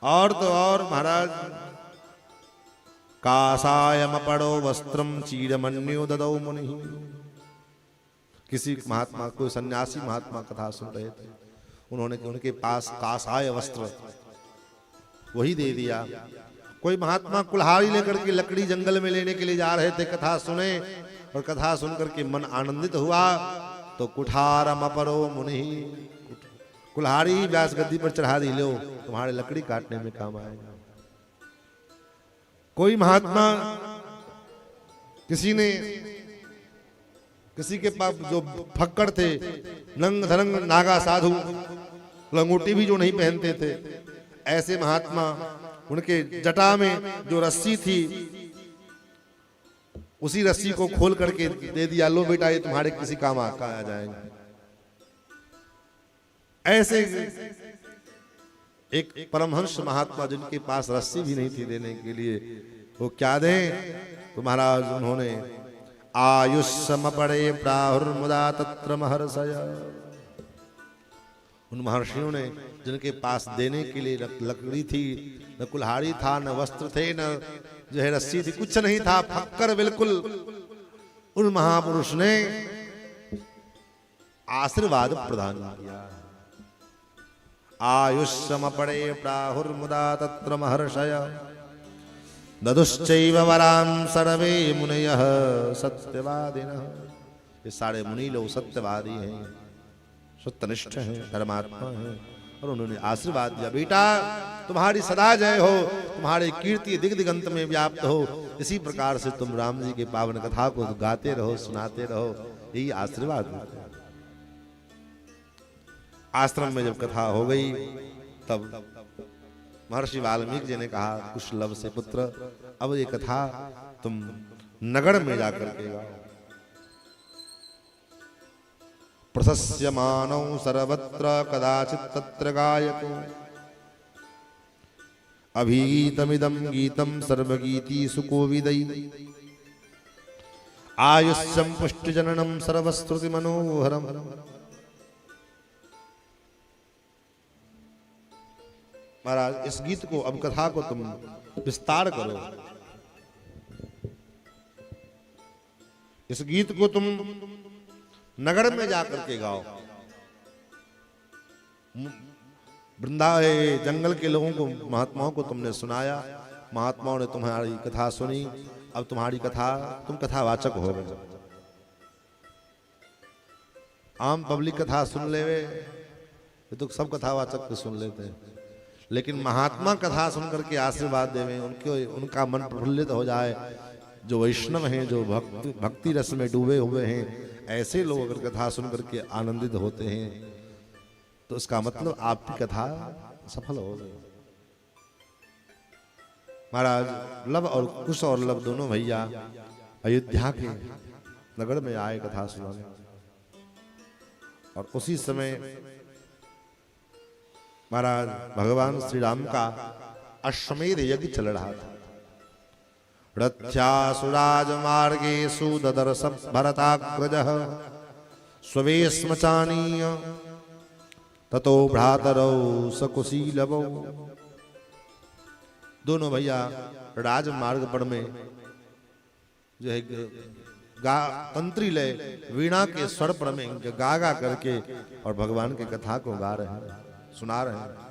और तो और महाराज कासायमपड़ो वस्त्रम चीरमन्यो ददौ मुनि, किसी महात्मा, कोई सन्यासी महात्मा कथा सुन रहे थे, उन्होंने उनके पास कासाय वस्त्र वही दे दिया। कोई महात्मा कुल्हाड़ी लेकर के लकड़ी जंगल में लेने के लिए जा रहे थे, कथा सुने, और कथा सुन करके मन आनंदित हुआ, तो कुठारम अपरो मुनि, कुल्हाड़ी व्यास गद्दी पर चढ़ा दी, लो तुम्हारे लकड़ी काटने में काम आएगा। कोई महात्मा, किसी के पास जो फक्कड़ थे, नंग धरंग नागा साधु, लंगोटी भी जो नहीं पहनते थे, ऐसे महात्मा, उनके जटा में जो रस्सी थी, उसी रस्सी को खोल करके दे दिया, लो बेटा ये तुम्हारे किसी काम आ जाएगा। ऐसे एक परमहंस महात्मा, जिनके पास रस्सी भी नहीं थी देने के लिए, वो क्या दें? तो महाराज उन्होंने आयुष्यम पड़े प्राहुर्मुदा तत्र महर्षय, उन महर्षियों ने जिनके पास देने के लिए लकड़ी थी, न कुल्हाड़ी था, न वस्त्र थे, न जो है रस्सी थी, कुछ नहीं था, फक्कर बिल्कुल, उन महापुरुष ने आशीर्वाद प्रदान किया। आयुष्यम पड़े प्राहुर्मुदा तत्र महर्षय ददुश्चैव वरान सर्वे मुनयः सत्यवादिनः। ये सारे मुनि लोग सत्यवादी हैं, सत्यनिष्ठ हैं, धर्मात्मा हैं, और उन्होंने आशीर्वाद दिया, बेटा तुम्हारी सदा जय हो, तुम्हारी कीर्ति दिग दिगंत में व्याप्त हो, इसी प्रकार से तुम राम जी के पावन कथा को गाते रहो, सुनाते रहो, यही आशीर्वाद देते हैं। आश्रम में जब कथा हो गई तब महर्षि वाल्मीकि जी ने कहा, कुशलभ से पुत्र, अब ये कथा तुम नगर में जाकर के गाओ। प्रशस्यमानौ सर्वत्र कदाचित् तत्र गायको अभिगीतमिदं गीतं सर्वगीतिषु कोविदै आयुष्यं पुष्टिजननं सर्वश्रुति मनोहरम्। महाराज, इस गीत को, अब कथा को तुम विस्तार करो, इस गीत को तुम नगर में जाकर के गाओ। वृंदावन जंगल के लोगों को, महात्माओं को तुमने सुनाया, महात्माओं ने तुम्हारी कथा सुनी, अब तुम्हारी कथा, तुम कथावाचक हो गए। आम पब्लिक कथा सुन लेवे, ये तो सब कथावाचक सुन लेते हैं, लेकिन महात्मा कथा सुन करके आशीर्वाद देवे, उनके उनका मन प्रफुल्लित हो जाए, जो वैष्णव हैं, जो भक्ति रस में डूबे हुए हैं, ऐसे लोग अगर कथा सुन करके आनंदित होते हैं तो इसका मतलब आपकी कथा सफल हो गई। महाराज, लव और कुश और लव दोनों भैया अयोध्या के नगर में आए कथा सुनाने, और उसी समय महाराज भगवान श्री राम का अश्वमेध यज्ञ चल रहा था। रथ्यासुराज मार्गेषु ददर्श भरताग्रजः स्ववेश्मचानीय ततो भ्रातरौ सकुशीलवौ। दोनों भैया राजमार्ग पर में जो है तंत्री लय वीणा के स्वर पर में गा गा करके और भगवान की कथा को गा रहे हैं, सुना रहे हैं।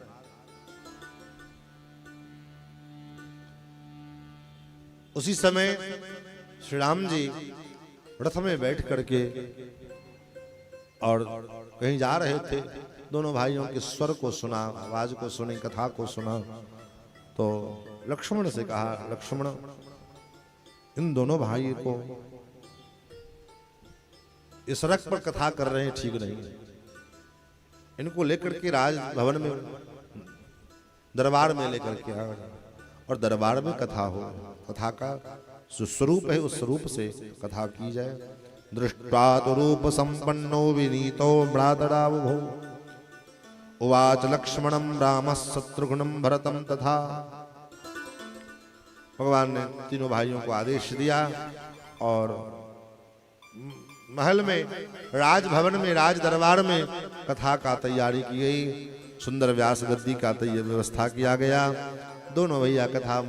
उसी समय श्री राम जी रथ में बैठ करके और कहीं जा रहे थे, दोनों भाइयों के स्वर को सुना, आवाज को सुनी, कथा को सुना, तो लक्ष्मण से कहा, लक्ष्मण, इन दोनों भाई को इस सड़क पर कथा कर रहे हैं, ठीक नहीं, इनको लेकर के राज भवन में, दरबार में लेकर के आ, और दरबार में कथा हो, कथा का जो स्वरूप है उस स्वरूप से कथा की जाए। दृष्ट्वा तो रूप संपन्नो विनीतो भ्रातरावभौ उवाच लक्ष्मणं रामः शत्रुघ्नं भरतं तथा। भगवान ने तीनों भाइयों को आदेश दिया और महल में, राजभवन में, राज दरबार में कथा का तैयारी की गई। सुंदर व्यास गद्दी का व्यवस्था किया गया। दोनों भैया कथा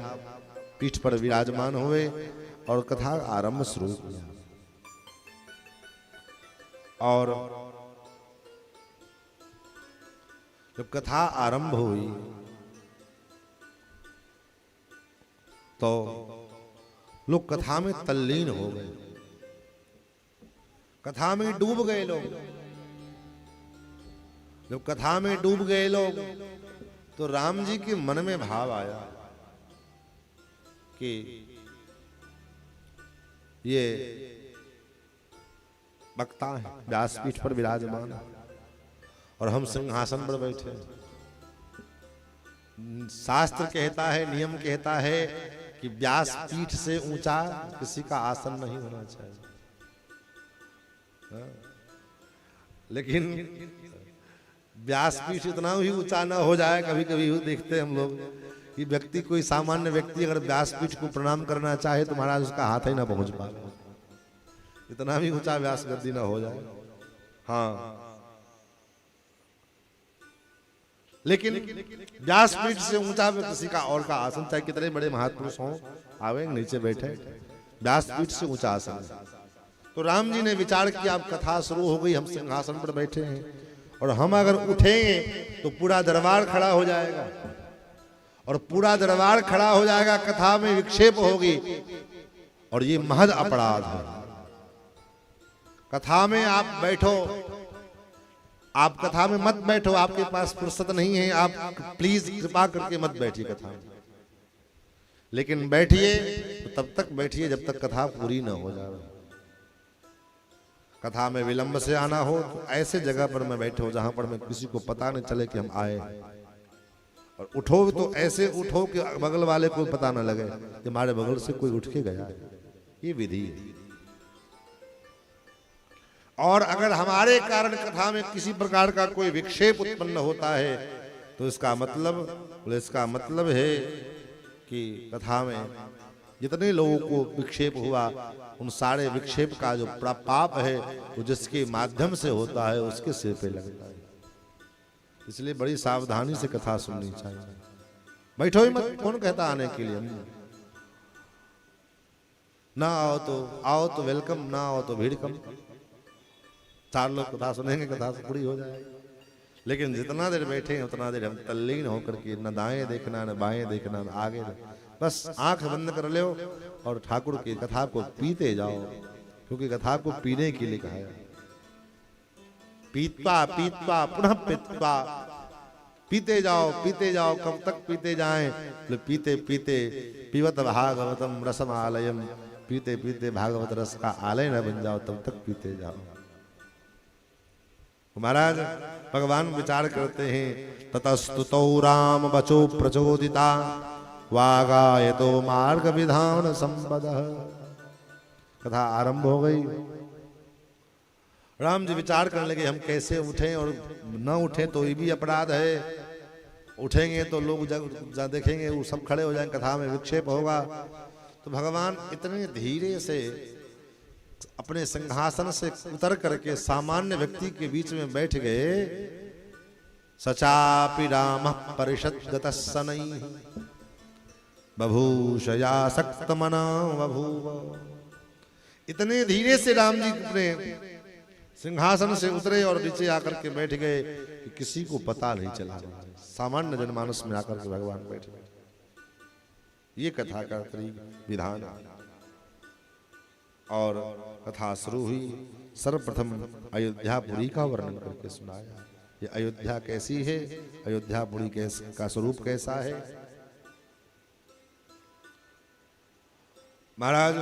पीठ पर विराजमान हुए और कथा आरंभ शुरू किया। और जब कथा आरंभ हुई तो लोग कथा में तल्लीन हो गए, कथा में डूब गए लोग। जब कथा में डूब गए लोग तो राम जी के मन में भाव आया कि ये वक्ता है, व्यासपीठ पर विराजमान है और हम सिंहासन पर बैठे। शास्त्र कहता है, नियम कहता है कि व्यासपीठ से ऊंचा किसी का आसन नहीं होना चाहिए। लेकिन व्यासपीठ इतना ही ऊंचा ना हो जाए, कभी कभी देखते हैं हम लोग कि व्यक्ति, कोई सामान्य व्यक्ति अगर व्यासपीठ को प्रणाम करना चाहे तो महाराज उसका हाथ ही ना पहुंच पाए, इतना भी ऊंचा व्यास गद्दी ना हो जाए। हाँ, लेकिन व्यासपीठ से ऊंचा में किसी का और का आसन, चाहे कितने बड़े महापुरुष हों, आवे नीचे बैठे, व्यासपीठ से ऊंचा आसन। तो राम जी ने विचार किया, अब कथा शुरू हो गई, हम सिंहासन पर बैठे हैं और हम अगर उठेंगे तो पूरा दरबार खड़ा हो जाएगा, और पूरा दरबार खड़ा हो जाएगा, कथा में विक्षेप होगी, और ये महद अपराध है। कथा में आप बैठो, आप कथा में मत बैठो, आपके पास फुर्सत नहीं है, आप प्लीज कृपा करके मत बैठिए कथा में। लेकिन बैठिए तो तब तक बैठिए जब तक कथा पूरी ना हो जाए। कथा में विलंब से आना हो तो ऐसे जगह पर मैं बैठो जहां पर मैं किसी को पता नहीं चले कि हम आए, और उठो तो ऐसे उठो कि बगल वाले को पता ना लगे कि हमारे बगल से कोई उठ के गया। ये विधि है। और अगर हमारे कारण कथा में किसी प्रकार का कोई विक्षेप उत्पन्न होता है तो इसका मतलब है कि कथा में जितने लोगों को विक्षेप हुआ, उन सारे विक्षेप का जो पाप है वो जिसके माध्यम से होता है उसके सिर पे लगता है। इसलिए बड़ी सावधानी से कथा सुननी चाहिए। बैठो ही मत, कौन कहता आने के लिए? ना आओ तो वेलकम, ना आओ तो भीड़ कम। 4 लोग कथा सुनेंगे, कथा पूरी हो जाएगी। लेकिन जितना देर बैठे हैं उतना देर हम तल्लीन होकर के न दाएं देखना न बाएं देखना न आगे, बस आंख बंद कर लो और ठाकुर की कथा को पीते जाओ, क्योंकि कथा को पीने के लिए कहा है। पीतवा पीतवा पुनः पीतवा, पीते जाओ। कब तक पीते जाएं? पीते पीते पीवत भागवतम रसम आलयम, पीते पीते भागवत रस का आलय न बन जाओ, तब तक पीते जाओ। महाराज भगवान विचार करते हैं, ततस्तुतौ राम वचो प्रचोदिता वागायतो मार्ग विधान संपदः। कथा आरंभ हो गई। राम जी विचार करने लगे हम कैसे उठें, और न उठें तो ये भी अपराध है, उठेंगे तो लोग जब देखेंगे वो सब खड़े हो जाएंगे, कथा में विक्षेप होगा। तो भगवान इतने धीरे से अपने सिंहासन से उतर करके सामान्य व्यक्ति के बीच में बैठ गए। सचापि रामः परिषद्गतः शनैः बभूषयासक्तमना बभूव। इतने धीरे से राम जी अपने सिंहासन से उतरे और नीचे आकर के बैठ गए कि किसी को पता नहीं चला। सामान्य जनमानस में आकर के भगवान बैठ गए। ये कथा का विधान। और कथा शुरू हुई। सर्वप्रथम अयोध्यापुरी का वर्णन करके सुनाया। ये अयोध्या कैसी है, अयोध्यापुरी का स्वरूप कैसा है। महाराज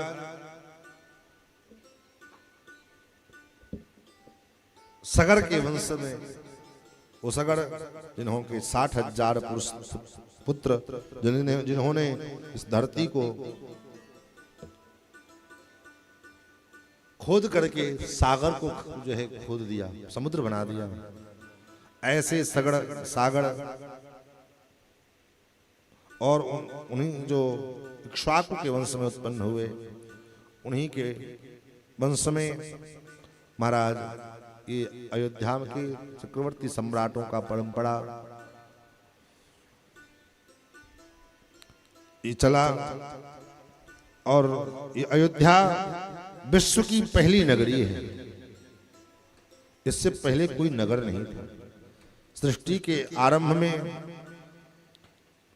सगर के वंश में वो सगर जिन्हों के 60,000 पुरुष पुत्र, जिन्होंने इस धरती को खोद करके सागर को जो है खोद दिया, समुद्र बना दिया। ऐसे सागर और उन्हीं जो इक्ष्वाकु के वंश में उत्पन्न हुए, उन्हीं के वंश में महाराज ये अयोध्या के चक्रवर्ती सम्राटों का परंपरा ये चला। और ये अयोध्या विश्व की पहली नगरी है। इससे पहले कोई नगर नहीं था। सृष्टि के आरंभ में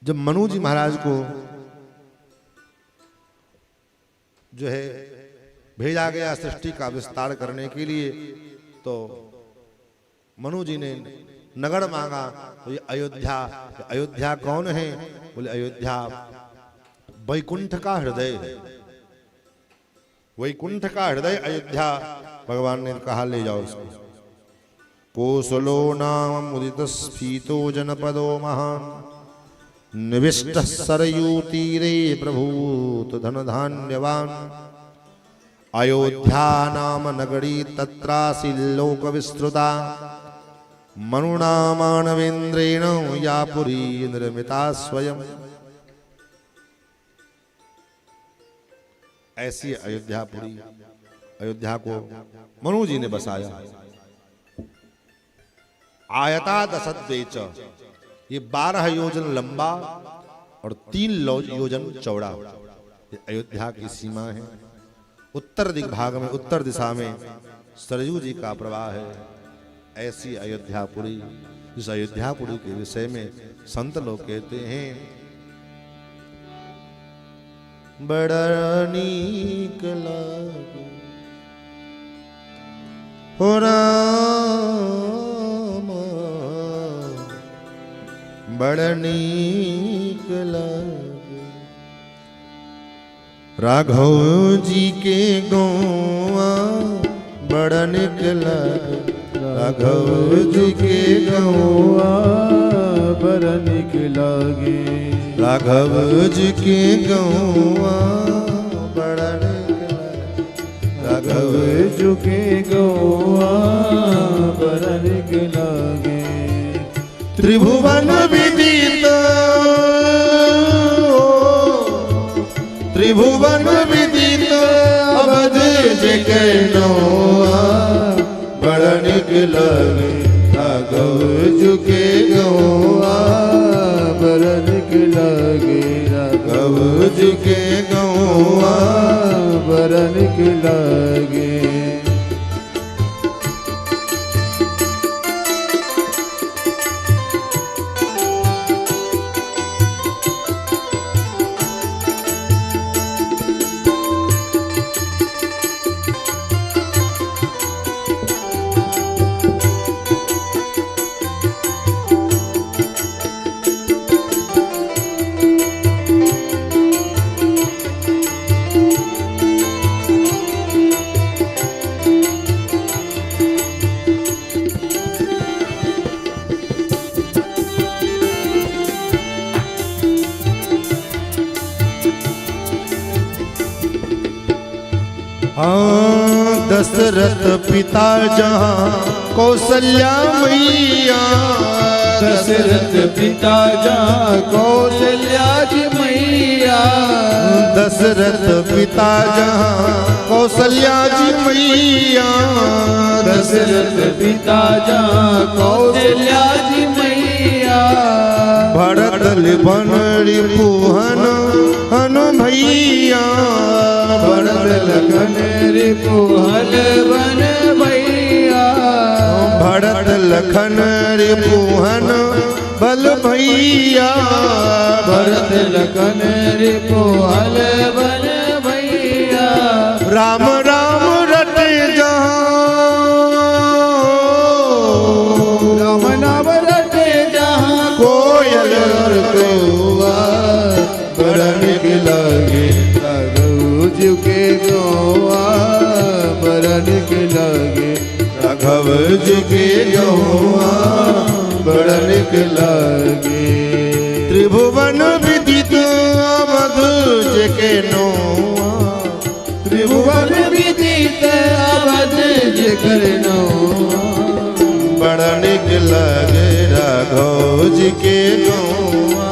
जब मनु जी महाराज को जो है भेजा गया सृष्टि का विस्तार करने के लिए, तो मनु जी ने नगर मांगा। तो ये अयोध्या कौन है? बोले अयोध्या वैकुंठ का हृदय है। वैकुंठ का हृदय अयोध्या। भगवान ने कहा ले जाओ इसको। कोसलो नाम मुदित स्फीतो जनपदो महान निविष्ट सरयू तीरे प्रभूत धन धान्यवान अयोध्या नाम नगरी तत्रासि लोक विस्तृता मनुना मानवेन्द्रेण या पुरी निर्मिता स्वयं। ऐसी अयोध्यापुरी, अयोध्या को मनु जी ने बसाया। आयता दशद्वेच, ये 12 योजन लंबा और 3 योजन चौड़ा ये अयोध्या की सीमा है। उत्तर दिग्भाग में, उत्तर दिशा में सरयू जी का प्रवाह है। ऐसी अयोध्यापुरी, इस अयोध्यापुरी के विषय में संत लोग कहते हैं बड़ा नीक लागे हो राम, बड़ा नीक लागे राघव जी के गौआ, बड़ा नीक लागे राघव जी के गौआ, बड़ा नीक लागे राघव जी के गौआ, बड़ा नीक लागे राघव जी के गौआ, बड़ा नीक लागे त्रिभुवन विदित, त्रिभुवन विदित अवध जके नौआ, बड़ा नीक लागे राघव जी के गौआ, बड़ा नीक लागे राघव जी के गौआ, बड़ा नीक लागे दशरथ पिता जहाँ कौशल्या मैया, दशरथ पिता जहाँ कौशल्या जी मैया, दशरथ पिता जहाँ कौशल्या जी मैया, दशरथ पिता जहाँ कौशल्या जी मैया, भरत लिपन रिपुहन हनु भैया, भरत लखन रिपुहन बन भैया, भरत लखन रिपुहन बल भैया, भरत लखन रिपुहन बन भैया, राम राम रटे जहाँ, राम नाम रटे जहाँ कोयल कौआ, बड़ा नीक लागे राघव जी के गौआ, बड़ा नीक लागे राघव जी के गौआ, बड़ा नीक लागे त्रिभुवन विदित अवध जके नौआ, त्रिभुवन विदित अवध जकर नौआ, बड़ा नीक लागे राघव जी के गौआ,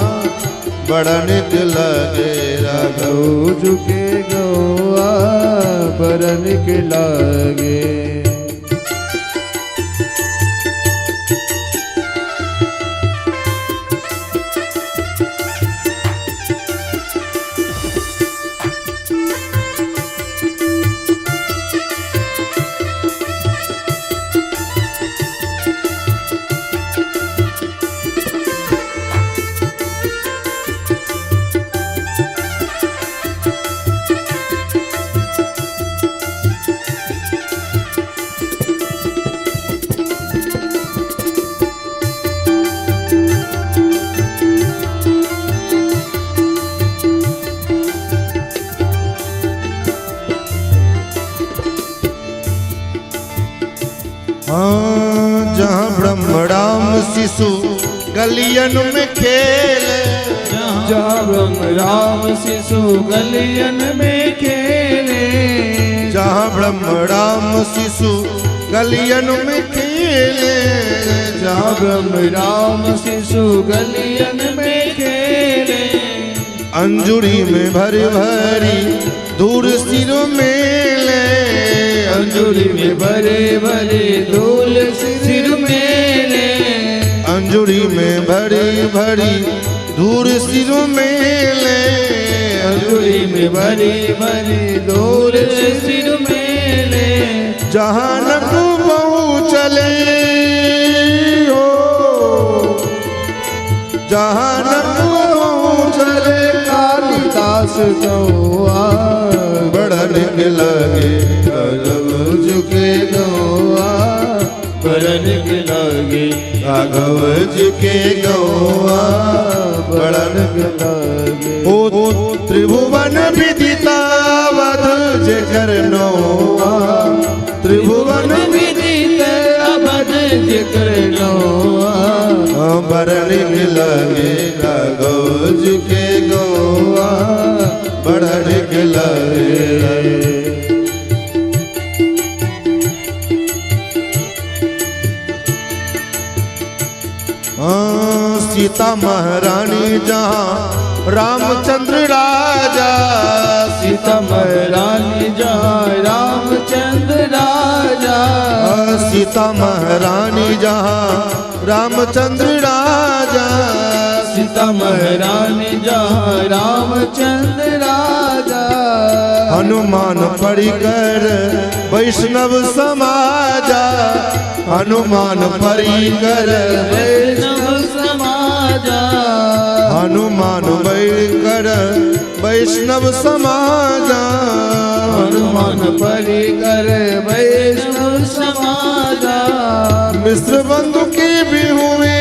बड़ा नीक लागे राघव राघव जी के गौआ, बड़ा नीक लागे जहाँ ब्रह्मराम शिशु गलियन में खेले, जहाँ ब्रह्म राम शिशु गलियन में खेले, जहाँ ब्रह्मराम शिशु गलियन में खेले, जहाँ ब्रह्म राम शिशु गलियन में खेले, अंजुरी में भरी भरी दूर सिर मेले, अंजुरी में भरे भरे धूल सिर मेले, अंजुरी में भरी भरी धूर सिर में ले, अंजुरी में भरी भरी धूल सिर में ले, जहाँ नक बहु चले हो, जहाँ नक बहु चले, कालिदास गौआ बड़ा निक लगे राघव झुके गौआ, बड़ा निक लगे राघव जी के गौआ, बड़ा निक लगे। ओ त्रिभुवन विदिता वध जेकर नौआ, त्रिभुवन विदित अवध जेकर नौआ, बड़ा निक लगे राघव जी के गौआ, बड़ा निक लगे। सीता महारानी जहाँ रामचंद्र राजा, सीता महारानी जहाँ रामचंद्र राजा, सीता महारानी जहाँ रामचंद्र राजा, सीता महारानी जहाँ रामचंद्र राजा, हनुमान परिकर वैष्णव समाजा, हनुमान परिकर वैष्णव समाजा, हनुमान परिकर वैष्णव समाजा, हनुमान परिकर वैष्णव समाजा, मिश्र बंधु के भी हुए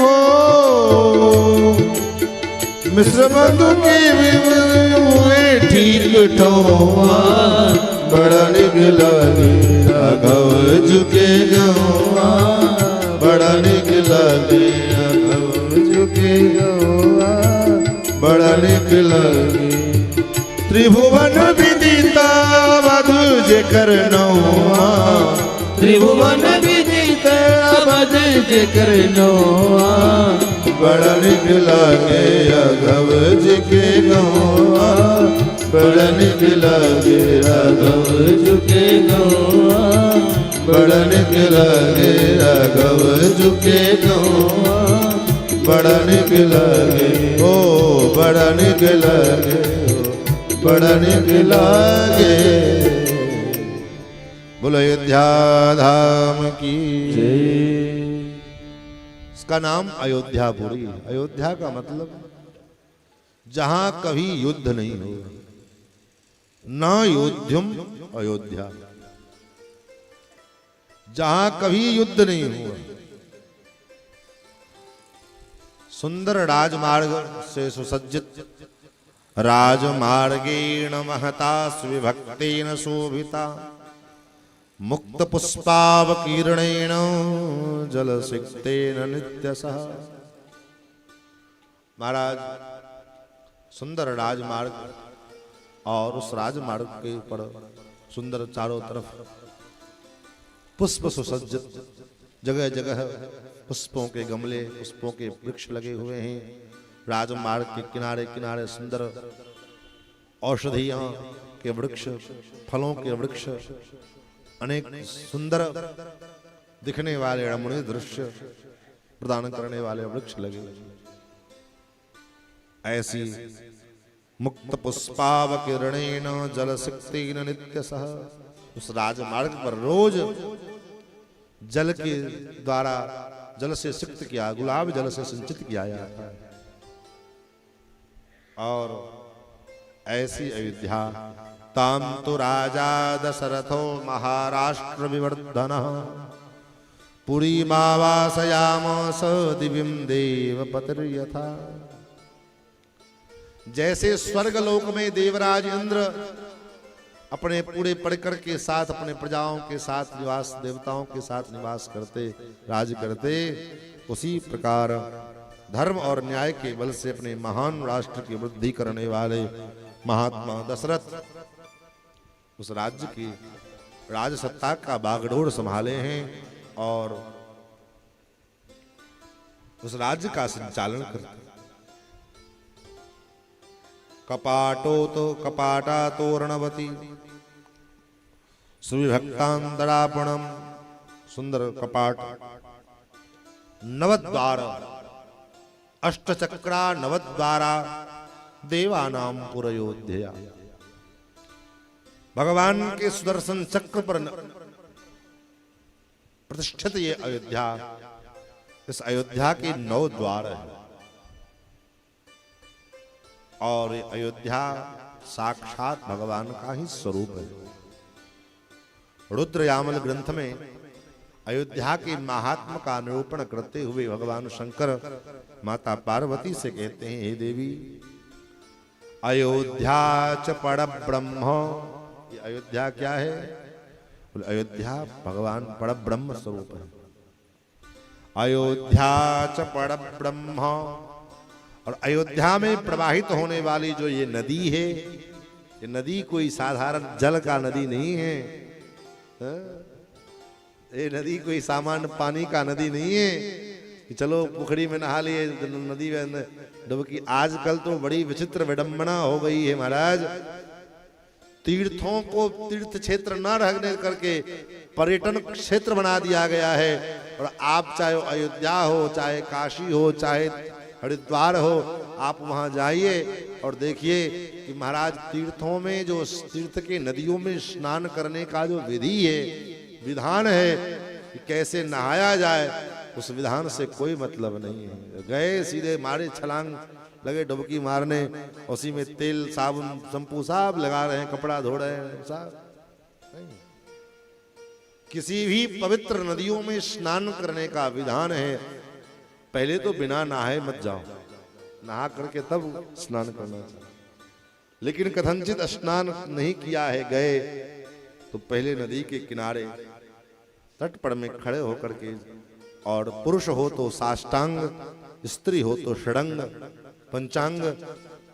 हो, मिश्र बंधु के भी हुए ठीक ठोआ, बड़ा निक लगे राघव झुके गौआ, बड़ा निक लगे राघव झुके गौआ, बड़ा निक लगे। त्रिभुवन विदिता वधु जेकर नौआ, त्रिभुवन विदित अवध जेकर नौआ, बड़ा निक लगे राघव जी के गौआ, बड़ा निक लगे राघव झुके गौआ, बड़ा निक लगे राघव झुके गौआ, बड़ा निक लगे ओ बड़ा निक लगे, बड़ा निक लगे। बोलो अयोध्या धाम की जय। इसका नाम अयोध्यापुरी। अयोध्या का मतलब जहां कभी युद्ध नहीं हुआ, न योद्ध्यम अयोध्या, जहां कभी युद्ध नहीं हुआ। सुंदर राजमार्ग से सुसज्जित, राजमार्गेण महता विभक्तेन शोभिता, मुक्त पुष्पावकीर्णेन जलसिक्तेन नित्यसः। महाराज सुंदर राजमार्ग, और उस राजमार्ग के ऊपर सुंदर चारों तरफ पुष्प सुसज्जित, जगह जगह पुष्पों के गमले, पुष्पों के वृक्ष लगे हुए हैं। राजमार्ग के किनारे किनारे सुंदर औषधियां के वृक्ष, फलों के वृक्ष, अनेक सुंदर दिखने वाले रमणीय दृश्य प्रदान करने वाले वृक्ष लगे। ऐसी मुक्त पुष्पावकीर्णेन जलसिक्तेन नित्यसः, उस राजमार्ग पर रोज जल के द्वारा जल से सिक्त किया, गुलाब जल से सिंचित किया जाता है। और ऐसी अयोध्या ताम तो राजा दशरथो महाराष्ट्र विवर्धनः, पुरी मावासयामास दिव्यम देवपतिर्यथा। जैसे स्वर्गलोक में देवराज इंद्र अपने पूरे परिकर के साथ, अपने प्रजाओं के साथ निवास, देवताओं के साथ निवास करते, राज करते, उसी प्रकार धर्म और न्याय के बल से अपने महान राष्ट्र की वृद्धि करने वाले महात्मा दशरथ उस राज्य की राजसत्ता का बागडोर संभाले हैं और उस राज्य का संचालन करते हैं। कपाटो तो कपाटा तोरणवती सुविभक्तांतरापणम, सुंदर कपाट, नवद्वार अष्टचक्रा नवद्वारा देवानाम पुरयोध्या। भगवान के सुदर्शन चक्र पर प्रतिष्ठित ये अयोध्या, इस अयोध्या के 9 द्वार हैं और ये अयोध्या साक्षात भगवान का ही स्वरूप है। रुद्र यामल ग्रंथ में अयोध्या के महात्मा का निरूपण करते हुए भगवान शंकर माता पार्वती से कहते हैं, हे देवी अयोध्या च परब्रह्म। ये अयोध्या क्या है? अयोध्या भगवान परब्रह्म स्वरूप है। अयोध्या च परब्रह्म। और अयोध्या में प्रवाहित होने वाली जो ये नदी है, ये नदी कोई साधारण जल का नदी नहीं है। ये नदी कोई सामान्य पानी का नदी नहीं है कि चलो पोखरी में नहा लिए, नदी में डुबकी। आजकल तो बड़ी विचित्र विडंबना हो गई है महाराज। तीर्थों को तीर्थ क्षेत्र न रहने करके पर्यटन क्षेत्र बना दिया गया है। और आप चाहे अयोध्या हो, चाहे काशी हो, चाहे हरिद्वार हो, आप वहां जाइए और देखिए कि महाराज तीर्थों में जो तीर्थ के नदियों में स्नान करने का जो विधि है, विधान है कि कैसे नहाया जाए, उस विधान से कोई मतलब नहीं है। गए सीधे मारे छलांग लगे डुबकी मारने, उसी में तेल साबुन शैम्पू सब लगा रहे हैं, कपड़ा धो रहे हैं सब। किसी भी पवित्र नदियों में स्नान करने का विधान है, पहले तो बिना नहाए मत जाओ, नहा करके तब स्नान करना चाहिए। लेकिन कथनचित स्नान नहीं किया है, गए तो पहले नदी के किनारे तट पर में खड़े होकर के, और पुरुष हो तो साष्टांग, स्त्री हो तो षडंग पंचांग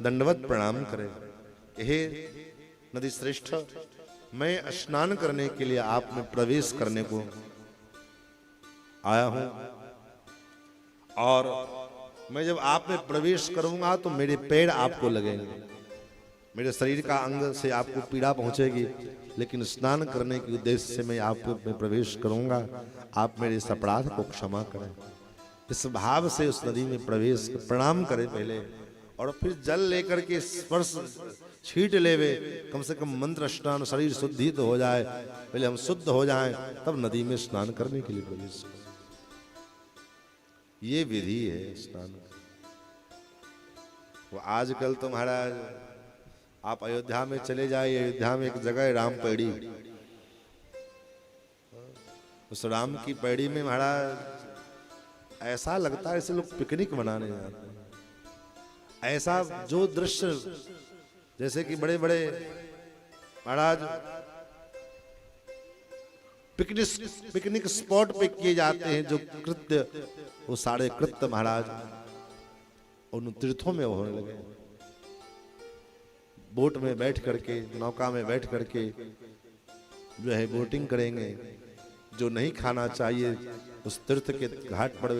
दंडवत प्रणाम करें। हे नदी श्रेष्ठ, मैं स्नान करने के लिए आप में प्रवेश करने को आया हूं, और मैं जब आप में प्रवेश करूंगा तो मेरे पैर आपको लगेंगे, मेरे शरीर का अंग से आपको पीड़ा पहुंचेगी, लेकिन स्नान करने के उद्देश्य से मैं आप में प्रवेश करूंगा, आप मेरे इस अपराध को क्षमा करें। इस भाव से उस नदी में प्रवेश, प्रणाम करें पहले, और फिर जल लेकर के स्पर्श छीट लेवे, कम से कम मंत्र स्नान, शरीर शुद्धि तो हो जाए, पहले हम शुद्ध हो जाएं, तब नदी में स्नान करने के लिए प्रवेश करें। ये विधि है स्नान। वो आजकल तो महाराज आप अयोध्या में चले जाइए, अयोध्या में एक जगह है रामपेड़ी, उस राम की पेड़ी में महाराज ऐसा लगता है ऐसे लोग पिकनिक मनाने जाते हैं। ऐसा जो दृश्य, जैसे कि बड़े बड़े महाराज पिकनिक स्पॉट पे किए जाते हैं जो कृत्य, वो सारे कृत्य महाराज उन तीर्थों में होने लगे। बोट में बैठ करके, नौका में बैठ करके जो है बोटिंग करेंगे, जो नहीं खाना चाहिए उस तीर्थ के घाट पर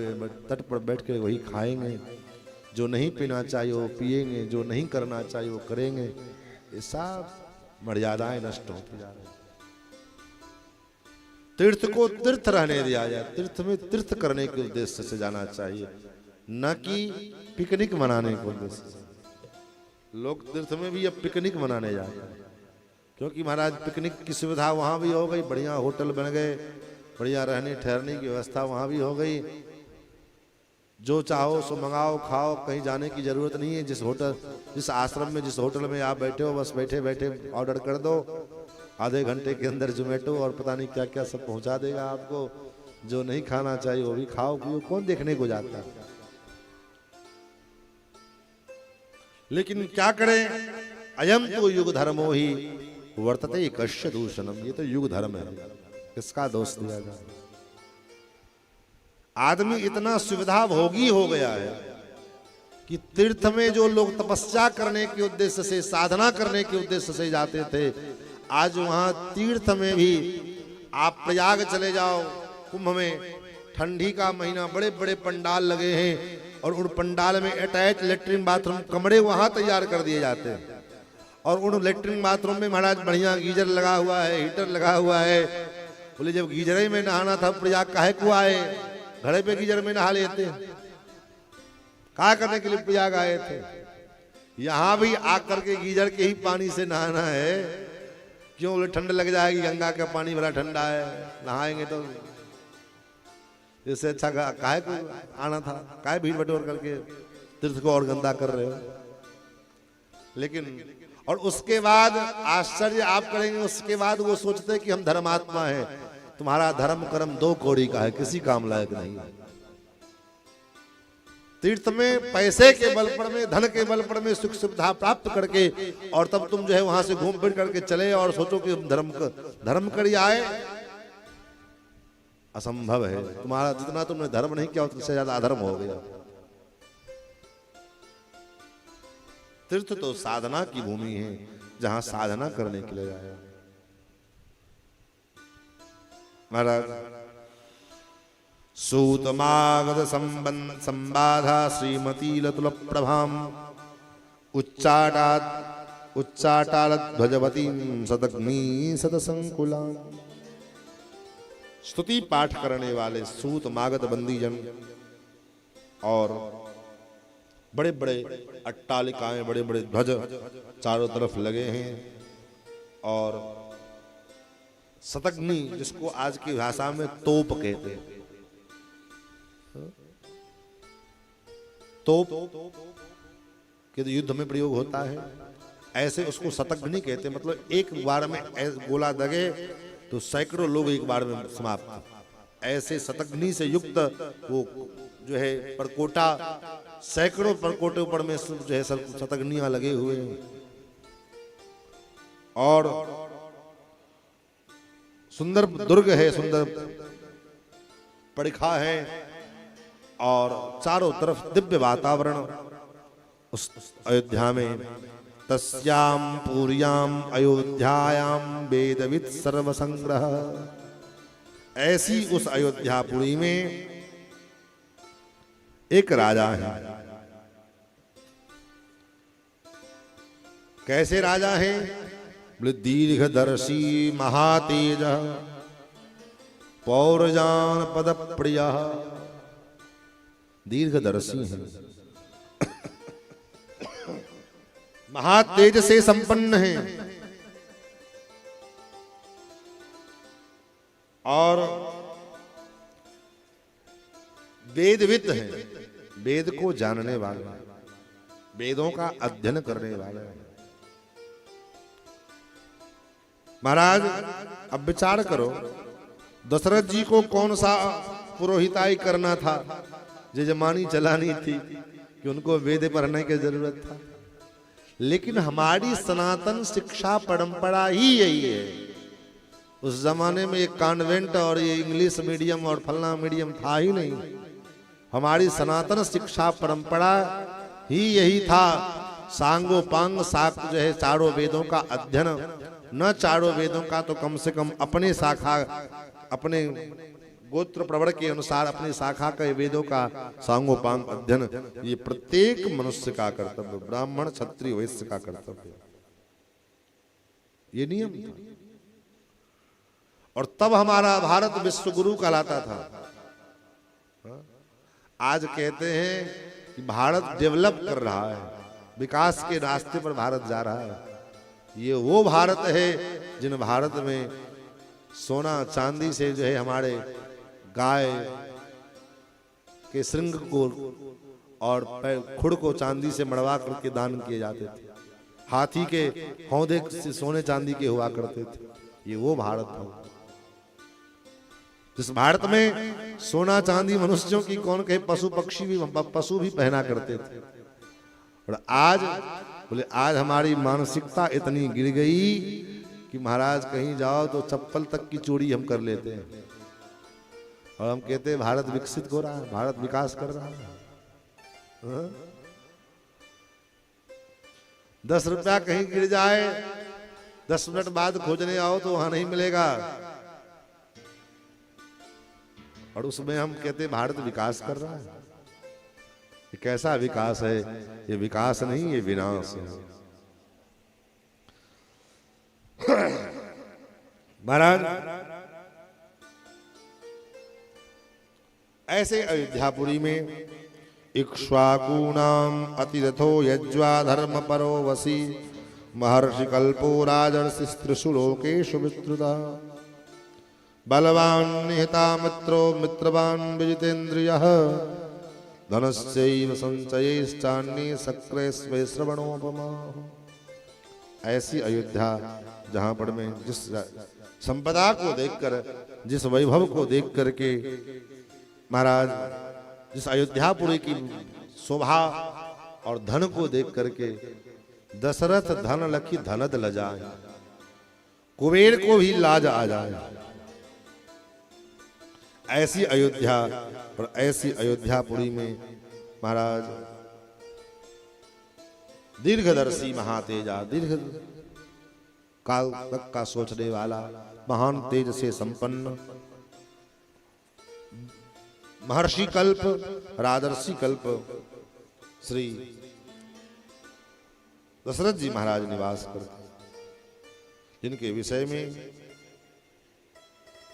तट पर बैठ कर वही खाएंगे, जो नहीं पीना चाहिए वो पिएंगे, जो नहीं करना चाहिए वो करेंगे। ये सब मर्यादाएं नष्ट होती जा रही। तीर्थ को तीर्थ रहने दिया जाए, तीर्थ में तीर्थ करने के उद्देश्य से जाना चाहिए, न कि पिकनिक मनाने के उद्देश्य से। लोग तीर्थ में भी अब पिकनिक मनाने जाते हैं, क्योंकि महाराज पिकनिक की सुविधा वहां भी हो गई, बढ़िया होटल बन गए, बढ़िया रहने ठहरने की व्यवस्था वहां भी हो गई, जो चाहो सो मंगाओ खाओ, कहीं जाने की जरूरत नहीं है। जिस होटल, जिस आश्रम में, जिस होटल में आप बैठे हो, बस बैठे बैठे ऑर्डर कर दो, आधे घंटे के अंदर जोमेटो और पता नहीं क्या क्या सब पहुंचा देगा आपको। जो नहीं खाना चाहिए वो भी खाओ पियो, कौन देखने को जाता है। लेकिन क्या करें, अयम तो युग धर्मो ही वर्तते कश्य दूषणम। ये तो युग धर्म है, किसका दोष दिया जाए। आदमी इतना सुविधा भोगी हो गया है कि तीर्थ में जो लोग तपस्या करने के उद्देश्य से, साधना करने के उद्देश्य से जाते थे, आज वहां तीर्थ में भी आप प्रयाग चले जाओ, कुंभ में ठंडी का महीना, बड़े बड़े पंडाल लगे हैं, और उन पंडाल में अटैच लेटरिन बाथरूम कमरे वहां तैयार कर दिए जाते हैं, और उन लेटरिन बाथरूम में महाराज बढ़िया गीजर लगा हुआ है, हीटर लगा हुआ है। बोले जब गीजरे में नहाना था प्रयाग काहे को आए, घड़े पे गीजर में नहा लेते हैं, क्या करने के लिए प्रयाग आए थे। यहां भी आकर के गीजर के ही पानी से नहाना है, क्यों? बोले ठंड लग जाएगी, गंगा का पानी बड़ा ठंडा है, नहाएंगे तो। इससे अच्छा काहे को आना था, काहे भीड़ बटोर करके तीर्थ को और गंदा कर रहे हो। लेकिन और उसके बाद आश्चर्य आप करेंगे, उसके बाद वो सोचते कि हम धर्मात्मा हैं। तुम्हारा धर्म कर्म दो कौड़ी का है, किसी काम लायक नहीं है। तीर्थ में पैसे के बल पर में, धन के बल पर में सुख सुविधा प्राप्त करके और तब तुम जो है वहां से घूम फिर करके चले और सोचो कि धर्म कर आए, असंभव है। तुम्हारा जितना तुमने धर्म नहीं किया उससे ज्यादा अधर्म हो गया। तीर्थ तो साधना की भूमि है, जहां साधना करने के लिए आया। महाराज सूतमागध संबाधा श्रीमती लतुल प्रभाम उच्चाटालत ध्वजवती सदग्नि सदसंकुला। स्तुति पाठ करने वाले सूत मागध बंदीजन और बड़े बड़े अट्टालिकाएं, बड़े बड़े ध्वज चारों तरफ लगे हैं। और शतग्नि, जिसको आज की भाषा में तोप कहते हैं, तोप के युद्ध में प्रयोग होता है, ऐसे उसको शतग्नि कहते हैं। मतलब एक बार में गोला दगे तो सैकड़ों लोग एक बार में समाप्त। ऐसे शतग्नि से युक्त वो जो है परकोटा, सैकड़ों परकोटे ऊपर में जो है शतग्नियां लगे हुए हैं। और सुंदर दुर्ग है, सुंदर परिखा है और चारों तरफ दिव्य वातावरण उस अयोध्या में। तस्याम पूर्याम अयोध्यायाम वेदविद सर्व संग्रह। ऐसी उस अयोध्यापुरी में एक राजा है। कैसे राजा है? बोले दीर्घदर्शी महातेज पौरजान पद प्रिय। दीर्घदर्शी है, महातेज से संपन्न है और वेदविद है, वेद को जानने वाला, वेदों का अध्ययन करने वाला है। महाराज अब विचार करो, दशरथ जी को कौन सा पुरोहिताई करना था, जजमानी चलानी थी कि उनको वेद पढ़ने की जरूरत था। लेकिन हमारी सनातन शिक्षा परंपरा ही यही है। उस जमाने में एक कॉन्वेंट और ये इंग्लिश मीडियम और फलना मीडियम था ही नहीं। हमारी सनातन शिक्षा परंपरा ही यही था। सांगो पांग साक जो है चारों वेदों का अध्ययन, न चारों वेदों का तो कम से कम अपने शाखा, अपने गोत्र प्रवण के अनुसार अपनी शाखा के वेदों का सांगोपांग अध्ययन, ये प्रत्येक मनुष्य का कर्तव्य, ब्राह्मण क्षत्रिय वैश्य का कर्तव्य, ये नियम था। और तब हमारा भारत विश्व गुरु कहलाता था। आज कहते हैं कि भारत डेवलप कर रहा है, विकास के रास्ते पर भारत जा रहा है। ये वो भारत है जिन भारत में सोना चांदी से जो है हमारे गाय के श्रृंग को और खुड़ को चांदी से मड़वा करके दान किए जाते थे, हाथी के हौदे से सोने चांदी के हुआ करते थे। ये वो भारत था जिस भारत में सोना चांदी मनुष्यों की कौन कहे, पशु पक्षी भी, पशु भी पहना करते थे। और आज बोले आज हमारी मानसिकता इतनी गिर गई कि महाराज कहीं जाओ तो चप्पल तक की चोरी हम कर लेते हैं और हम कहते हैं भारत विकसित हो रहा है, भारत विकास कर रहा है। 10 रुपया कहीं गिर जाए, 10 मिनट बाद खोजने आओ तो वहां नहीं मिलेगा और उसमें हम कहते हैं भारत विकास कर रहा है। ये कैसा विकास है? ये विकास नहीं, ये विनाश है। महाराज ऐसे अयोध्यापुरी में इक्ष्वाकूणाम अतिरथो यज्वा धर्म परो वसी महर्षि कल्पो राजर्षिस्त्रिषु लोकेषु विस्तृता बलवान निहता मित्रो मित्रवान विजितेन्द्रियः धनस्यैव संचयैश्चान्ये सक्रे स्वे श्रवणोपमा। ऐसी अयोध्या जहाँ पर में जिस संपदा को देखकर, जिस वैभव को देख करके महाराज, जिस अयोध्यापुरी की शोभा और धन को देख करके दशरथ धन लखी धनद लजाए, कुबेर को भी लाज आ जाए। ऐसी अयोध्या और ऐसी अयोध्यापुरी में महाराज दीर्घदर्शी महातेजा, दीर्घ काल तक का सोचने वाला, महान तेज से संपन्न महर्षि कल्प, राजर्षि कल्प श्री दशरथ जी महाराज निवास करते, जिनके विषय में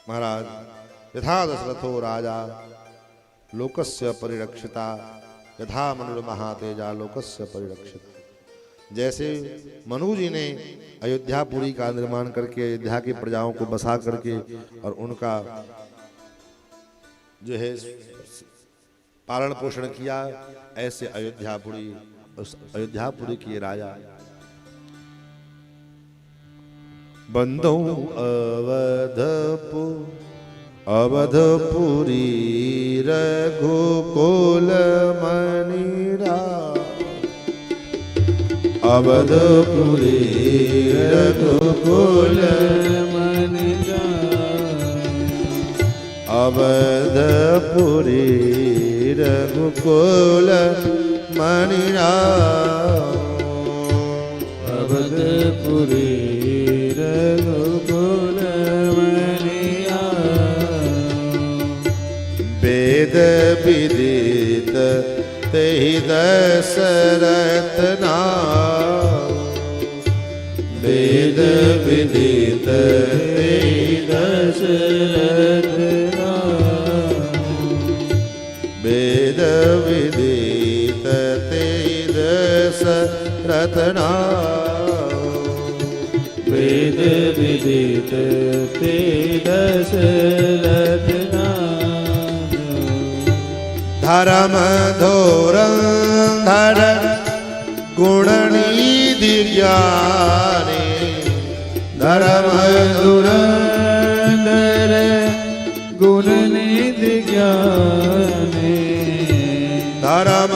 महाराज यथा दशरथो राजा लोकस्य परिरक्षिता यथा मनुर्महातेजा लोकस्य परिरक्षिता। जैसे मनु जी ने अयोध्यापुरी का निर्माण करके अयोध्या की प्रजाओं को बसा करके और उनका जो है पालन पोषण किया, ऐसे अयोध्यापुरी, उस अयोध्यापुरी के राजा बंदो अवधपुरी रघुकुल मणिरा, अवधपुरी रघुकुल मणिरा, अवधपुरी रघुकुल मणिरा, अवधपुरी रघुकुल मणिरा। वेद विदित तेहि दशरथ नाम, वेद विदित तेहि दशरथ नाम, वेद विदित तेहि दशरथ नाम, वेद विदित तेहि दशरथ नाम। धर्म धोरंधर गुणनिधि ज्ञानी, धर्म धुरंधर गुणनिधि ज्ञानी, धर्म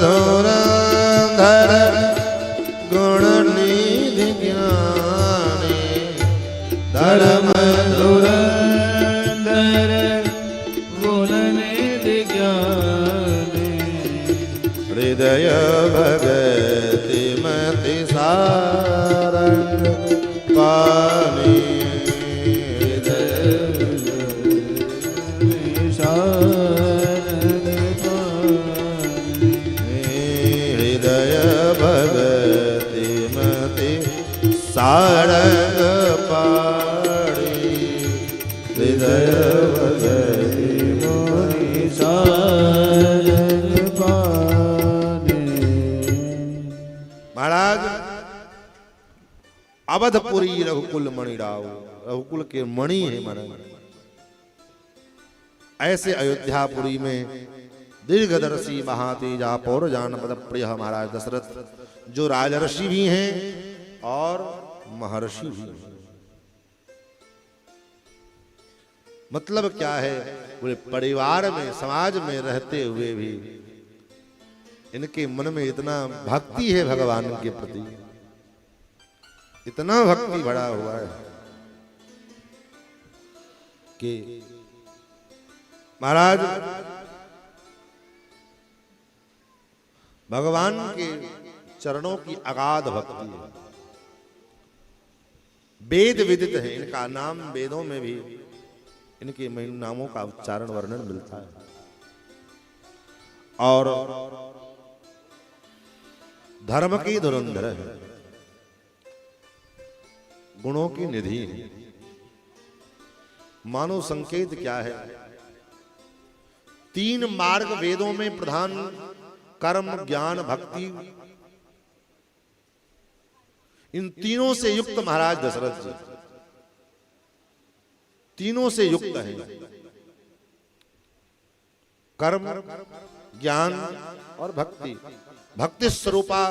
धुरंधर गुणनिधि ज्ञानी, धर्म धुरंधर गुणनिधि ज्ञानी। हृदय भगति मति सारंग पानी, हृदय भगति मति सारंग पाणी, हृदय भगति मति सारंग पाणी। महाराज अवधपुरी रघुकुल मणिराव, रघुकुल के मणि है महाराज। ऐसे अयोध्यापुरी में दीर्घदर्शी महातेजा पौर जानपद प्रिय महाराज दशरथ, जो राजर्षि भी हैं और महर्षि भी हैं। मतलब क्या है, पूरे परिवार में समाज में रहते हुए भी इनके मन में इतना भक्ति है भगवान के प्रति, इतना भक्ति भरा हुआ है कि महाराज भगवान के चरणों की अगाध भक्ति है। वेद विदित है, इनका नाम वेदों में भी इनके नामों का उच्चारण वर्णन मिलता है। और धर्म की धुरंधर है, गुणों की निधि है। मानो संकेत क्या है, तीन मार्ग वेदों में प्रधान, कर्म, ज्ञान, भक्ति, इन तीनों से युक्त महाराज दशरथ जी, तीनों से युक्त है। कर्म, ज्ञान और भक्ति। भक्ति स्वरूपा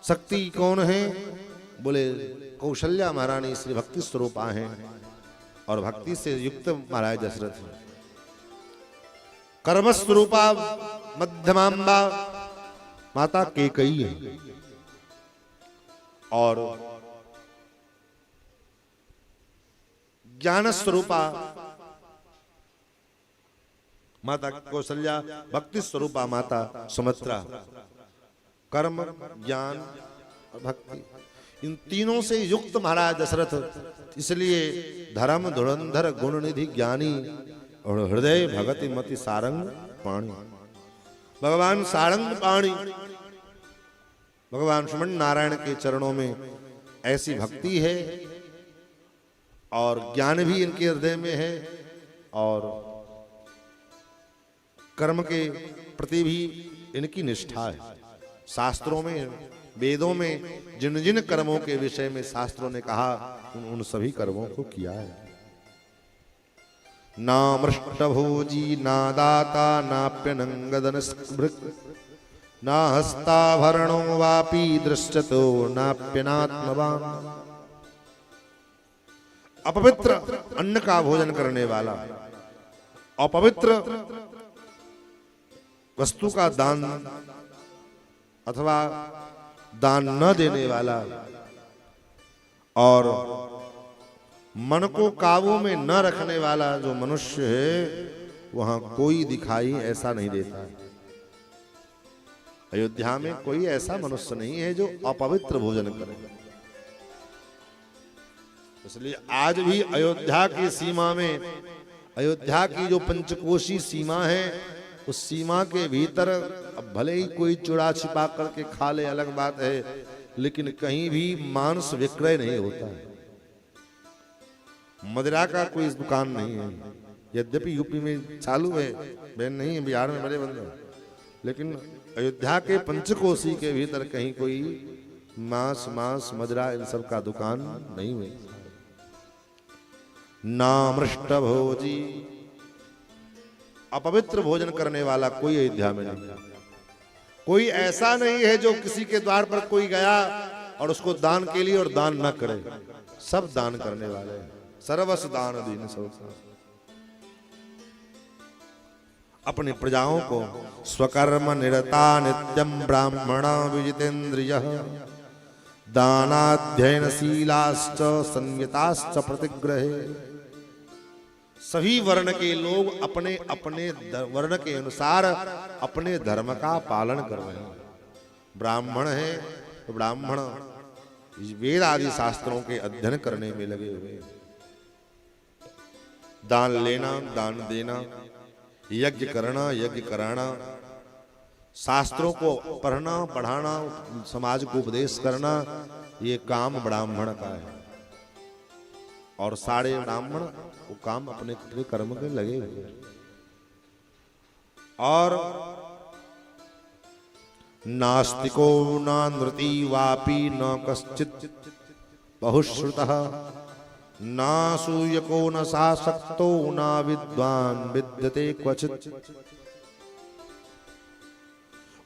शक्ति कौन है? बोले कौशल्या महारानी श्री भक्ति स्वरूपा हैं और भक्ति से युक्त महाराज दशरथ हैं। कर्म स्वरूपा मध्यमांबा माता कैकेयी है और ज्ञान स्वरूपा माता कौशल्या, भक्ति स्वरूपा माता सुमित्रा। कर्म, ज्ञान और भक्ति, इन तीनों से युक्त महाराज दशरथ, इसलिए धर्म धुरंधर गुण निधि ज्ञानी और हृदय भगति मति सारंग पाणी। भगवान सारंग पाणी, भगवान श्रीमन नारायण के चरणों में ऐसी भक्ति है और ज्ञान भी इनके हृदय में है और कर्म के प्रति भी इनकी निष्ठा है। शास्त्रों में, वेदों में जिन जिन कर्मों के विषय में शास्त्रों ने कहा उन सभी कर्मों को किया है। ना मृष्टभोजी ना दाता नाप्यनंगदन स्मृक ना हस्ताभरणो वापि दृश्यतो नाप्यनात्मवान। अपवित्र अन्न का भोजन करने वाला, अपवित्र वस्तु का दान अथवा दान न देने वाला और मन को काबू में न रखने वाला जो मनुष्य है वहां कोई दिखाई ऐसा नहीं देता। अयोध्या में कोई ऐसा मनुष्य नहीं है जो अपवित्र भोजन करे। इसलिए आज भी अयोध्या की सीमा में, अयोध्या की जो पंचकोशी सीमा है, उस सीमा के भीतर अब भले ही कोई चुरा छिपा करके खा ले अलग बात है, लेकिन कहीं भी मांस विक्रय नहीं होता है। मदिरा का कोई दुकान नहीं है। यद्यपि यूपी में चालू है, बैन नहीं है, बिहार में बड़े बंद है, लेकिन अयोध्या के पंचकोशी के भीतर कहीं कोई मांस मदिरा इन सब का दुकान नहीं है। ना मृष्ट भोजी, अपवित्र भोजन करने वाला कोई अयोध्या में नहीं। कोई ऐसा नहीं है जो किसी के द्वार पर कोई गया और उसको दान के लिए और दान न करे। सब दान करने वाले हैं। सर्वस दान दीन सब। अपनी प्रजाओं को स्वकर्म निरता नित्यम ब्राह्मणा विजितेन्द्रिय दानाध्ययनशीलाश्च संयताश्च प्रतिग्रहे। सभी वर्ण के लोग अपने अपने वर्ण के अनुसार अपने धर्म का पालन कर रहे हैं। ब्राह्मण है तो ब्राह्मण वेद आदि शास्त्रों के अध्ययन करने में लगे हुए। दान लेना, दान देना, यज्ञ करना, यज्ञ कराना, शास्त्रों को पढ़ना पढ़ाना, समाज को उपदेश करना, ये काम ब्राह्मण का है। और सारे ब्राह्मण वो काम अपने कर्म के लगे हुए। और नास्तिको न नृति वापि न कश्चित् बहुश्रुतः न सूयको न शासक्तो न विद्वान विद्यते क्वचित्।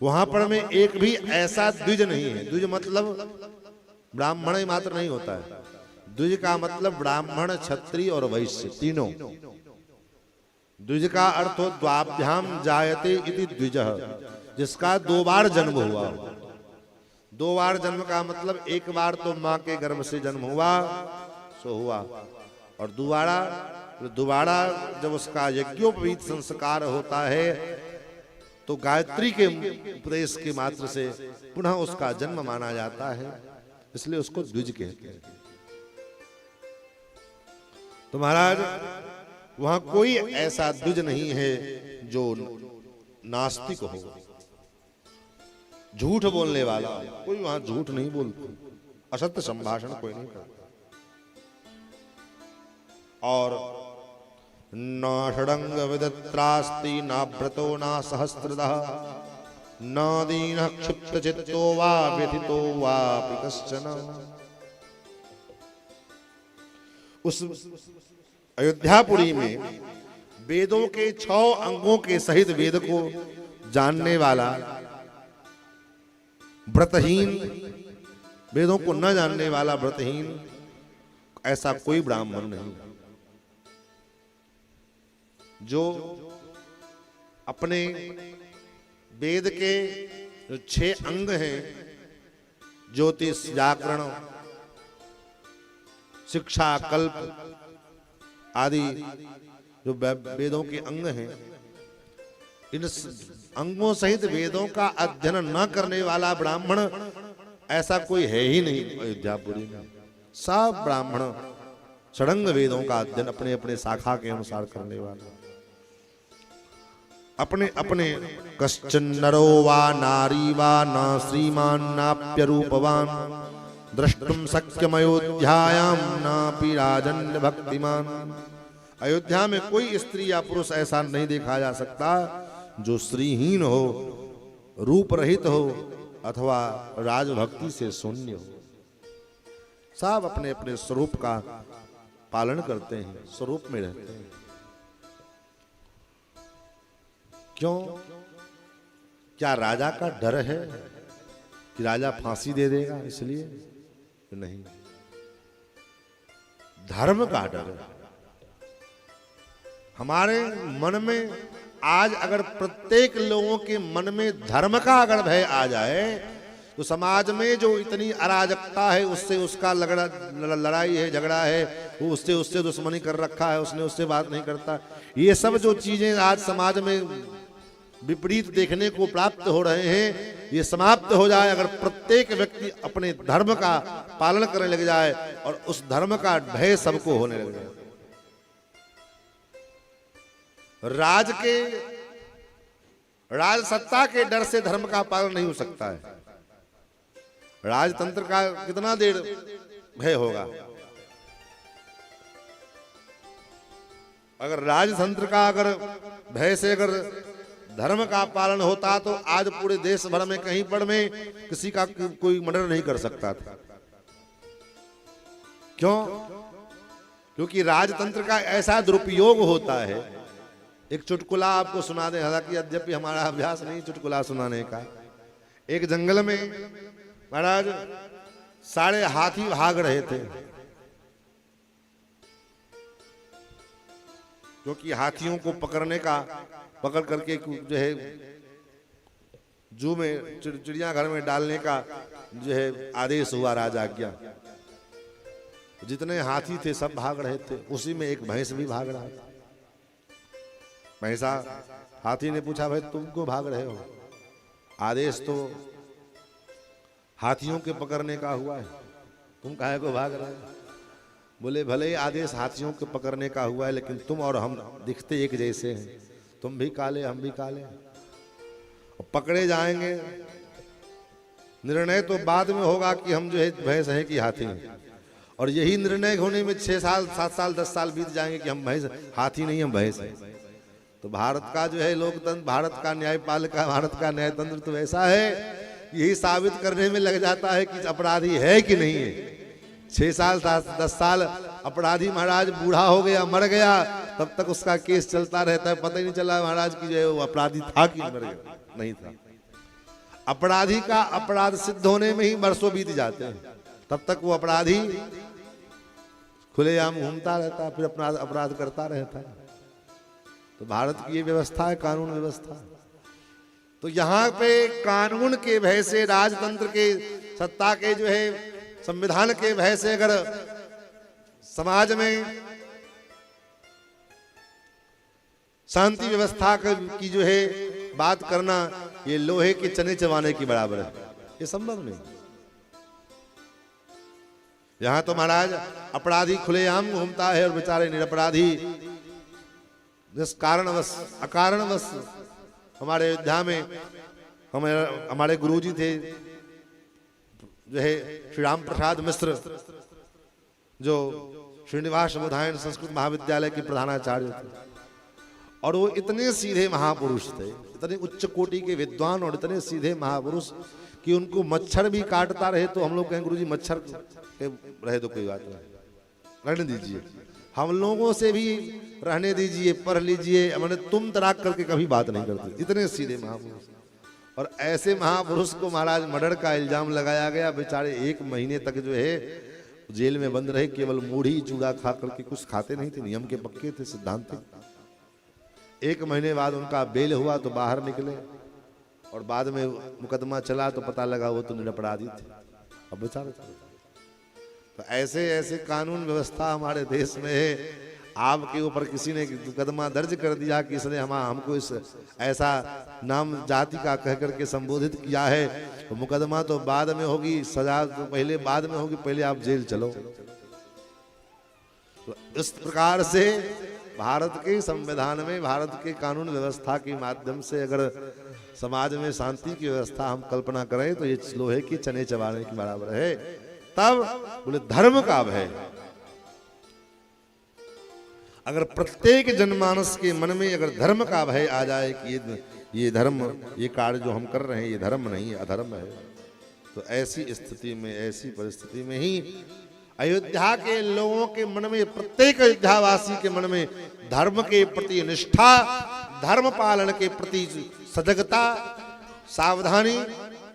वहां पर में एक भी ऐसा द्विज नहीं है। द्विज मतलब ब्राह्मण ही मात्र नहीं होता है। द्विज का मतलब ब्राह्मण, क्षत्रिय और वैश्य तीनों। द्विज का अर्थ हो द्वाभ्याम जायते इति द्विजः, जिसका दो बार जन्म हुआ। दो बार जन्म का मतलब एक बार तो मां के गर्भ से जन्म हुआ सो हुआ, और दोबारा जब उसका यज्ञोपवीत संस्कार होता है तो गायत्री के उपदेश के मात्र से पुनः उसका जन्म माना जाता है। इसलिए उसको द्विज कहते हैं। तो महाराज वहां कोई ऐसा द्विज नहीं है जो नास्तिक हो, झूठ बोलने वाला। कोई वहां झूठ नहीं बोलता, असत्य संभाषण कोई नहीं करता। और न षडंग विदत्रास्ति न व्रतो न सहस्रदः न दीनः क्षिप्तचित्तो वा व्यथितो वापि कश्चन। उस अयोध्यापुरी में वेदों के 6 अंगों के सहित वेद को जानने वाला, व्रतहीन, वेदों को न जानने वाला व्रतहीन, ऐसा कोई ब्राह्मण नहीं जो अपने वेद के जो 6 अंग हैं, ज्योतिष, जागरण, शिक्षा, कल्प आदि जो वेदों के अंग हैं, इन अंगों सहित वेदों का अध्ययन न करने वाला ब्राह्मण ऐसा कोई है ही नहीं अयोध्यापुरी में। सब ब्राह्मण षडंग वेदों का अध्ययन अपने अपने शाखा के अनुसार करने वाला, अपने अपने कश्चन नरो वा नारी वा न श्रीमान नाप्य रूपवान द्रष्टुम शक्यमयोध्यायां नापि राजन्य भक्तिमान। अयोध्या में कोई स्त्री या पुरुष ऐसा नहीं देखा जा सकता जो श्रीहीन हो, रूप रहित हो अथवा राजभक्ति से शून्य हो। सब अपने अपने स्वरूप का पालन करते हैं, स्वरूप में रहते हैं। क्यों? क्या राजा का डर है कि राजा फांसी दे देगा इसलिए? नहीं, धर्म का डर है। हमारे मन में आज अगर प्रत्येक लोगों के मन में धर्म का अगर भय आ जाए तो समाज में जो इतनी अराजकता है, उससे उसका लड़ाई है, झगड़ा है, वो उससे दुश्मनी कर रखा है, उसने उससे बात नहीं करता, ये सब जो चीजें आज समाज में विपरीत देखने को प्राप्त हो रहे हैं, ये समाप्त हो जाए अगर प्रत्येक व्यक्ति अपने धर्म का पालन करने लग जाए और उस धर्म का भय सबको होने लग जाए। राज सत्ता के डर से धर्म का पालन नहीं हो सकता है। राजतंत्र का कितना देर भय होगा? अगर राजतंत्र का अगर भय से अगर धर्म का पालन होता तो आज पूरे देश भर में कहीं पर में किसी का कोई मर्डर नहीं कर सकता था। क्यों? क्योंकि राजतंत्र का ऐसा दुरुपयोग होता है। एक चुटकुला आपको सुना दें, हालांकि यद्यपि हमारा अभ्यास नहीं चुटकुला सुनाने का। एक जंगल में महाराज सारे हाथी भाग रहे थे, क्योंकि हाथियों को पकड़ करके जो है जू में, चिड़ियाघर में डालने का जो है आदेश हुआ राजाज्ञा। जितने हाथी थे सब भाग रहे थे, उसी में एक भैंस भी भाग रहा था। भैंसा, हाथी ने पूछा, भाई तुम क्यों भाग रहे हो? आदेश तो हाथियों के पकड़ने का हुआ है, तुम काहे को भाग रहे हो? बोले भले ही आदेश हाथियों के पकड़ने का हुआ है, लेकिन तुम और हम दिखते एक जैसे हैं, तुम भी काले हम भी काले, और पकड़े जाएंगे। निर्णय तो बाद में होगा कि हम जो है भैंस हैं कि हाथी हैं, और यही निर्णय होने में 6 साल 7 साल 10 साल बीत जाएंगे कि हम भैंस, हाथी नहीं हम भैंस हैं। तो भारत का जो है लोकतंत्र, भारत का न्यायपालिका, भारत का न्यायतंत्र तो ऐसा है, यही साबित करने में लग जाता है कि अपराधी है कि नहीं है। 6 साल 10 साल अपराधी महाराज बूढ़ा हो गया, मर गया, तब तक उसका केस चलता रहता है, पता ही नहीं चला महाराज की जो है वो अपराधी था कि मर गया, नहीं था। अपराधी का अपराध सिद्ध होने में ही वर्षों बीत जाते हैं, तब तक वो अपराधी खुलेआम घूमता रहता है, फिर अपना अपराध करता रहता है। तो भारत की ये व्यवस्था है, कानून व्यवस्था। तो यहाँ पे कानून के भय से, राजतंत्र के, सत्ता के जो है संविधान के भय से अगर समाज में शांति व्यवस्था की जो है बात करना, ये लोहे के चने चबाने की बराबर है, ये संभव नहीं। यहां तो महाराज अपराधी खुलेआम घूमता है और बेचारे निरपराधी जिस कारणवश अकारणवश, हमारे अयोध्या में हमारे गुरुजी थे जो है श्री राम प्रसाद मिश्र, जो श्रीनिवास बोधायन संस्कृत महाविद्यालय के प्रधानाचार्य थे और वो इतने सीधे महापुरुष थे, इतने उच्च कोटि के विद्वान और इतने सीधे महापुरुष कि उनको मच्छर भी काटता रहे तो हम लोग कहें गुरुजी मच्छर के रहे तो कोई बात नहीं, रहने दीजिए, हम लोगों से भी रहने दीजिए, पढ़ लीजिए, मैंने तुम तराक करके कभी बात नहीं करते, इतने सीधे महापुरुष। और ऐसे महापुरुष को महाराज मर्डर का इल्जाम लगाया गया, बेचारे 1 महीने तक जो है जेल में बंद रहे, केवल मूढ़ी चूड़ा खा करके, कुछ खाते नहीं थे, नियम के पक्के थे, सिद्धांत थे। 1 महीने बाद उनका बेल हुआ तो बाहर निकले और बाद में मुकदमा चला तो पता लगा वो तो निरपराधी थे, अब बेचारे। तो ऐसे ऐसे कानून व्यवस्था हमारे देश में है। आपके ऊपर किसी ने मुकदमा दर्ज कर दिया कि इसने हमको इस ऐसा नाम जाति का कह करके संबोधित किया है, तो मुकदमा तो बाद में होगी, सजा तो पहले बाद में होगी, पहले आप जेल चलो। तो इस प्रकार से भारत के संविधान में, भारत के कानून व्यवस्था के माध्यम से अगर समाज में शांति की व्यवस्था हम कल्पना करें तो ये लोहे की चने चबाने के बराबर है। तब बोले धर्म का भय, अगर प्रत्येक जनमानस के मन में अगर धर्म का भय आ जाए कि ये धर्म, ये कार्य जो हम कर रहे हैं ये धर्म नहीं है, अधर्म है, तो ऐसी स्थिति में, ऐसी परिस्थिति में ही अयोध्या के लोगों के मन में, प्रत्येक अयोध्यावासी के मन में धर्म के प्रति निष्ठा, धर्म पालन के प्रति सजगता, सावधानी,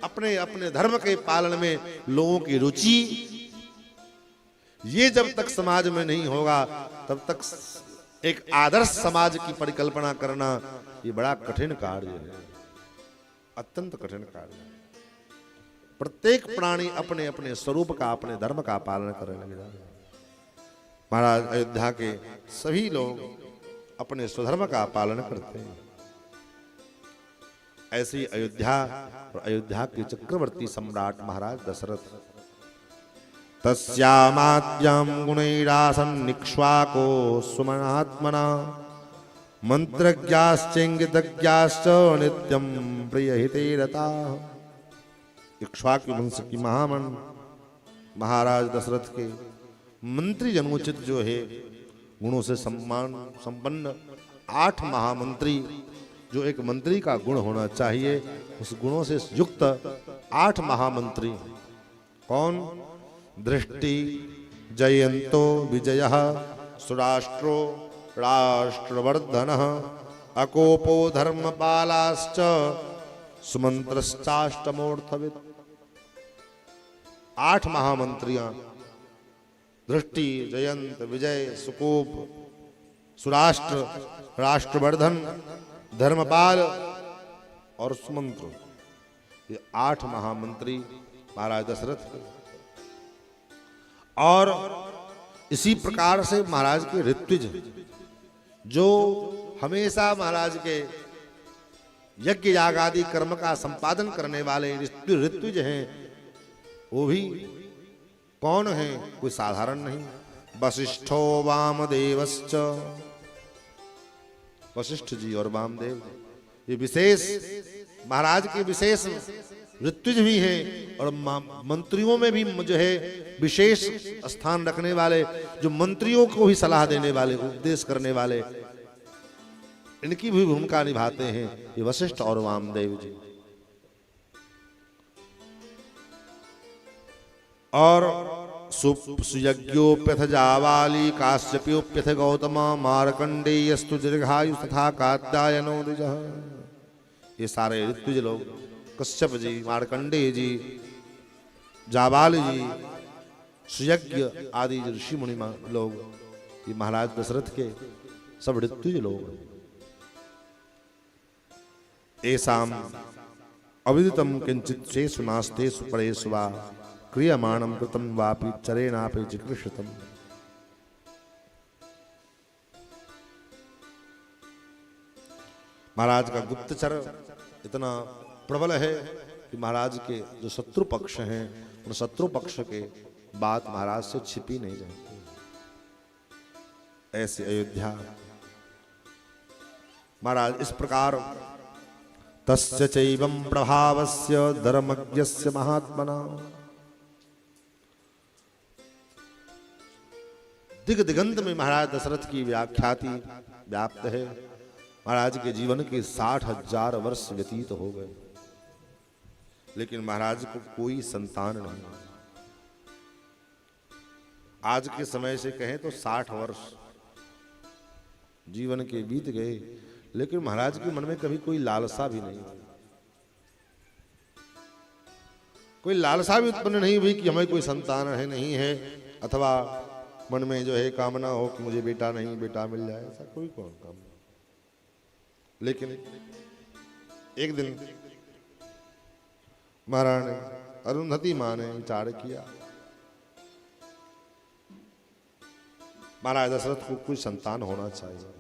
अपने अपने धर्म के पालन में लोगों की रुचि, ये जब तक समाज में नहीं होगा तब तक एक आदर्श समाज की परिकल्पना करना ये बड़ा कठिन कार्य है, अत्यंत कठिन कार्य है। प्रत्येक प्राणी अपने अपने स्वरूप का, अपने धर्म का पालन करने लगा। महाराज अयोध्या के सभी लोग अपने स्वधर्म का पालन करते हैं। ऐसी अयोध्या और अयोध्या के चक्रवर्ती सम्राट महाराज दशरथ, तस्यामाद्यं गुणैरासन्निक्ष्वाको सुमनात्मना मंत्रज्ञाश्चेंगितज्ञाश्च नित्यं प्रियहिते रताः। इक्ष्वाकु वंश की महामन महाराज दशरथ के मंत्री जनोचित जो है गुणों से सम्मान संपन्न 8 महामंत्री, जो एक मंत्री का गुण होना चाहिए, उस गुणों से युक्त 8 महामंत्री। कौन? दृष्टि, जयंतो विजयः, सुराष्ट्रो राष्ट्रवर्धनः, अकोपो धर्मपालाश्च, सुमंत्रश्चाष्टमोऽर्थवित्। 8 महामंत्रियां, दृष्टि, जयंत, विजय, सुकोप, सुराष्ट्र, राष्ट्रवर्धन, धर्मपाल और सुमंत्र, ये 8 महामंत्री महाराज दशरथ के। और इसी प्रकार से महाराज के ऋत्विज, जो हमेशा महाराज के यज्ञ याग आदि कर्म का संपादन करने वाले ऋत्विज हैं, वो भी कौन है? कोई साधारण नहीं। वशिष्ठो वामदेवश्च, वशिष्ठ जी और वामदेव, ये विशेष महाराज के विशेष ऋत्विज भी हैं और मंत्रियों में भी जो है विशेष स्थान रखने वाले, जो मंत्रियों को भी सलाह देने वाले, उपदेश करने वाले, इनकी भी भूमिका निभाते हैं ये वशिष्ठ और वामदेव जी। और सुयज्ञोप्यथ जावाली, काश्यप्योप्यथ गौतम, मार्कंडेयस्तु दीर्घायु तथा कात्यायनो द्विजः। ये सारे ऋत्विज लोग, कश्यप जी, मार्कंडेय जी, जाबाल जी, सुयज्ञ आदि ऋषि मुनि लोग, ये महाराज दशरथ के सब ऋत्विज लोग। एसाम अविदितम किंचित शेषु नास्तेषु परेषु वा, क्रियमाणं कृतं वापि चरेणापि जिकृषितम्। महाराज का गुप्तचर इतना प्रबल है कि महाराज के जो शत्रु पक्ष हैं, उन शत्रु पक्ष के बात महाराज से छिपी नहीं जाती। ऐसे अयोध्या महाराज इस प्रकार तस्य चैवं प्रभावस्य धर्मज्ञस्य महात्मना, दिग दिगंत में महाराज दशरथ की व्याख्याति व्याप्त है। महाराज के जीवन के 60,000 वर्ष व्यतीत हो गए, लेकिन महाराज को कोई संतान नहीं। आज के समय से कहें तो 60 वर्ष जीवन के बीत गए, लेकिन महाराज के मन में कभी कोई लालसा भी नहीं, कोई लालसा भी उत्पन्न नहीं हुई कि हमें कोई संतान है नहीं है, अथवा मन में जो है कामना हो कि मुझे बेटा नहीं बेटा मिल जाए, ऐसा कोई कौन काम। लेकिन एक दिन महारानी अरुंधति मां ने विचार किया, महाराज दशरथ को कुछ संतान होना चाहिए,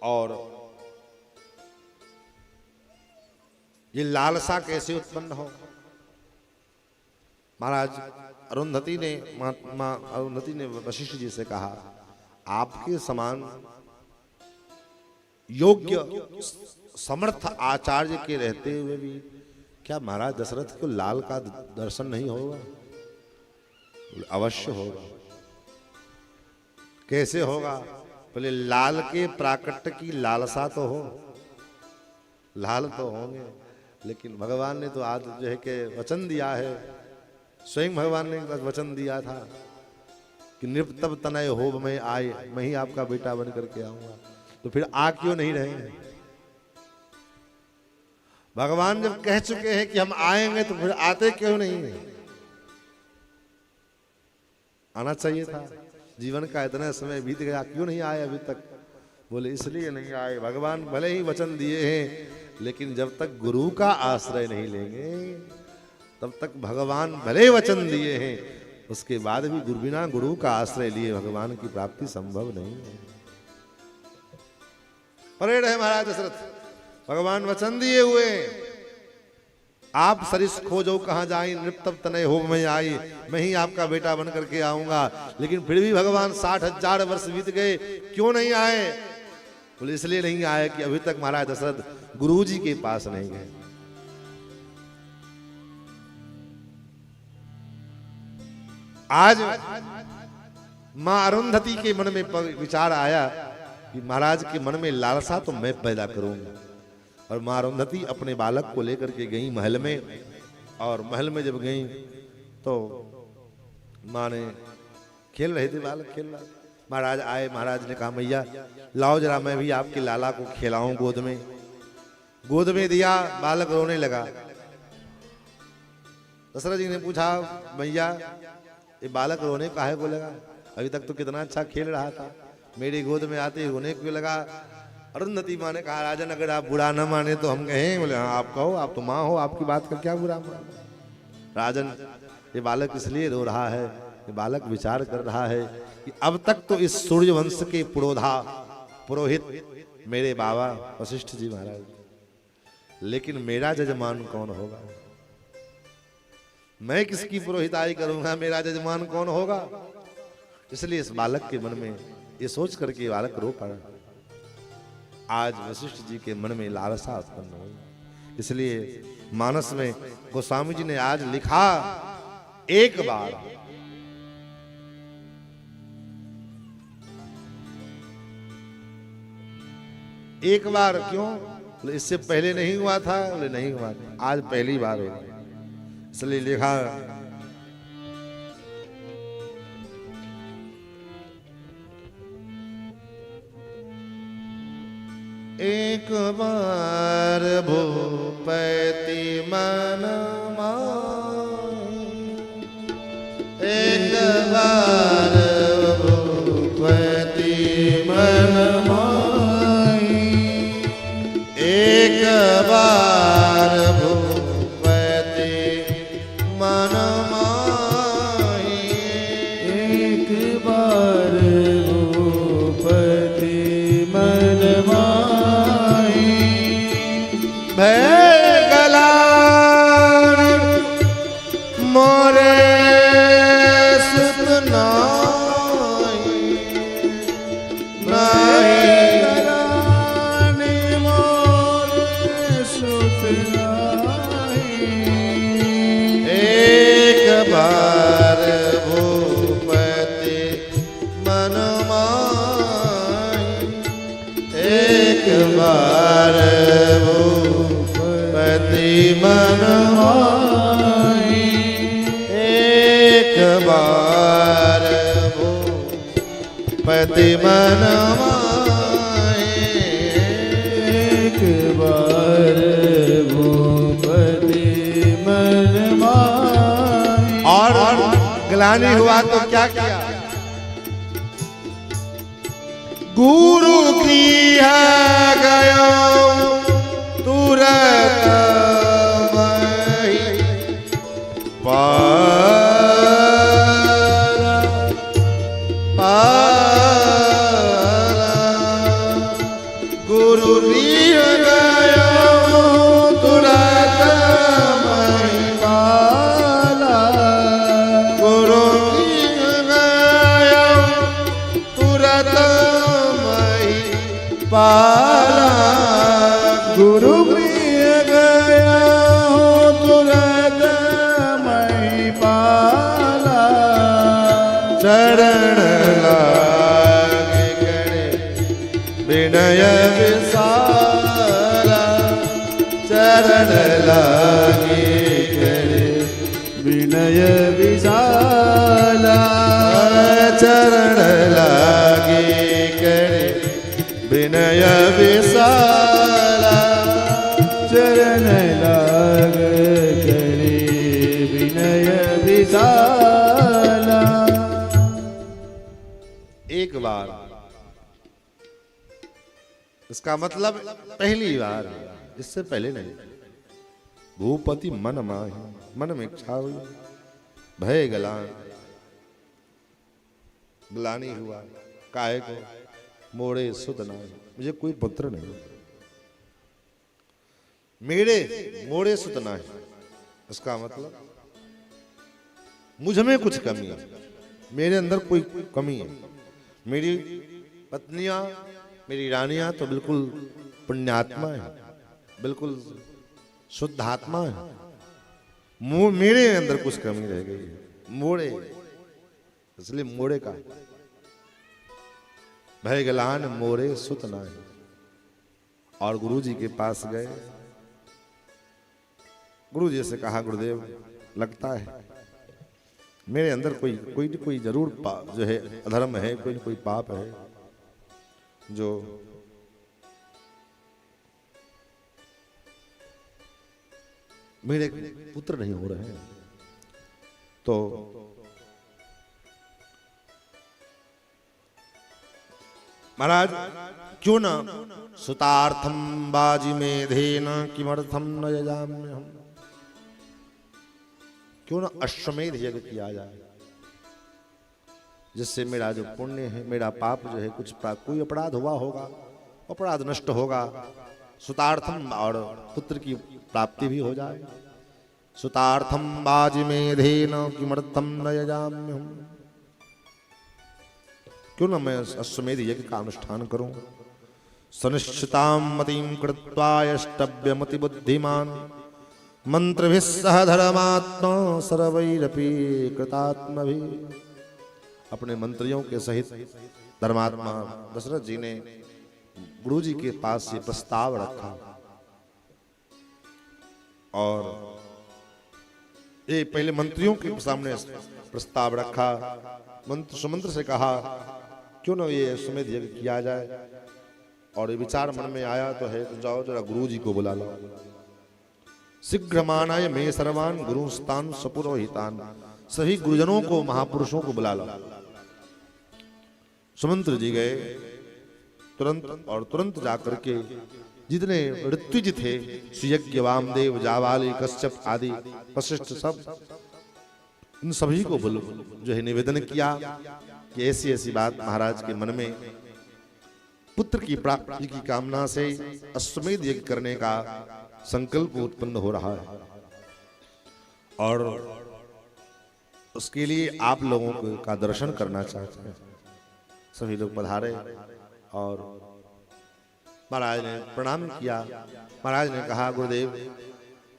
और ये लालसा कैसे उत्पन्न हो। महाराज अरुंधति ने मां अरुंधति ने वशिष्ठ जी से कहा, आपके समान योग्य समर्थ आचार्य के रहते हुए भी क्या महाराज दशरथ को लाल का दर्शन नहीं होगा? अवश्य होगा। कैसे होगा? बोले लाल के प्राकट्य की लालसा तो हो, लाल तो होंगे, लेकिन भगवान ने तो आज जो है कि वचन दिया है, स्वयं भगवान ने वचन दिया था कि नृपतब तनय होब में आए, मैं ही आपका बेटा बन करके आऊंगा। तो फिर आ क्यों नहीं रहे? भगवान जब कह चुके हैं कि हम आएंगे तो फिर आते क्यों नहीं है? आना चाहिए था। जीवन का इतना समय बीत गया, क्यों नहीं आए अभी तक? बोले इसलिए नहीं आए, भगवान भले ही वचन दिए हैं, लेकिन जब तक गुरु का आश्रय नहीं लेंगे तब तक भगवान भले वचन दिए हैं, उसके बाद भी बिना गुरु का आश्रय लिए भगवान की प्राप्ति संभव नहीं है। परेड है महाराज दशरथ, भगवान वचन दिए हुए, आप सरिस खोजो कहां जाई, नृपतब तनय होब में आई, मैं ही आपका बेटा बन करके आऊंगा। लेकिन फिर भी भगवान 60,000 वर्ष बीत गए, क्यों नहीं आए? बोले इसलिए नहीं आए कि अभी तक महाराज दशरथ गुरु जी के पास नहीं गए। आज मां अरुंधति के मन में विचार आया कि महाराज के मन में लालसा तो मैं पैदा करूंगा, और मां अरुंधति अपने बालक को लेकर के गई महल में, और महल में जब गई तो मां ने खेल रहे थे, बालक खेल रहा, महाराज आए, महाराज ने कहा मैया लाओ जरा मैं भी आपके लाला को खिलाऊं गोद में। गोद में दिया, बालक रोने लगा। दशरथ जी ने पूछा मैया ये बालक रोने काहे को लगा? अभी तक तो कितना अच्छा खेल रहा था, मेरी गोद में आते रोने क्यों लगा? अरुंधति मां ने कहा राजन अगर आप बुरा न माने तो हम कहें? बोले हाँ आप कहो, आप तो मां हो, आपकी बात का क्या बुरा माने? राजन ये बालक इसलिए रो रहा है, ये बालक विचार कर रहा है कि अब तक तो इस सूर्य वंश के पुरोहित मेरे बाबा वशिष्ठ जी महाराज, लेकिन मेरा जजमान कौन होगा? मैं किसकी पुरोहिताई करूंगा, मेरा जजमान कौन होगा? इसलिए इस बालक के मन में ये सोच करके बालक रो पड़ा। आज वशिष्ठ जी के मन में लालसा उत्पन्न हुई, इसलिए मानस में गोस्वामी जी ने आज लिखा एक बार क्यों? इससे पहले नहीं हुआ था? बोले नहीं हुआ था, आज पहली बार हुआ, इसलिए लिखा एक बार भूपति मन माई, एक बार भूपति मन माई, एक बार भूपति मन माई, एक बार भूपति मन माई, भय गलान मोरे सुत नाई, भय गलान मोरे सुत नाई, एक बार भूपति भूपति मन माहि, एक बार भूपति मन माहि, एक बार भूपति मन माहि। और ग्लानि हुआ तो क्या किया? गुरु गृह गयो तुरत महि, पारा पारा। गुरु गृह गयो तुरत महि पाला, गुरु गृह गयो तुरत महि पाला। गुरु गृह गया तुरत मैं पाला, चरण लागे करे विनय विसारा, चरण लागे करे विनय विशाला, चरण लागे करे विनय विशाला। चरण लाग करे विनय विशाला। एक बार, इसका मतलब पहली बार, इससे पहले नहीं। भूपति मन माहि, मन में इच्छा हुई, भय गलान, ग्लानि हुआ, काहे को मोड़े सुत नाहि, मुझे कोई पुत्र नहीं, मेरे मोड़े सुत नाहि। इसका मतलब मुझ में कुछ कमी है, मेरे अंदर कोई कमी है। मेरी पत्नियां, मेरी रानियां तो बिल्कुल पुण्यात्मा है, बिल्कुल शुद्ध आत्मा है। मेरे अंदर कुछ कमी रह गई है, मोड़े, इसलिए मोड़े का भय गलान मोरे सुत नाहि। और गुरुजी के पास गए, गुरुजी से कहा, गुरुदेव लगता है मेरे अंदर कोई जरूर जो है अधर्म है, कोई न कोई पाप है जो मेरे पुत्र नहीं हो रहे हैं। तो महाराज क्यों ना सुतार्थम बाजी मेधेन किमर्थम न यजाम्यहम्, क्यों ना अश्वमेध यज्ञ किया जाए, जिससे मेरा जो पुण्य है, मेरा पाप जो है, कुछ कोई अपराध हुआ होगा, अपराध नष्ट होगा। सुतार्थम, और पुत्र की प्राप्ति भी हो जाए। सुतार्थम बाजी मेधेन किमर्थम न यजाम्यहम्, क्यों ना मैं अश्वमेध यज्ञ का अनुष्ठान करूं। सनिश्चितां मतिं कृत्वा यष्टव्यमति बुद्धिमान, मंत्रभिः सह धर्मात्मा सर्वैरपि कृतात्मभिः। अपने मंत्रियों के सहित धर्मात्मा दशरथ जी ने गुरु जी के पास ये प्रस्ताव रखा, और ये पहले मंत्रियों के सामने प्रस्ताव रखा। सुमंत्र से कहा, क्यों ना ये अश्वमेध यज्ञ किया जाए। और ये विचार मन में आया तो है, तो जाओ जरा गुरु जी को बुला लो। शीघ्र मानाय मे सर्वान गुरुस्तान सपुरोहितान, सभी गुरुजनों को, महापुरुषों को बुला लो। सुमंत्र जी गए तुरंत, और तुरंत जाकर के जितने ऋत्विज थे, सुयज्ञ, वामदेव, जावाली, कश्यप आदि वशिष्ठ, सब इन सभी को जो है निवेदन किया कि ऐसी ऐसी बात महाराज के मन में पुत्र की प्राप्ति की कामना से अश्वमेध यज्ञ करने का संकल्प उत्पन्न हो रहा है, और उसके लिए आप लोगों का दर्शन करना चाहते हैं। सभी लोग पधारे और महाराज ने प्रणाम किया। महाराज ने कहा, गुरुदेव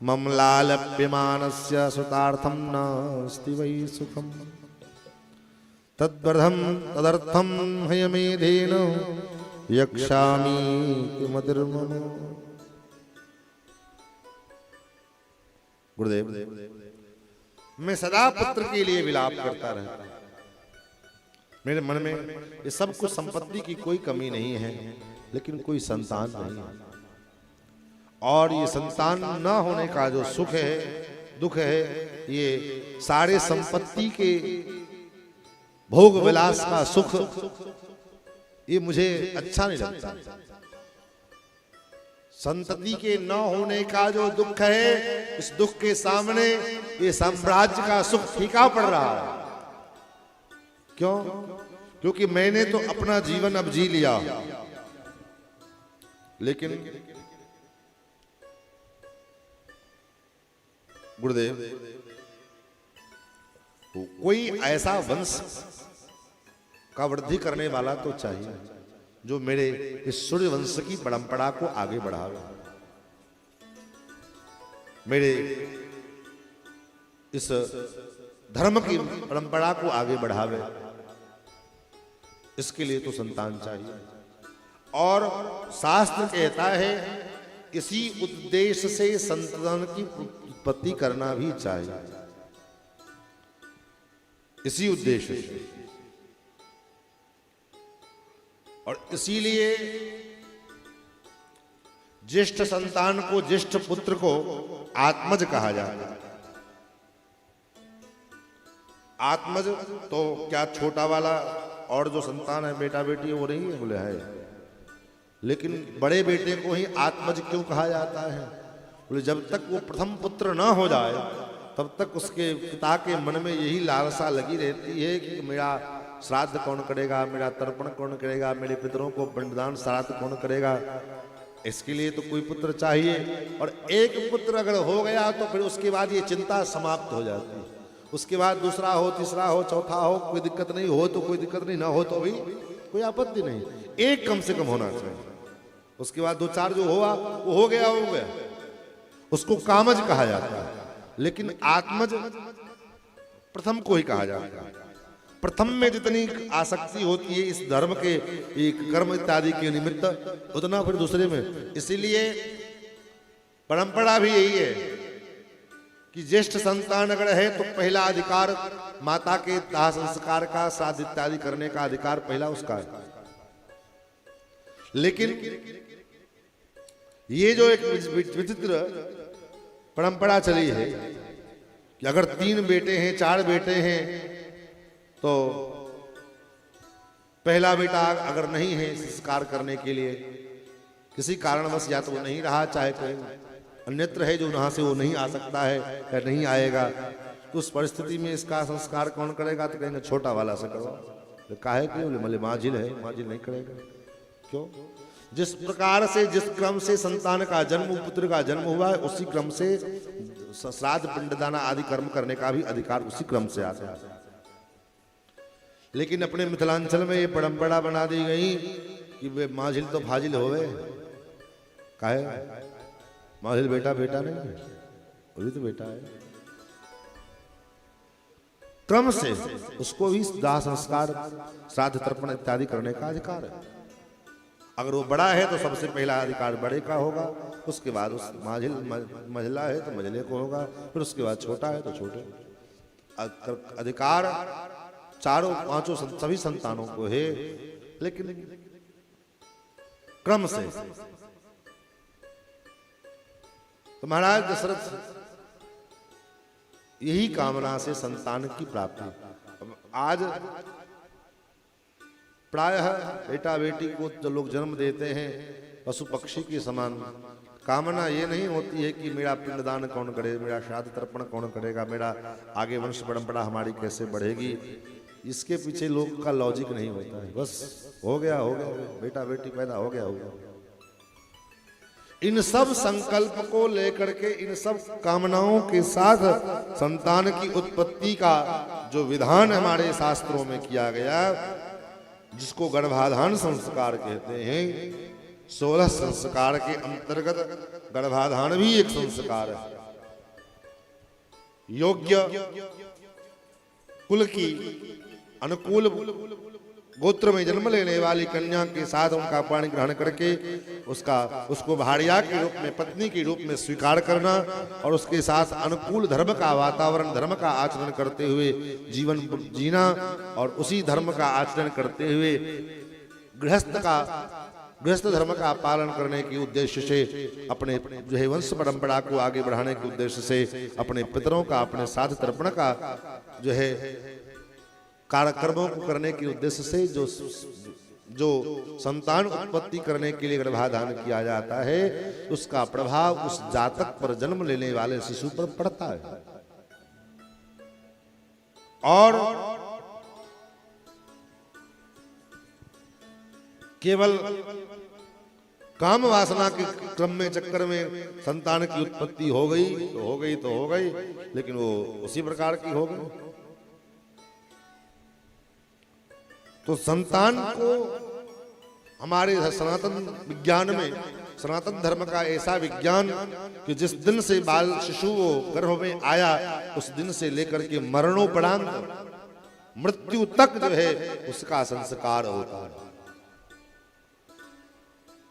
मम लालप्यमानस्य सुतार्थम नास्ति वै सुखम, तद्वर्धम तदर्थम हयमेधेन यक्षामि मतिर्मम। गुरुदेव, मैं सदा पुत्र के लिए विलाप करता रहता। मेरे मन में ये सब कुछ संपत्ति की कोई कमी नहीं है, लेकिन कोई संतान नहीं है। और ये संतान न होने का जो सुख है, दुख है, ये सारे संपत्ति के भोग विलास का सुख, ये मुझे अच्छा नहीं लगता। संतति के न होने का जो दुख है, इस दुख के सामने ये साम्राज्य का सुख फीका पड़ रहा है। क्यों? क्योंकि मैंने तो अपना जीवन अब जी लिया, लेकिन गुरुदेव, कोई ऐसा वंश का वृद्धि करने वाला तो चाहिए जो मेरे इस सूर्य वंश की परंपरा को आगे बढ़ावे, मेरे इस धर्म की परंपरा को आगे बढ़ावे। इसके लिए तो संतान चाहिए। और शास्त्र कहता है इसी उद्देश्य से संतान की उत्पत्ति करना भी चाहिए, इसी उद्देश्य से। और इसीलिए ज्येष्ठ संतान को, ज्येष्ठ पुत्र को आत्मज कहा जाता है। आत्मज तो क्या छोटा वाला और जो संतान है, बेटा बेटी है, वो नहीं है? बोले है। लेकिन बड़े बेटे को ही आत्मज क्यों कहा जाता है? बोले जब तक वो प्रथम पुत्र ना हो जाए तब तक उसके पिता के मन में यही लालसा लगी रहती है कि मेरा श्राद्ध कौन करेगा, मेरा तर्पण कौन करेगा, मेरे पितरों को पिंडदान श्राद्ध कौन करेगा। इसके लिए तो कोई पुत्र चाहिए। और एक पुत्र अगर हो गया तो फिर उसके बाद ये चिंता समाप्त हो जाती है। उसके बाद दूसरा हो, तीसरा हो, चौथा हो, कोई दिक्कत नहीं। हो तो कोई दिक्कत नहीं, ना हो तो भी कोई आपत्ति नहीं। एक कम से कम होना चाहिए। उसके बाद दो चार जो हुआ वो हो गया, हो गया। उसको कामज कहा जाता है। लेकिन आत्मज प्रथम को ही कहा जाता है। प्रथम में जितनी आसक्ति होती है इस धर्म के एक कर्म इत्यादि के निमित्त, उतना फिर दूसरे में। इसीलिए परंपरा भी यही है कि ज्येष्ठ संतान अगर है तो पहला अधिकार माता के दाह संस्कार का, श्राद्ध इत्यादि करने का अधिकार पहला उसका है। लेकिन ये जो एक विचित्र परंपरा चली है कि अगर 3 बेटे हैं, 4 बेटे हैं, तो पहला बेटा अगर नहीं है संस्कार करने के लिए, किसी कारणवश या तो वो नहीं रहा, चाहे कोई अन्यत्र है जो वहां से वो नहीं आ सकता है या नहीं आएगा, तो उस परिस्थिति में इसका संस्कार कौन करेगा? तो कहेंगे छोटा वाला से करो। तो काहे क्यों? बोले माजिल है, माजिल नहीं करेगा। क्यों? जिस प्रकार से, जिस क्रम से संतान का जन्म, पुत्र का जन्म हुआ है, उसी क्रम से श्राद्ध पिंडदान आदि कर्म करने का भी अधिकार उसी क्रम से आता है। लेकिन अपने मिथिलांचल में ये परंपरा बना दी गई कि वे माजिल तो फाजिल होवे। काहे? माजिल बेटा बेटा नहीं है, वो भी तो बेटा है। क्रम से उसको भी दाह संस्कार, श्राद्ध तर्पण इत्यादि करने का अधिकार है। अगर वो बड़ा है तो सबसे पहला अधिकार बड़े का होगा, उसके बाद उस महिला है तो मझले को होगा, फिर उसके बाद छोटा है तो छोटे। अधिकार चारों पांचों सभी संतानों को है, लेकिन क्रम से। तो महाराज दशरथ यही कामना से संतान की प्राप्ति। आज प्रायः बेटा बेटी को जो लोग जन्म देते हैं पशु पक्षी के समान, कामना ये नहीं होती है कि मेरा पिंडदान कौन करे, मेरा श्राद्ध तर्पण कौन करेगा, मेरा आगे वंश परंपरा हमारी कैसे बढ़ेगी। इसके पीछे लोग का लॉजिक नहीं होता है। बस हो गया, हो गया, बेटा बेटी पैदा हो गया, हो गया। इन सब संकल्प को लेकर के, इन सब कामनाओं के साथ संतान की उत्पत्ति का जो विधान हमारे शास्त्रों में किया गया, जिसको गर्भाधान संस्कार कहते हैं, 16 संस्कार के अंतर्गत गर्भाधान भी एक संस्कार है। योग्य कुल की, अनुकूल गोत्र में जन्म लेने वाली कन्या के साथ उनका पाणी ग्रहण करके उसको भाड़िया के रूप में, पत्नी के रूप में स्वीकार करना और उसके साथ अनुकूल धर्म का वातावरण, धर्म का आचरण करते हुए जीवन जीना और उसी धर्म का आचरण करते हुए गृहस्थ धर्म का पालन करने के उद्देश्य से, अपने जो है वंश परंपरा को आगे बढ़ाने के उद्देश्य से, अपने पितरों का, अपने साध तर्पण का जो है कार्यक्रमों को करने के उद्देश्य से जो संतान उत्पत्ति करने के लिए गर्भाधान किया जाता है, उसका प्रभाव उस जातक पर, जन्म लेने वाले शिशु पर पड़ता है। और केवल काम वासना के क्रम में, चक्कर में संतान की उत्पत्ति हो गई तो हो गई, लेकिन वो उसी प्रकार की हो गई। तो संतान को हमारे सनातन विज्ञान में, सनातन धर्म का ऐसा विज्ञान कि जिस दिन से बाल शिशु वो गर्भ में आया, उस दिन से लेकर के मरणोपरांत मृत्यु तक जो है उसका संस्कार होता है।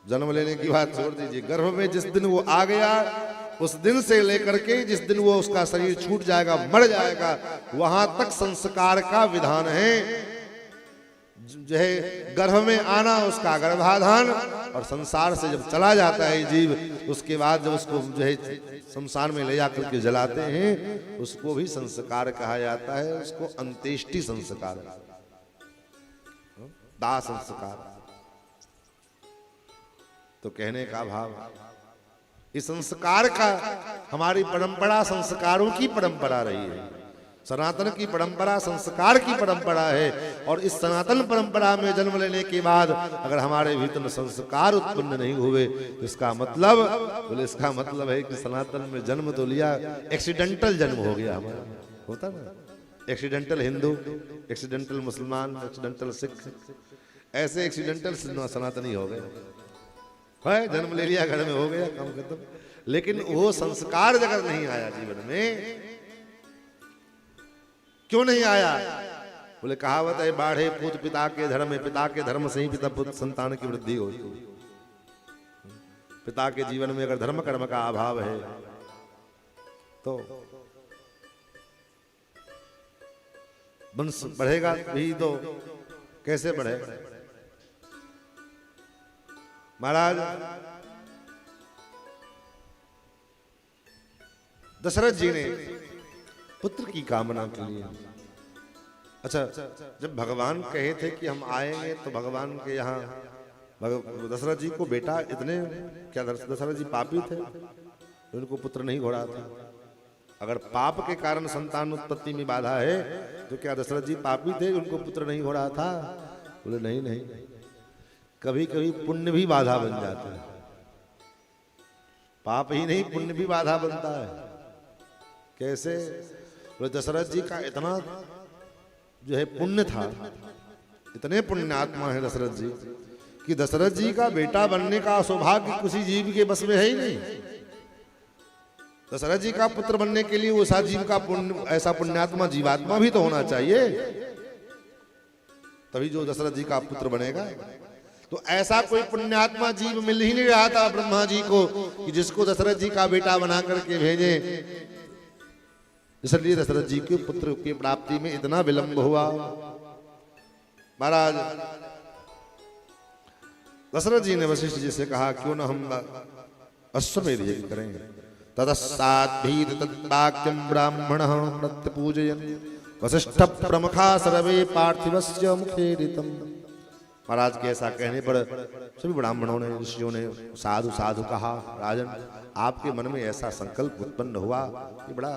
जन्म लेने की बात छोड़ दीजिए, गर्भ में जिस दिन वो आ गया, उस दिन से लेकर के जिस दिन वो उसका शरीर छूट जाएगा, मर जाएगा, वहां तक संस्कार का विधान है। जो है गर्भ में आना, उसका गर्भाधान, और संसार से जब चला जाता है जीव, उसके बाद जब उसको जो है शमशान में ले जाकर के जलाते हैं, उसको भी संस्कार कहा जाता है। उसको अंत्येष्टि संस्कार, दाह संस्कार। तो कहने का भाव, इस संस्कार का, हमारी परंपरा संस्कारों की परंपरा रही है। सनातन की परंपरा संस्कार की परंपरा है। और इस सनातन परंपरा में जन्म लेने के बाद अगर हमारे भीतर संस्कार उत्पन्न नहीं हुए, इसका मतलब, बोले इसका मतलब है कि सनातन में जन्म तो लिया, एक्सीडेंटल जन्म हो गया हमारा। होता ना, एक्सीडेंटल हिंदू, एक्सीडेंटल मुसलमान, एक्सीडेंटल सिख, ऐसे एक्सीडेंटल सनातनी हो गए। है, जन्म ले लिया, घर में हो गया, काम खत्म। लेकिन वो संस्कार अगर नहीं आया जीवन में, क्यों नहीं आया? बोले कहावत है, बाढ़े पूत पिता के धर्म में, पिता के धर्म से ही पिता पुत्र संतान की वृद्धि होती है। पिता के जीवन में अगर धर्म कर्म का अभाव है तो वंश बढ़ेगा भी तो कैसे बढ़ेगा? महाराज दशरथ जी ने पुत्र की कामना के लिए, अच्छा, जब भगवान कहे थे कि हम आएंगे तो भगवान के यहाँ दशरथ जी को बेटा, इतने क्या दशरथ जी पापी थे, उनको पुत्र नहीं हो रहा था? अगर पाप के कारण संतान उत्पत्ति में बाधा है तो क्या दशरथ जी पापी थे, उनको पुत्र नहीं हो रहा था? बोले नहीं नहीं, कभी कभी पुण्य भी बाधा बन जाता है। पाप ही नहीं, पुण्य भी बाधा बनता है। कैसे? बोले दशरथ जी का इतना जो है पुण्य था, इतने पुण्यात्मा है दशरथ जी कि दशरथ जी का बेटा बनने का सौभाग्य किसी जीव के बस में है ही नहीं। दशरथ जी का पुत्र बनने के लिए उस जीव का पुण्य, ऐसा पुण्यात्मा जीवात्मा भी तो होना चाहिए, तभी जो दशरथ जी का पुत्र बनेगा। तो ऐसा कोई पुण्यात्मा जीव मिल ही नहीं रहा था ब्रह्मा जी को कि जिसको दशरथ जी का बेटा बना करके भेजे। इसलिए दशरथ जी के पुत्र की प्राप्ति में इतना विलंब हुआ। महाराज दशरथ जी ने वशिष्ठ जी से कहा, क्यों न हम अश्वमेध यज्ञ करें। तदस्साद्भीत तद्वाक्यं ब्राह्मणः प्रत्यपूजयन् वसिष्ठ प्रमुखा सर्वे पार्थिवस्य मुखेरितम्। महाराज के ऐसा कहने पर सभी ब्राह्मणों ने, ऋषियों ने साधु साधु कहा, राजन आपके मन में ऐसा संकल्प उत्पन्न हुआ, ये बड़ा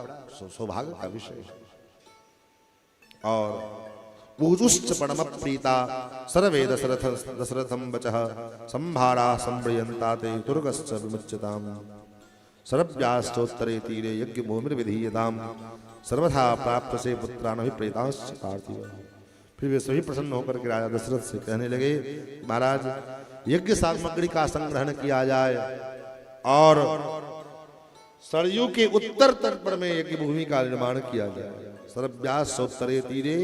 सौभाग्य का विषय है। और पूजुश्च परम प्रीता सर्वे दशरथं वचः संभारा संप्रयन्ता ते तुर्गश्च विमुच्यताम् सर्व्याश्चोत्तरे तीरे यज्ञ भूमिर्विधीयताम् सर्वथा प्राप्त से पुत्रानभिप्रेताश्च पार्थिव। फिर वे सभी प्रसन्न होकर के राजा दशरथ से कहने लगे, महाराज यज्ञ सामग्री का संग्रहण किया जाए और सरयू के उत्तर तट पर में यज्ञ भूमि का निर्माण किया जाए। सर्व्यासोत्तरे तीरे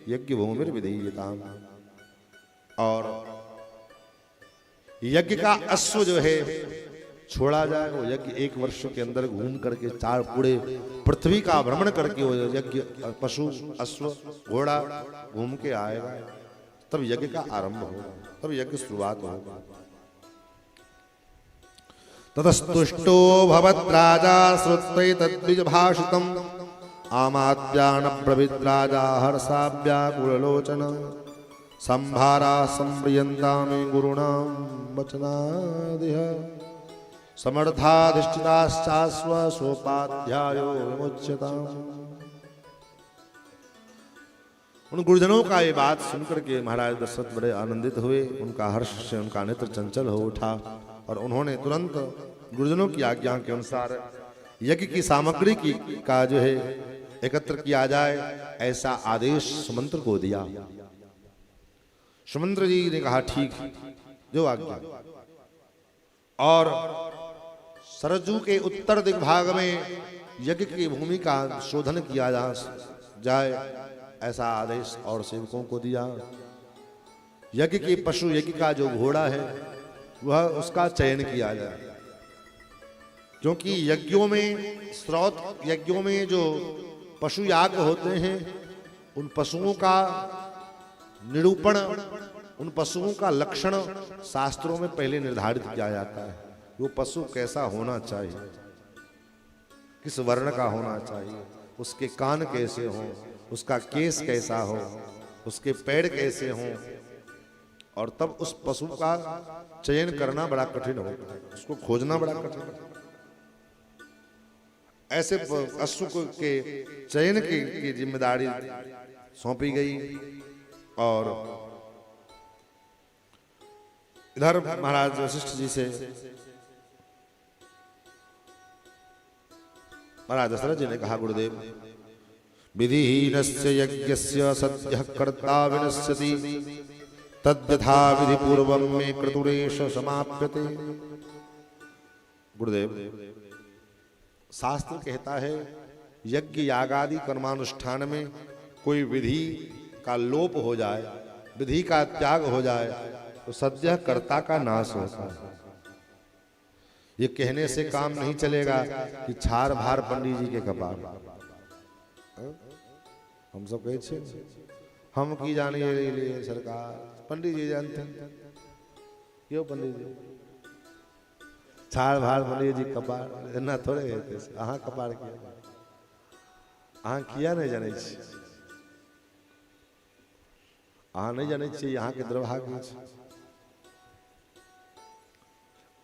यज्ञ भूमिर्विधीयताम् और यज्ञ का अश्व जो है छोड़ा जाए। वो यज्ञ 1 वर्ष के अंदर घूम करके 4 पूरे पृथ्वी का भ्रमण करके वो यज्ञ पशु अश्व घोड़ा घूम के आएगा, तब यज्ञ का आरंभ होगा, तब यज्ञ शुरुआत होगा। ततस्तुष्टो भवद्राजा श्रुत्वै तद्विज भाषितम् आमात्यान प्रविद्राजा हर्षाव्याकुललोचन संभारा संप्रियन्तामि गुरुणां वचनादिह समर्थाधिष्ठिताश्चास्व सोपाध्यायो विमुच्यताम्। उन गुरुजनों का ये बात सुनकर के महाराज दशरथ बड़े आनंदित हुए, उनका हर्ष से उनका नेत्र चंचल हो उठा और उन्होंने तुरंत गुरुजनों की आज्ञा के अनुसार यज्ञ की सामग्री की का जो है एकत्र किया जाए, ऐसा आदेश सुमंत्र को दिया। सुमंत्र जी ने कहा ठीक, जो आज्ञा। और सरजू के उत्तर दिग्भाग में यज्ञ की भूमि का शोधन किया जाए, ऐसा आदेश और सेवकों को दिया। यज्ञ के पशु, यज्ञ का जो घोड़ा है वह उसका चयन किया जाए, क्योंकि यज्ञों में स्रोत यज्ञों में जो पशु याग होते हैं उन पशुओं का निरूपण, उन पशुओं का लक्षण शास्त्रों में पहले निर्धारित किया जाता है। वो पशु कैसा होना चाहिए, किस वर्ण का होना चाहिए, उसके कान कैसे हों, उसका केस कैसा हो, उसके पैर कैसे हों, और तब उस पशु का चयन करना बड़ा कठिन होता है, उसको खोजना बड़ा कठिन होता है। ऐसे अश्व के चयन की जिम्मेदारी सौंपी गई। और इधर महाराज वशिष्ठ जी से महाराज दशरथ जी ने कहा, गुरुदेव विधिहीनस्य यज्ञस्य सद्यः कर्ता विनश्यति तद्यथा विधि पूर्वं मे क्रतुरेश समाप्यते। गुरुदेव, शास्त्र कहता है यज्ञ यागादि कर्मानुष्ठान में कोई विधि का लोप हो जाए, विधि का त्याग हो जाए तो सद्यः कर्ता का नाश होता है। ये कहने से काम नहीं चलेगा कि छार भार पंडित जी के कपार। हम सब कहे छे हम की जानिए लिए सरकार, पंडित जी जानते हैं क्यों? पंडित जी छाड़ भाड़ पंडित जी कपार एना थोड़े हेते, अहाँ कपार किया, अहाँ किया नहीं जाने छी, अहाँ नहीं जाने छी, यहाँ के दुर्भाग्य छे,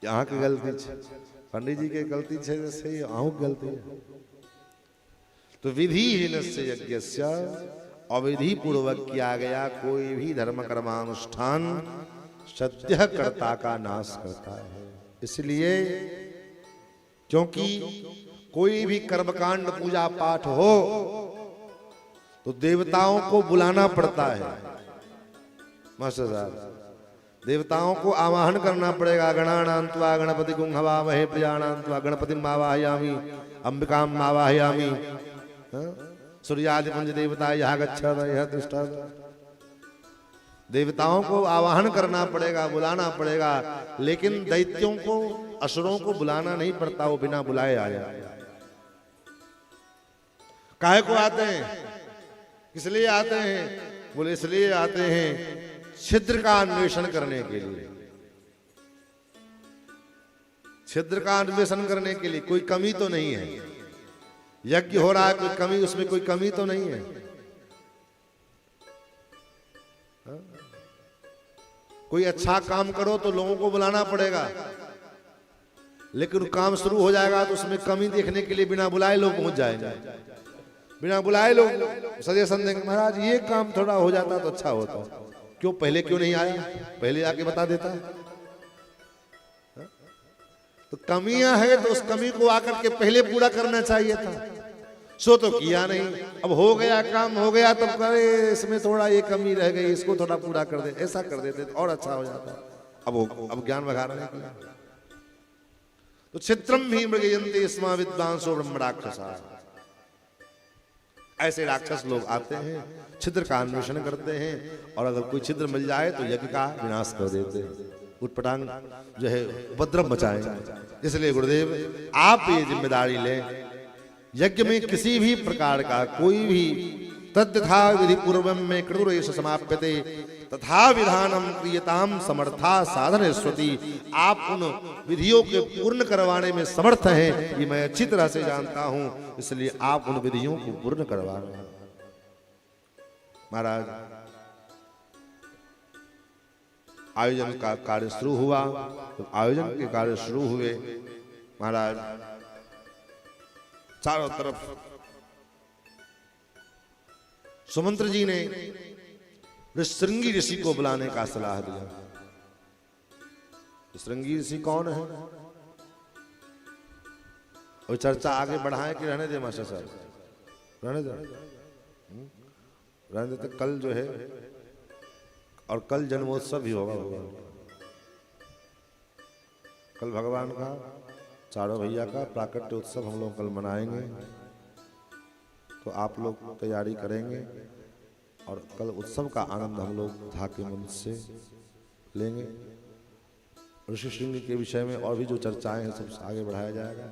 यहाँ की गलती छे, पंडित जी के गलती छे तो सही, अहू के गलती है। तो विधिहीनस्य यज्ञस्य, अविधि पूर्वक किया गया कोई भी धर्म कर्मानुष्ठान सद्यः कर्ता का नाश करता है। इसलिए क्योंकि कोई भी कर्मकांड पूजा पाठ हो तो देवताओं को बुलाना पड़ता है। मास्टर साहब, देवताओं को आवाहन करना पड़ेगा। गणानां त्वा गणपति गुं हवामहे प्रियाणां त्वा गणपतिं आवाहयामि अंबिकां आवाहयामि सूर्यादि पंच देवता यहाँ गच्छत यह तिष्ठत। देवताओं को आवाहन करना पड़ेगा, बुलाना पड़ेगा, लेकिन दैत्यों को, असुरों को बुलाना नहीं पड़ता, वो बिना बुलाए आ जाए। काहे को आते हैं, किस लिए आते हैं? बोले इसलिए आते हैं छिद्र का अन्वेषण करने के लिए। छिद्र का अन्वेषण करने के लिए। कोई कमी तो नहीं है, यज्ञ हो रहा है, कोई कमी, उसमें कोई कमी तो नहीं है। कोई अच्छा काम करो तो लोगों को बुलाना पड़ेगा, लेकिन काम शुरू हो जाएगा तो उसमें कमी देखने के लिए बिना बुलाए लोग पहुंच जाएंगे। बिना बुलाए लोग सजेशन देंगे, महाराज ये काम थोड़ा हो जाता तो अच्छा होता, क्यों पहले क्यों नहीं आया, पहले आके बता देता। तो कमियां है तो उस कमी को आकर के पहले पूरा करना चाहिए था, सो तो किया नहीं। अब हो गया, काम हो गया, तब करे इसमें थोड़ा ये कमी रह गई, इसको थोड़ा पूरा कर दे, ऐसा कर देते तो और अच्छा हो जाता। अब ज्ञान बघारने के लिए तो क्षेत्रम भी मृगयन्ते स्म विद्वांसो ब्रह्मराक्षसा। ऐसे राक्षस लोग आते हैं, छिद्र का अन्वेषण करते हैं और अगर कोई छिद्र मिल जाए तो यज्ञ का विनाश कर देते हैं, उटपटांग जो है उपद्रव मचाएंगे। इसलिए गुरुदेव आप ये जिम्मेदारी लें, यज्ञ में किसी भी प्रकार का कोई भी तद्यथा विधि पूर्वम में कृतुरेश समाप्यते तथा विधानम क्रियताम समर्था साधन स्वती। आप उन विधियों के पूर्ण करवाने में समर्थ हैं, ये मैं अच्छी तरह से जानता हूं, इसलिए आप उन विधियों को पूर्ण करवा रहे हैं। महाराज आयोजन का कार्य शुरू हुआ, तो आयोजन के कार्य शुरू हुए महाराज चारों तरफ सुमंत्र जी ने श्रृंगी ऋषि को बुलाने का सलाह दिया। श्रृंगी ऋषि कौन है? और चर्चा आगे बढ़ाएं कि रहने दे मास्टर साहब? रहने दे तो कल जो है, और कल जन्मोत्सव भी होगा भगवान, कल भगवान का चारों भैया का प्राकट्य उत्सव हम लोग कल मनाएंगे, तो आप लोग तैयारी करेंगे और कल उत्सव का आनंद हम लोग था के मन से लेंगे। ऋषि श्रृंगी के विषय में और भी जो चर्चाएं हैं सब आगे बढ़ाया जाएगा।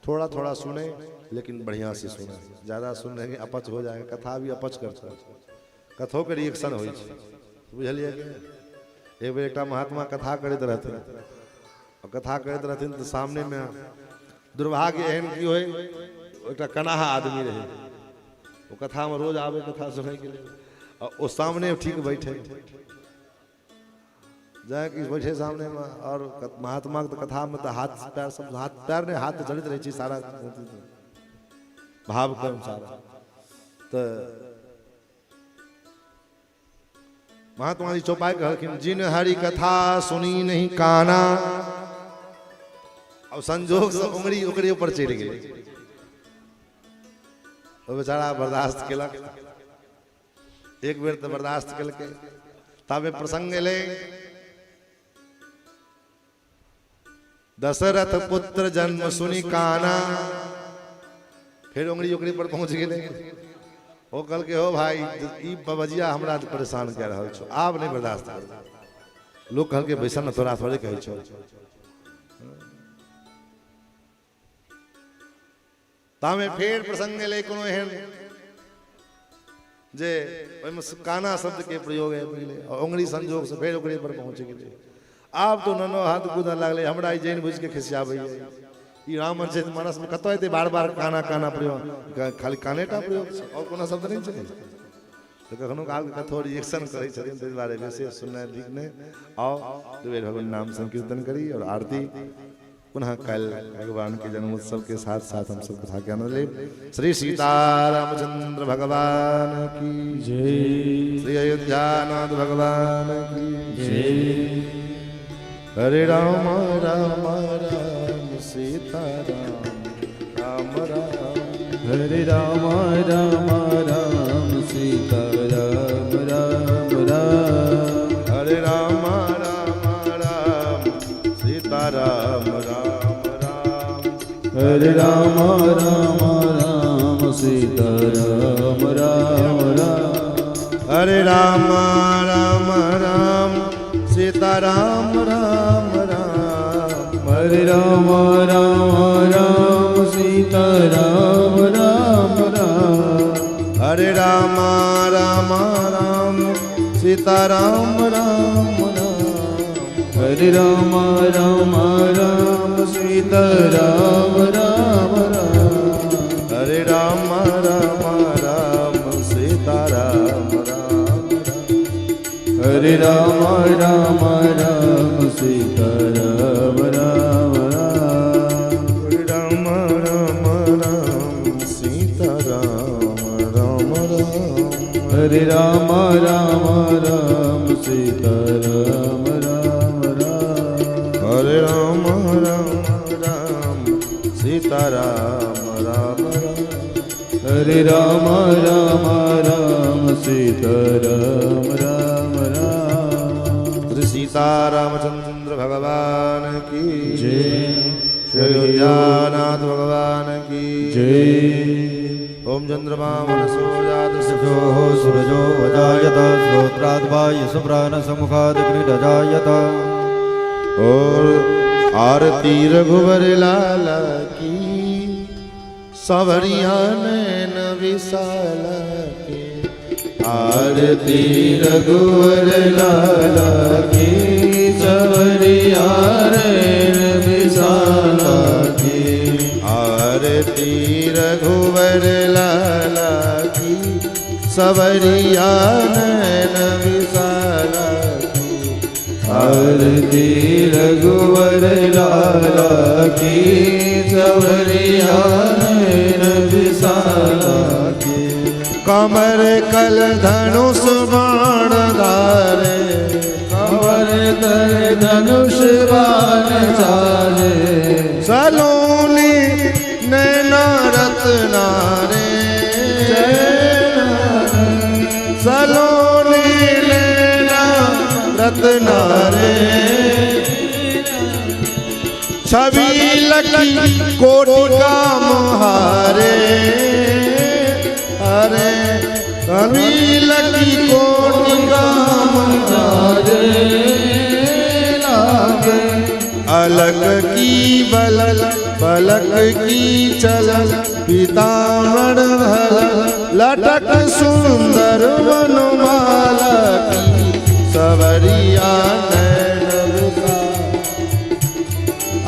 थोड़ा थोड़ा सुने लेकिन बढ़िया से सुने, ज़्यादा सुन लेंगे अपच हो जाएगा, कथा भी अपच करता है, कथों के रिएक्शन हो बुझलिए। एक बेर एक महात्मा कथा करते रहते और कथा करते रहते तो सामने में दुर्भाग्य एहन की होए, एक कनाहा आदमी रहे, वो कथा में रोज आवे कथा सुने के लिए, और वो सामने ठीक बैठे जाए कि बैठे सामने में, और महात्मा के कथा में तो हाथ पैर सब, हाथ पैर ने हाथ जड़ित रही सारा भाव कर्म सारा। तो महात्मा जी चौपाई कहलखिन, जिन हरि कथा सुनी नहीं काना, अब संजोग से उंगली ओकरे ऊपर चढ़ गई, वो बेचारा बर्दाश्त केलक, एक बेर तो बर्दाश्त केलके, तबे प्रसंग ले दशरथ पुत्र जन्म सुनी काना, फिर उंगली ओकरे पर पहुंच गए। वो कल के हो भाई ई बबजिया हमरा परेशान कर रहा छो, आप नहीं बर्दाश्त कर। लोग कल के वैसा न तोरा थोड़े कहे छो। तामे फिर प्रसंग ले कोनो एहन जे ओइमे काना शब्द के प्रयोग है पहले, और उंगली संजोग से फिर ओकरे पर पहुंच गए। आप तो ननो हाथ कूदा लागले, हमरा ई जैन बुझ के खिसियाबै। ई रामचरित मानस में कतो एते बार बार काना काना प्रयोग, खाली कानेटा प्रयोग और कोनो शब्द नहीं छै। तो कखनो काल कथो रिएक्शन करे छथिन, ताहि दुआरे विशेष सुननाइ ठीक नहि। आओ दुबेर भगवान नाम संकीर्तन करी और आरती पुनः कल भगवान के जन्मोत्सव के साथ साथ हम सब कथा के आनंद ले। श्री सीतारामचंद्र भगवान की जय, श्री अयोध्यानाथ भगवान की जय। हरे राम राम राम सीता राम राम राम, हरे राम राम राम सीता राम राम राम, हरे राम राम राम सीता राम राम राम, हरे राम राम राम सीता राम राम राम, हरे राम राम राम सीता राम राम राम, हरे राम राम राम सीता राम राम राम, हरे राम राम राम सीता राम राम राम, हरे राम राम राम सीता राम राम राम, हरे राम राम राम सीता राम राम राम, हरे राम राम राम सीता राम राम राम, हरे राम राम राम सीता राम राम राम, हरे राम राम राम सीता राम राम राम, हरे राम राम राम सीता राम राम राम, हरे राम राम राम सीता राम राम राम। श्री सीता रामचंद्र भगवान की जय, श्री अयोध्यानाथ भगवान की जय। ओम चंद्रमा मनसो जात सजो सूरजो अजायत श्रोत्राद्वाय सुप्राण समुखाद अग्निरजायत। और आरती रघुवर लाल की सवरिया नैन विशाल के। आरती रघुवर लाल की सवरिया नैन विशाल की। आरती रघुवर लाल की सवरिया नैन विशाल की। आरती रघुवर लाला की सवरिया नैन विशाला की। कमर कल धनुष बाण धारे कमर कल धनुष बाण चाले। सलोनी नैना रत्नारे सलोनी नैना रत्नारे। छवि लकी कोटि का मुहारे अरे छवि लकी कोटि का मुहारे। अलग की बलल पलक की चलल पीताम्बर लटक सुंदर वनमाला की। सवरिया नैन विशाल।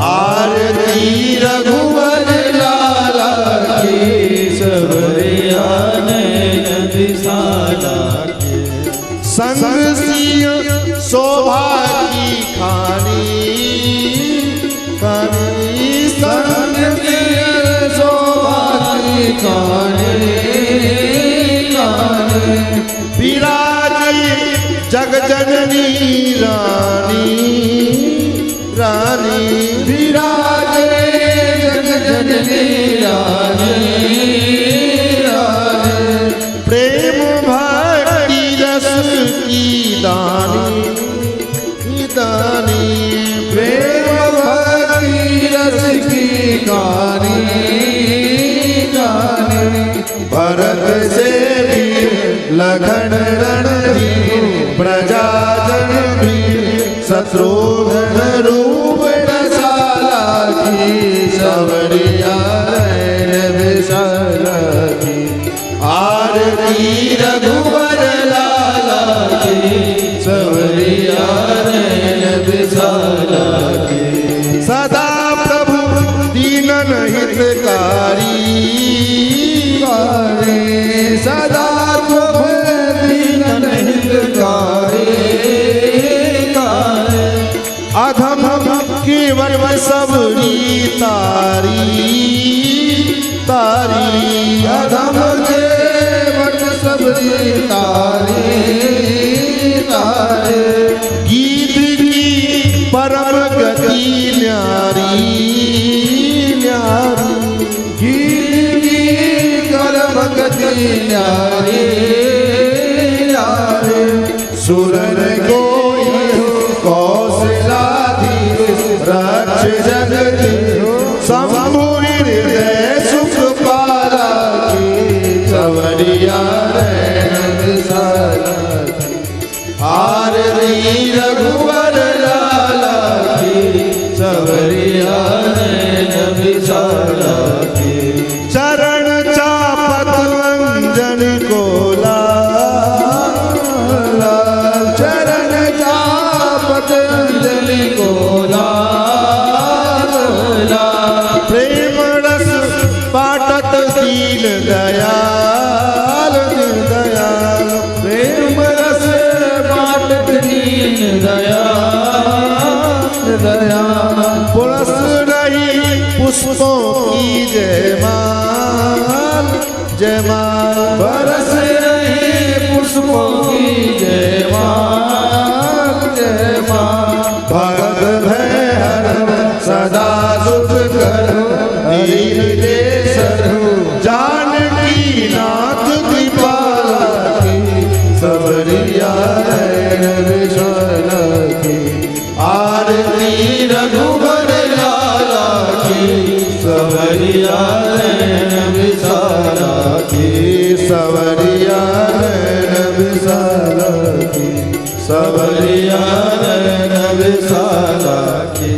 आरती रघुवर लाला की सवरिया नैन विशाला की। संग सिंह शोभा की खानी खानी संग सिंह शोभा की खानी विराजी जग जननी रानी रानी। विराजे जग जननी रानी रानी। प्रेम भक्ति रस की दानी दानी। प्रेम भक्ति रस की गानी गानी। भरत से भी लखन रणधीर प्रजा जन भी शत्रुघ्न रूप रसाला की। सवरिया नैन विशाला की। आरती रघुवर लाला की सवरिया नैन विशाला की। सदा प्रभु दीनन हितकारी सदा प्रभु दीनन हितकारी। अधम केवल सबरी तारी तारी। अधम केवल सबरी तारी तारी। गीत की परम गति न्यारी न्यारी। गीत की परम गति न्यारी न्यारी। सुरन को कौशलाधीश रक्ष जगति शंभु हृदय सुख पाला की। सवरिया नैन विशाला की। आरती रघुवर लाला की सवरिया नैन विशाला की। चरण चापत अंजन को लाला। चरण चापत अंजन को लाला। प्रेम रस पाटत दीन दयाल दयाल। प्रेम रस पाटत दीन दयाल दयाल। पुरस रही पुष्पों की जयमाल जयमाल। बरस रही पुष्पों की जयमाल जयमाल। भगत भैर सदा सुख करो दीन दे सरो। जानकी नाथ कृपाला की सवरिया नैन विशाला की। आरती रघुवर लाला की सवरिया नैन विशाला की। सवरिया नैन विशाला की सवरिया नैन विशाला की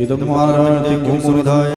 इदं मारणं कुमुदाय